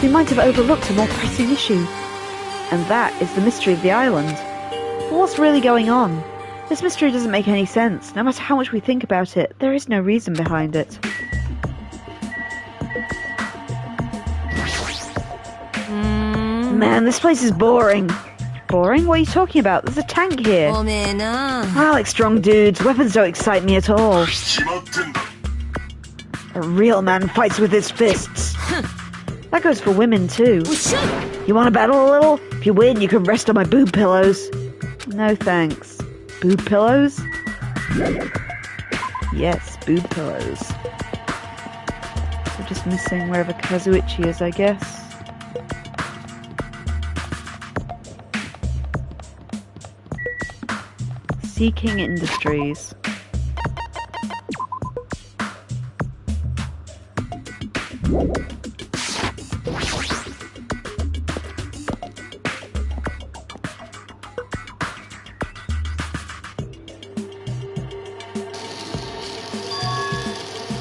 We might have overlooked a more pressing issue. And that is the mystery of the island. But what's really going on? This mystery doesn't make any sense. No matter how much we think about it, there is no reason behind it. Man, this place is boring. Boring? What are you talking about? There's a tank here. I like strong dudes. Weapons don't excite me at all. A real man fights with his fists. That goes for women too. You want to battle a little? If you win, you can rest on my boob pillows. No thanks. Boob pillows? Yes, boob pillows. We're just missing wherever Kazuichi is, I guess. Seeking Industries.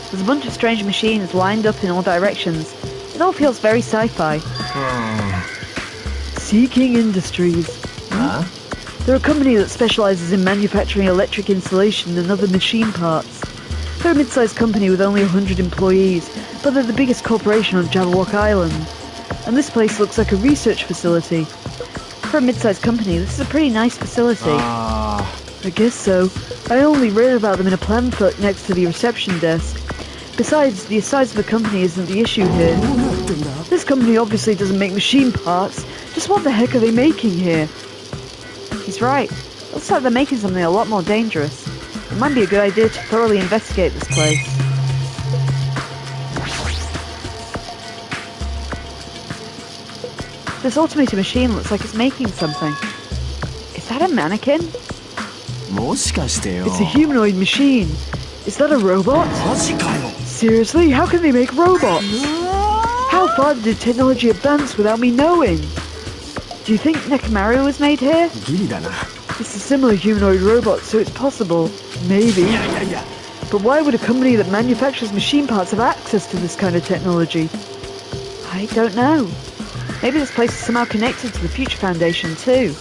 There's a bunch of strange machines lined up in all directions. It all feels very sci-fi. Seeking Industries. Huh? They're a company that specialises in manufacturing electric insulation and other machine parts. They're a mid-sized company with only 100 employees, but they're the biggest corporation on Jabberwock Island. And this place looks like a research facility. For a mid-sized company, this is a pretty nice facility. I guess so. I only read about them in a pamphlet next to the reception desk. Besides, the size of the company isn't the issue here. This company obviously doesn't make machine parts. Just what the heck are they making here? He's right. Looks like they're making something a lot more dangerous. It might be a good idea to thoroughly investigate this place. This automated machine looks like it's making something. Is that a mannequin? It's a humanoid machine. Is that a robot? Seriously? How can they make robots? How far did technology advance without me knowing? Do you think Nekomaru was made here? It's a similar humanoid robot, so it's possible. Maybe. But why would a company that manufactures machine parts have access to this kind of technology? I don't know. Maybe this place is somehow connected to the Future Foundation too.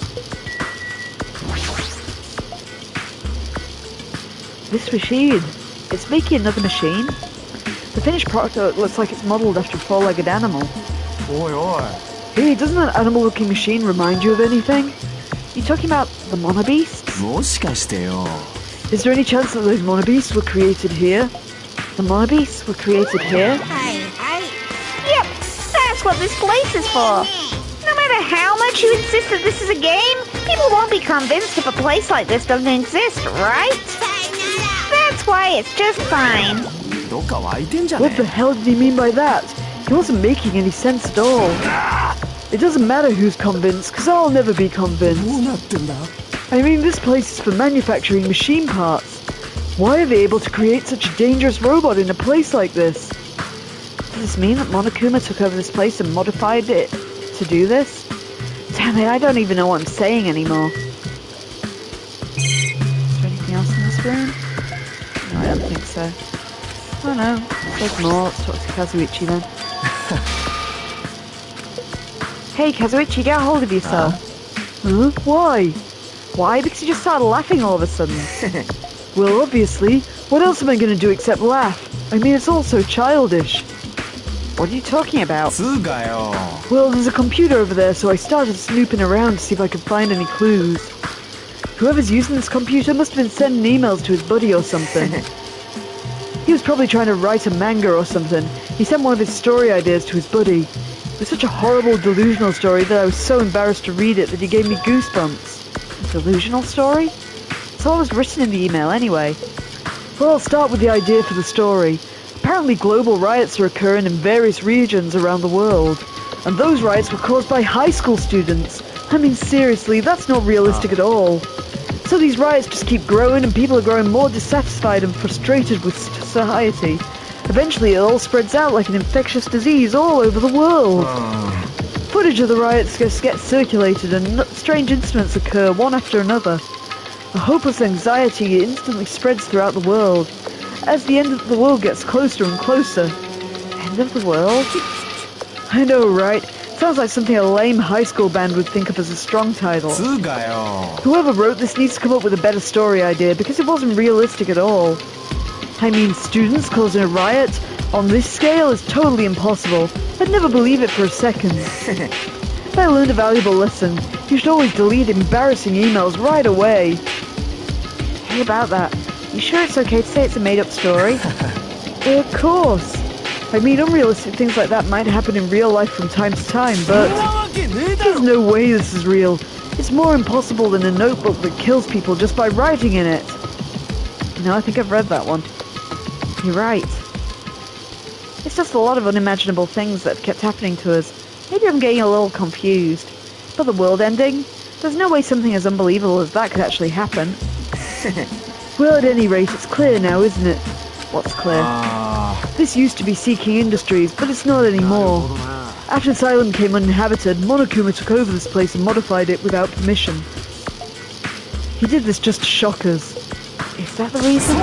This machine. It's making another machine. The finished product looks like it's modelled after a four-legged animal. Hey, doesn't that animal-looking machine remind you of anything? You talking about the monobeasts? Is there any chance that those monobeasts were created here? The monobeasts were created here? Yep, that's what this place is for. No matter how much you insist that this is a game, people won't be convinced if a place like this doesn't exist, right? That's why it's just fine. What the hell did he mean by that? He wasn't making any sense at all. It doesn't matter who's convinced, because I'll never be convinced. I mean, this place is for manufacturing machine parts. Why are they able to create such a dangerous robot in a place like this? Does this mean that Monokuma took over this place and modified it to do this? Damn it, I don't even know what I'm saying anymore. Is there anything else in this room? No, I don't think so. Oh no, there's more. Let's talk to Kazuichi then. Hey Kazuichi, get a hold of yourself. Huh? Why? Why? Because you just started laughing all of a sudden. Well, obviously. What else am I going to do except laugh? I mean, it's all so childish. What are you talking about? Well, there's a computer over there, so I started snooping around to see if I could find any clues. Whoever's using this computer must have been sending emails to his buddy or something. He was probably trying to write a manga or something. He sent one of his story ideas to his buddy. It was such a horrible, delusional story that I was so embarrassed to read it that he gave me goosebumps. A delusional story? So what was written in the email anyway? Well, I'll start with the idea for the story. Apparently global riots are occurring in various regions around the world. And those riots were caused by high school students. I mean, seriously, that's not realistic at all. So these riots just keep growing and people are growing more dissatisfied and frustrated with society. Eventually it all spreads out like an infectious disease all over the world. Footage of the riots just gets circulated and strange incidents occur one after another. A hopeless anxiety instantly spreads throughout the world. As the end of the world gets closer and closer. End of the world? I know, right? Sounds like something a lame high school band would think of as a strong title. Whoever wrote this needs to come up with a better story idea because it wasn't realistic at all. I mean, students causing a riot on this scale is totally impossible. I'd never believe it for a second. But I learned a valuable lesson. You should always delete embarrassing emails right away. Hey, about that. You sure it's okay to say it's a made-up story? Of course. I mean, unrealistic things like that might happen in real life from time to time, but there's no way this is real. It's more impossible than a notebook that kills people just by writing in it. No, I think I've read that one. You're right. It's just a lot of unimaginable things that have kept happening to us. Maybe I'm getting a little confused. But the world ending? There's no way something as unbelievable as that could actually happen. Well, at any rate, it's clear now, isn't it? What's clear? This used to be Seeking Industries, but it's not anymore. After this island came uninhabited, Monokuma took over this place and modified it without permission. He did this just to shock us. Is that the reason?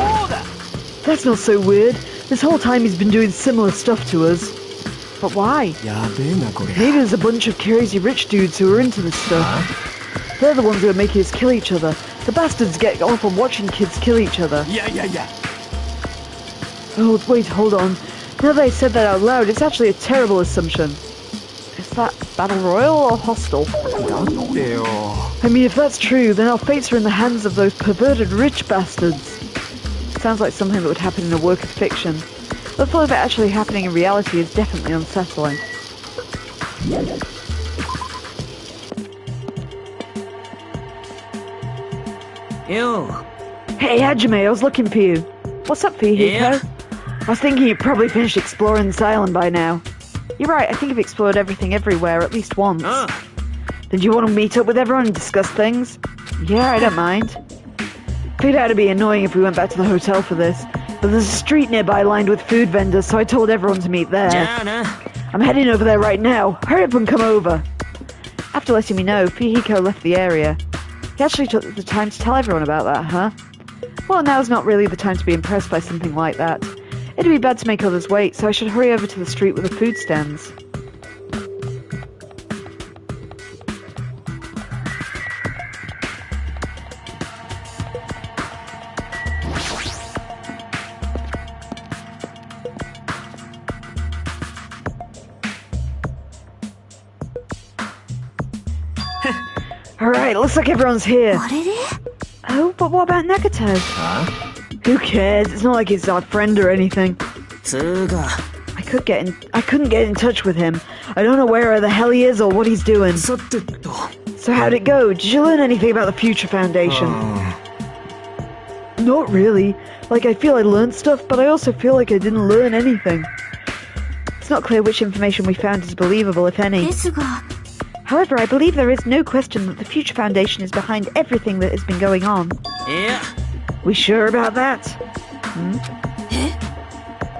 That's not so weird. This whole time he's been doing similar stuff to us. But why? Maybe there's a bunch of crazy rich dudes who are into this stuff. They're the ones who are making us kill each other. The bastards get off on watching kids kill each other. Oh, wait, hold on. Now that I said that out loud, it's actually a terrible assumption. Is that Battle Royal or Hostile? I mean, if that's true, then our fates are in the hands of those perverted rich bastards. Sounds like something that would happen in a work of fiction. The thought of it actually happening in reality is definitely unsettling. Yo. Hey, Hajime, I was looking for you. What's up, Fihiko? Yeah? I was thinking you'd probably finished exploring this island by now. You're right, I think I've explored everything everywhere at least once. Did you want to meet up with everyone and discuss things? Yeah, I don't mind. Figured out it'd be annoying if we went back to the hotel for this, but there's a street nearby lined with food vendors, so I told everyone to meet there. I'm heading over there right now. Hurry up and come over. After letting me know, Fihiko left the area. He actually took the time to tell everyone about that, huh? Well, now's not really the time to be impressed by something like that. It'd be bad to make others wait, so I should hurry over to the street with the food stands. Alright, looks like everyone's here. Oh, but what about Nagito? Who cares? It's not like he's our friend or anything. I couldn't get in touch with him. I don't know where the hell he is or what he's doing. So how'd it go? Did you learn anything about the Future Foundation? Not really. Like, I feel I learned stuff, but I also feel like I didn't learn anything. It's not clear which information we found is believable, if any. However, I believe there is no question that the Future Foundation is behind everything that has been going on. Yeah. We sure about that?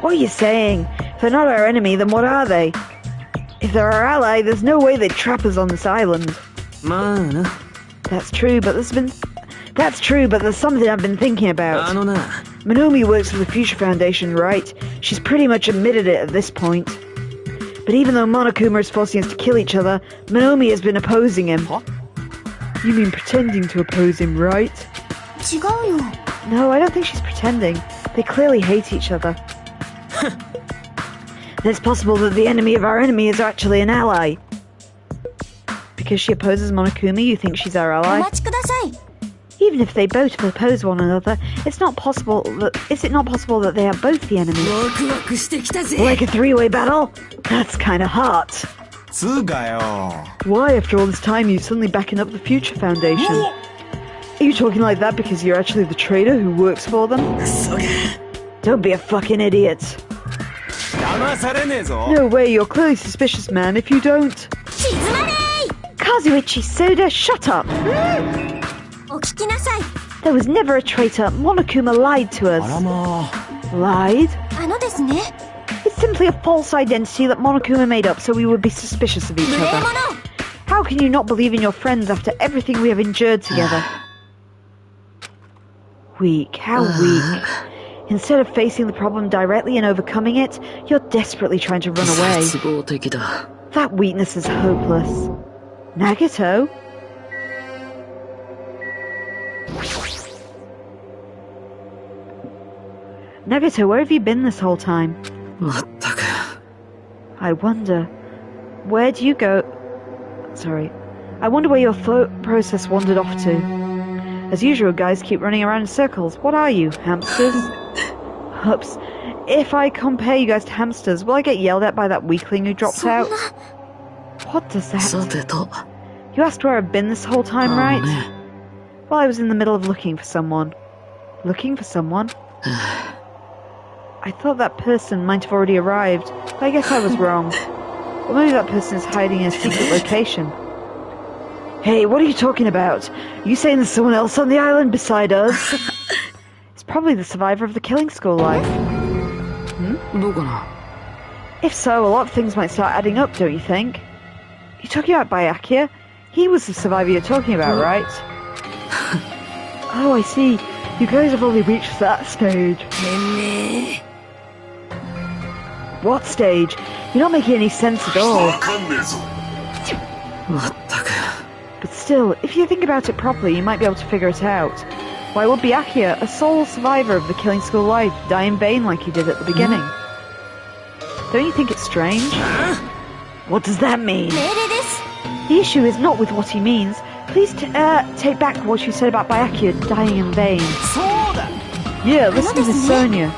What are you saying? If they're not our enemy, then what are they? If they're our ally, there's no way they'd trap us on this island. Man. That's true, but there's something I've been thinking about. Monomi works for the Future Foundation, right? She's pretty much admitted it at this point. But even though Monokuma is forcing us to kill each other, Monomi has been opposing him. What? You mean pretending to oppose him, right? No, I don't think she's pretending. They clearly hate each other. Then it's possible that the enemy of our enemy is actually an ally. Because she opposes Monokuma, you think she's our ally? Even if they both oppose one another, is it not possible that they are both the enemy? Like a three-way battle? That's kinda hot. Why, after all this time, are you suddenly backing up the Future Foundation? Are you talking like that because you're actually the traitor who works for them? Don't be a fucking idiot. No way, you're clearly suspicious, man, if you don't. Kazuichi Soda, shut up! There was never a traitor. Monokuma lied to us. Lied? It's simply a false identity that Monokuma made up so we would be suspicious of each other. How can you not believe in your friends after everything we have endured together? Weak. How weak. Instead of facing the problem directly and overcoming it, you're desperately trying to run away. That weakness is hopeless. Nagito? Nagito, where have you been this whole time? I wonder... Where do you go... Sorry. I wonder where your thought process wandered off to. As usual, guys keep running around in circles. What are you, hamsters? Oops. If I compare you guys to hamsters, will I get yelled at by that weakling who dropped out? What does that... You asked where I've been this whole time, right? Well, I was in the middle of looking for someone. Looking for someone? I thought that person might have already arrived, but I guess I was wrong. Or maybe that person is hiding in a secret location. Hey, what are you talking about? Are you saying there's someone else on the island beside us? It's probably the survivor of the killing school life. If so, a lot of things might start adding up, don't you think? You're talking about Byakuya? He was the survivor you're talking about, right? Oh, I see. You guys have only reached that stage. What stage? You're not making any sense at all. But still, if you think about it properly, you might be able to figure it out. Why would Byakuya, a sole survivor of the killing school life, die in vain like he did at the beginning? Don't you think it's strange? What does that mean? The issue is not with what he means. Please take back what you said about Byakuya dying in vain. Yeah, listen to Sonia.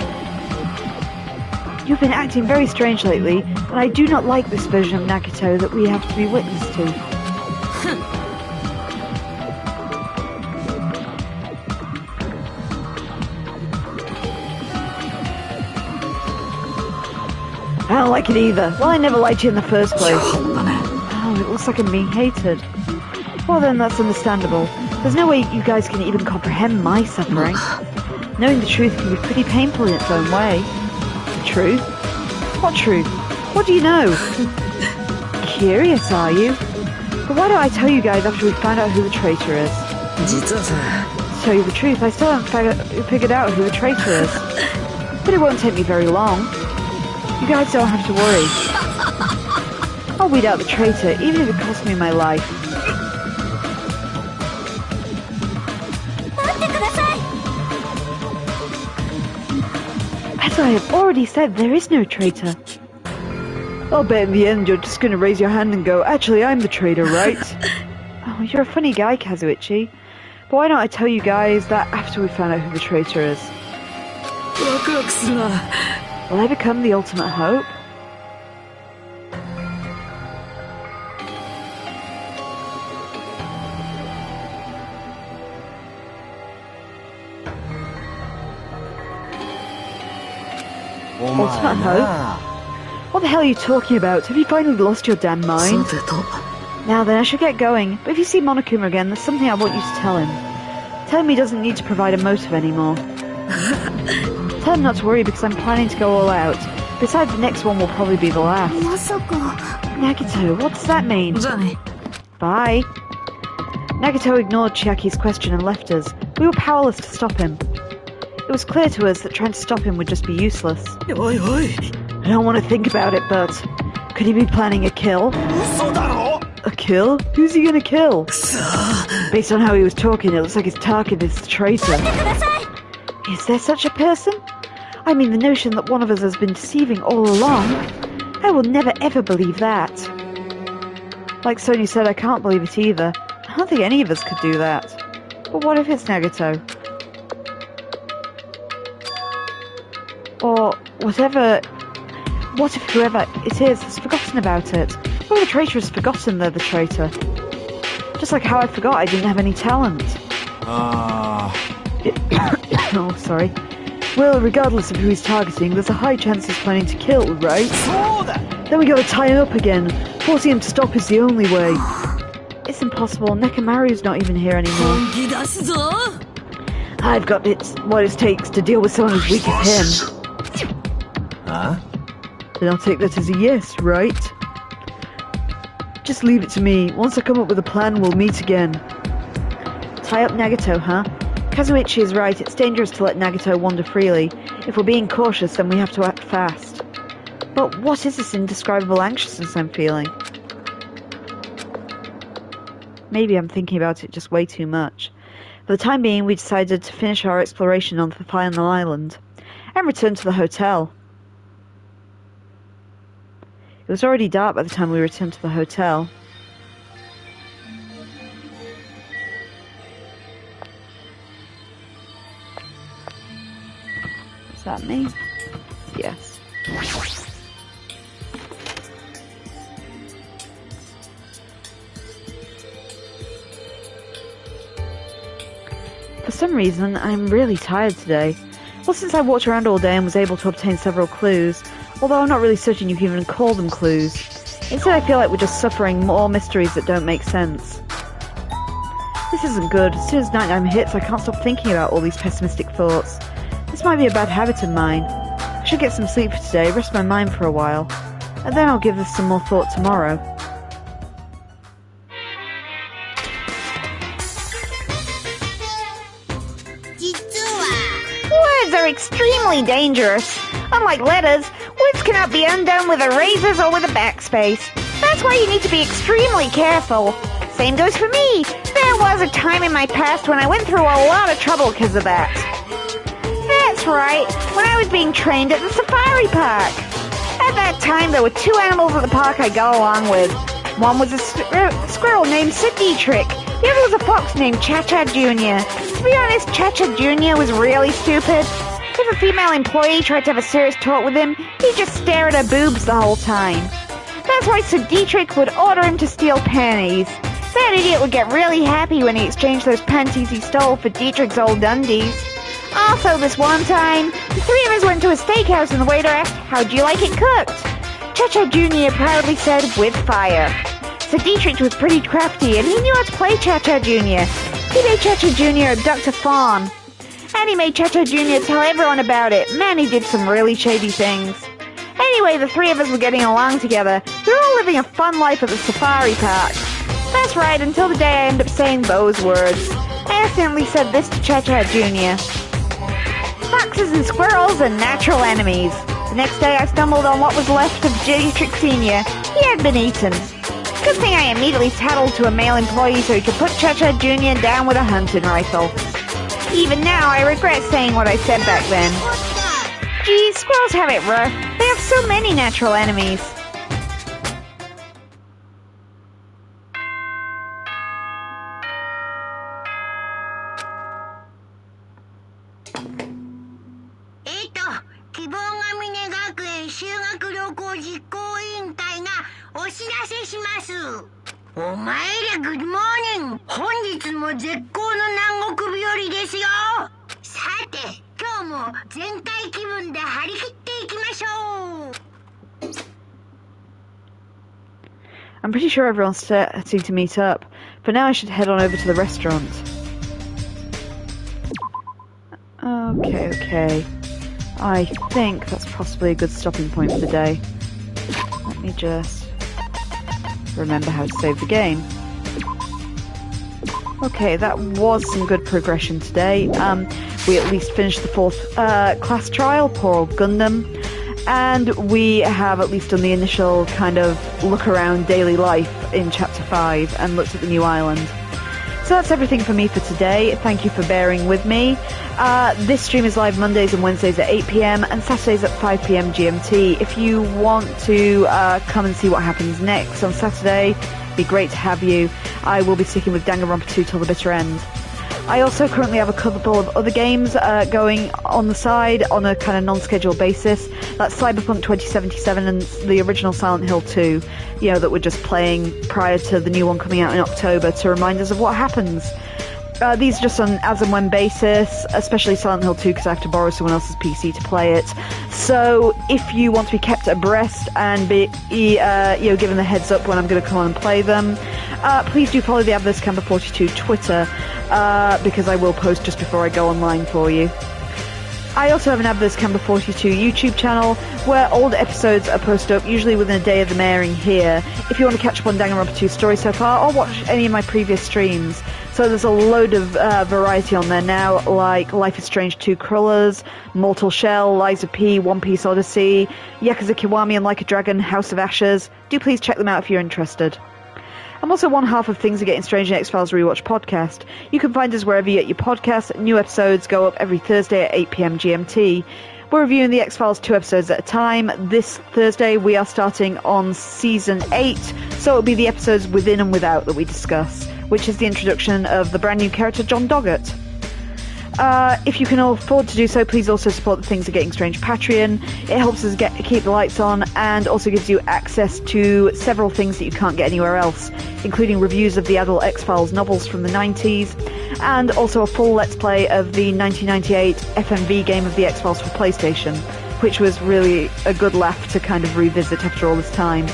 You've been acting very strange lately, and I do not like this version of Nagito that we have to be witness to. I don't like it either. Well, I never liked you in the first place. Oh, it looks like I'm being hated. Well then, that's understandable. There's no way you guys can even comprehend my suffering. Knowing the truth can be pretty painful in its own way. The truth? What truth? What do you know? Curious, are you? But why don't I tell you guys after we find out who the traitor is? To tell you the truth, I still haven't figured out who the traitor is. But it won't take me very long. You guys don't have to worry. I'll weed out the traitor, even if it costs me my life. As I have already said, there is no traitor. I'll bet in the end you're just going to raise your hand and go, actually I'm the traitor, right? Oh, you're a funny guy, Kazuichi. But why don't I tell you guys that after we find out who the traitor is? Will I become the ultimate hope? Ultimate hope? What the hell are you talking about? Have you finally lost your damn mind? Now then, I should get going. But if you see Monokuma again, there's something I want you to tell him. Tell him he doesn't need to provide a motive anymore. Tell him not to worry because I'm planning to go all out. But Besides, the next one will probably be the last. まさか。 Nagito, what does that mean? じゃあね。 Bye. Nagito ignored Chiaki's question and left us. We were powerless to stop him. It was clear to us that trying to stop him would just be useless. Oi, oi. I don't want to think about it, but could he be planning a kill? A kill? Who's he gonna kill? Based on how he was talking, it looks like his target is the traitor. Is there such a person? I mean, the notion that one of us has been deceiving all along. I will never ever believe that. Like Sonia said, I can't believe it either. I don't think any of us could do that. But what if it's Nagito? Or whatever... What if whoever it is has forgotten about it? Or the traitor has forgotten they're the traitor? Just like how I forgot I didn't have any talent. Oh, sorry. Well, regardless of who he's targeting, there's a high chance he's planning to kill, right? Then we gotta tie him up again. Forcing him to stop is the only way. It's impossible. Nekomaru's not even here anymore. I've got what it takes to deal with someone as weak as him. Huh? Then I'll take that as a yes, right? Just leave it to me. Once I come up with a plan, we'll meet again. Tie up Nagito, huh? Kazuichi is right. It's dangerous to let Nagito wander freely. If we're being cautious, then we have to act fast. But what is this indescribable anxiousness I'm feeling? Maybe I'm thinking about it just way too much. For the time being, we decided to finish our exploration on the final island and return to the hotel. It was already dark by the time we returned to the hotel. Is that me? Yes. For some reason, I'm really tired today. Well, since I walked around all day and was able to obtain several clues, although I'm not really certain you can even call them clues. Instead, I feel like we're just suffering more mysteries that don't make sense. This isn't good. As soon as nighttime hits, I can't stop thinking about all these pessimistic thoughts. This might be a bad habit of mine. I should get some sleep for today, rest my mind for a while, and then I'll give this some more thought tomorrow. Words are extremely dangerous. Unlike letters, words cannot be undone with erasers or with a backspace. That's why you need to be extremely careful. Same goes for me. There was a time in my past when I went through a lot of trouble because of that. That's right, when I was being trained at the safari park. At that time, there were two animals at the park I got along with. One was a squirrel named Sir Dietrich. The other was a fox named Cha-Cha Jr. To be honest, Cha-Cha Jr. was really stupid. If a female employee tried to have a serious talk with him, he'd just stare at her boobs the whole time. That's why Sir Dietrich would order him to steal panties. That idiot would get really happy when he exchanged those panties he stole for Dietrich's old undies. Also, this one time, the three of us went to a steakhouse and the waiter asked, "How'd you like it cooked?" Cha-Cha Jr. proudly said, "With fire." Sir Dietrich was pretty crafty and he knew how to play Cha-Cha Jr. He made Cha-Cha Jr. abduct a fawn. And he made Cha-Cha Jr. tell everyone about it. Man, he did some really shady things. Anyway, the three of us were getting along together. We were all living a fun life at the safari park. That's right, until the day I ended up saying those words. I accidentally said this to Cha-Cha Jr. Foxes and squirrels are natural enemies. The next day I stumbled on what was left of Dietrich Sr. He had been eaten. Good thing I immediately tattled to a male employee so he could put Cha-Cha Jr. down with a hunting rifle. Even now, I regret saying what I said back then. Geez, squirrels have it rough. They have so many natural enemies. Good morning! 本日も絶好の南国日和ですよ。さて、今日も全体気分で張り切っていきましょう。I'm pretty sure everyone's starting to meet up. For now, I should head on over to the restaurant. Okay. I think that's possibly a good stopping point for the day. Let me just remember how to save the game. Okay, that was some good progression today. We at least finished the 4th class trial, poor old Gundam. And we have at least done the initial kind of look around daily life in Chapter 5 and looked at the new island. So that's everything for me for today. Thank you for bearing with me. This stream is live Mondays and Wednesdays at 8 PM and Saturdays at 5 PM GMT. If you want to come and see what happens next on Saturday, it'd be great to have you. I will be sticking with Danganronpa 2 till the bitter end. I also currently have a couple of other games going on the side on a kind of non-scheduled basis. That's Cyberpunk 2077 and the original Silent Hill 2, you know, that we're just playing prior to the new one coming out in October to remind us of what happens. These are just on as and when basis, especially Silent Hill 2 because I have to borrow someone else's PC to play it. So if you want to be kept abreast and be given the heads up when I'm going to come on and play them, please do follow the Adverse Camber 42 Twitter because I will post just before I go online for you. I also have an Adverse Camber 42 YouTube channel where old episodes are posted up usually within a day of them airing here if you want to catch up on Danganronpa 2's story so far or watch any of my previous streams. So there's a load of variety on there now, like Life is Strange 2 Crullers, Mortal Shell, Lies of P, One Piece Odyssey, Yakuza Kiwami and Like a Dragon, House of Ashes. Do please check them out if you're interested. I'm also one half of Things Are Getting Strange in X-Files Rewatch Podcast. You can find us wherever you get your podcasts. New episodes go up every Thursday at 8 PM GMT. We're reviewing the X-Files 2 episodes at a time. This Thursday we are starting on Season 8, so it'll be the episodes within and without that we discuss, which is the introduction of the brand new character John Doggett. If you can afford to do so, please also support the Things Are Getting Strange Patreon. It helps us keep the lights on and also gives you access to several things that you can't get anywhere else, including reviews of the adult X-Files novels from the 90s, and also a full Let's Play of the 1998 FMV game of the X-Files for PlayStation, which was really a good laugh to kind of revisit after all this time.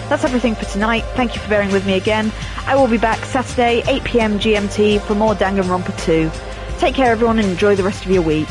That's everything for tonight. Thank you for bearing with me again. I will be back Saturday, 8 PM GMT for more Danganronpa 2. Take care everyone and enjoy the rest of your week.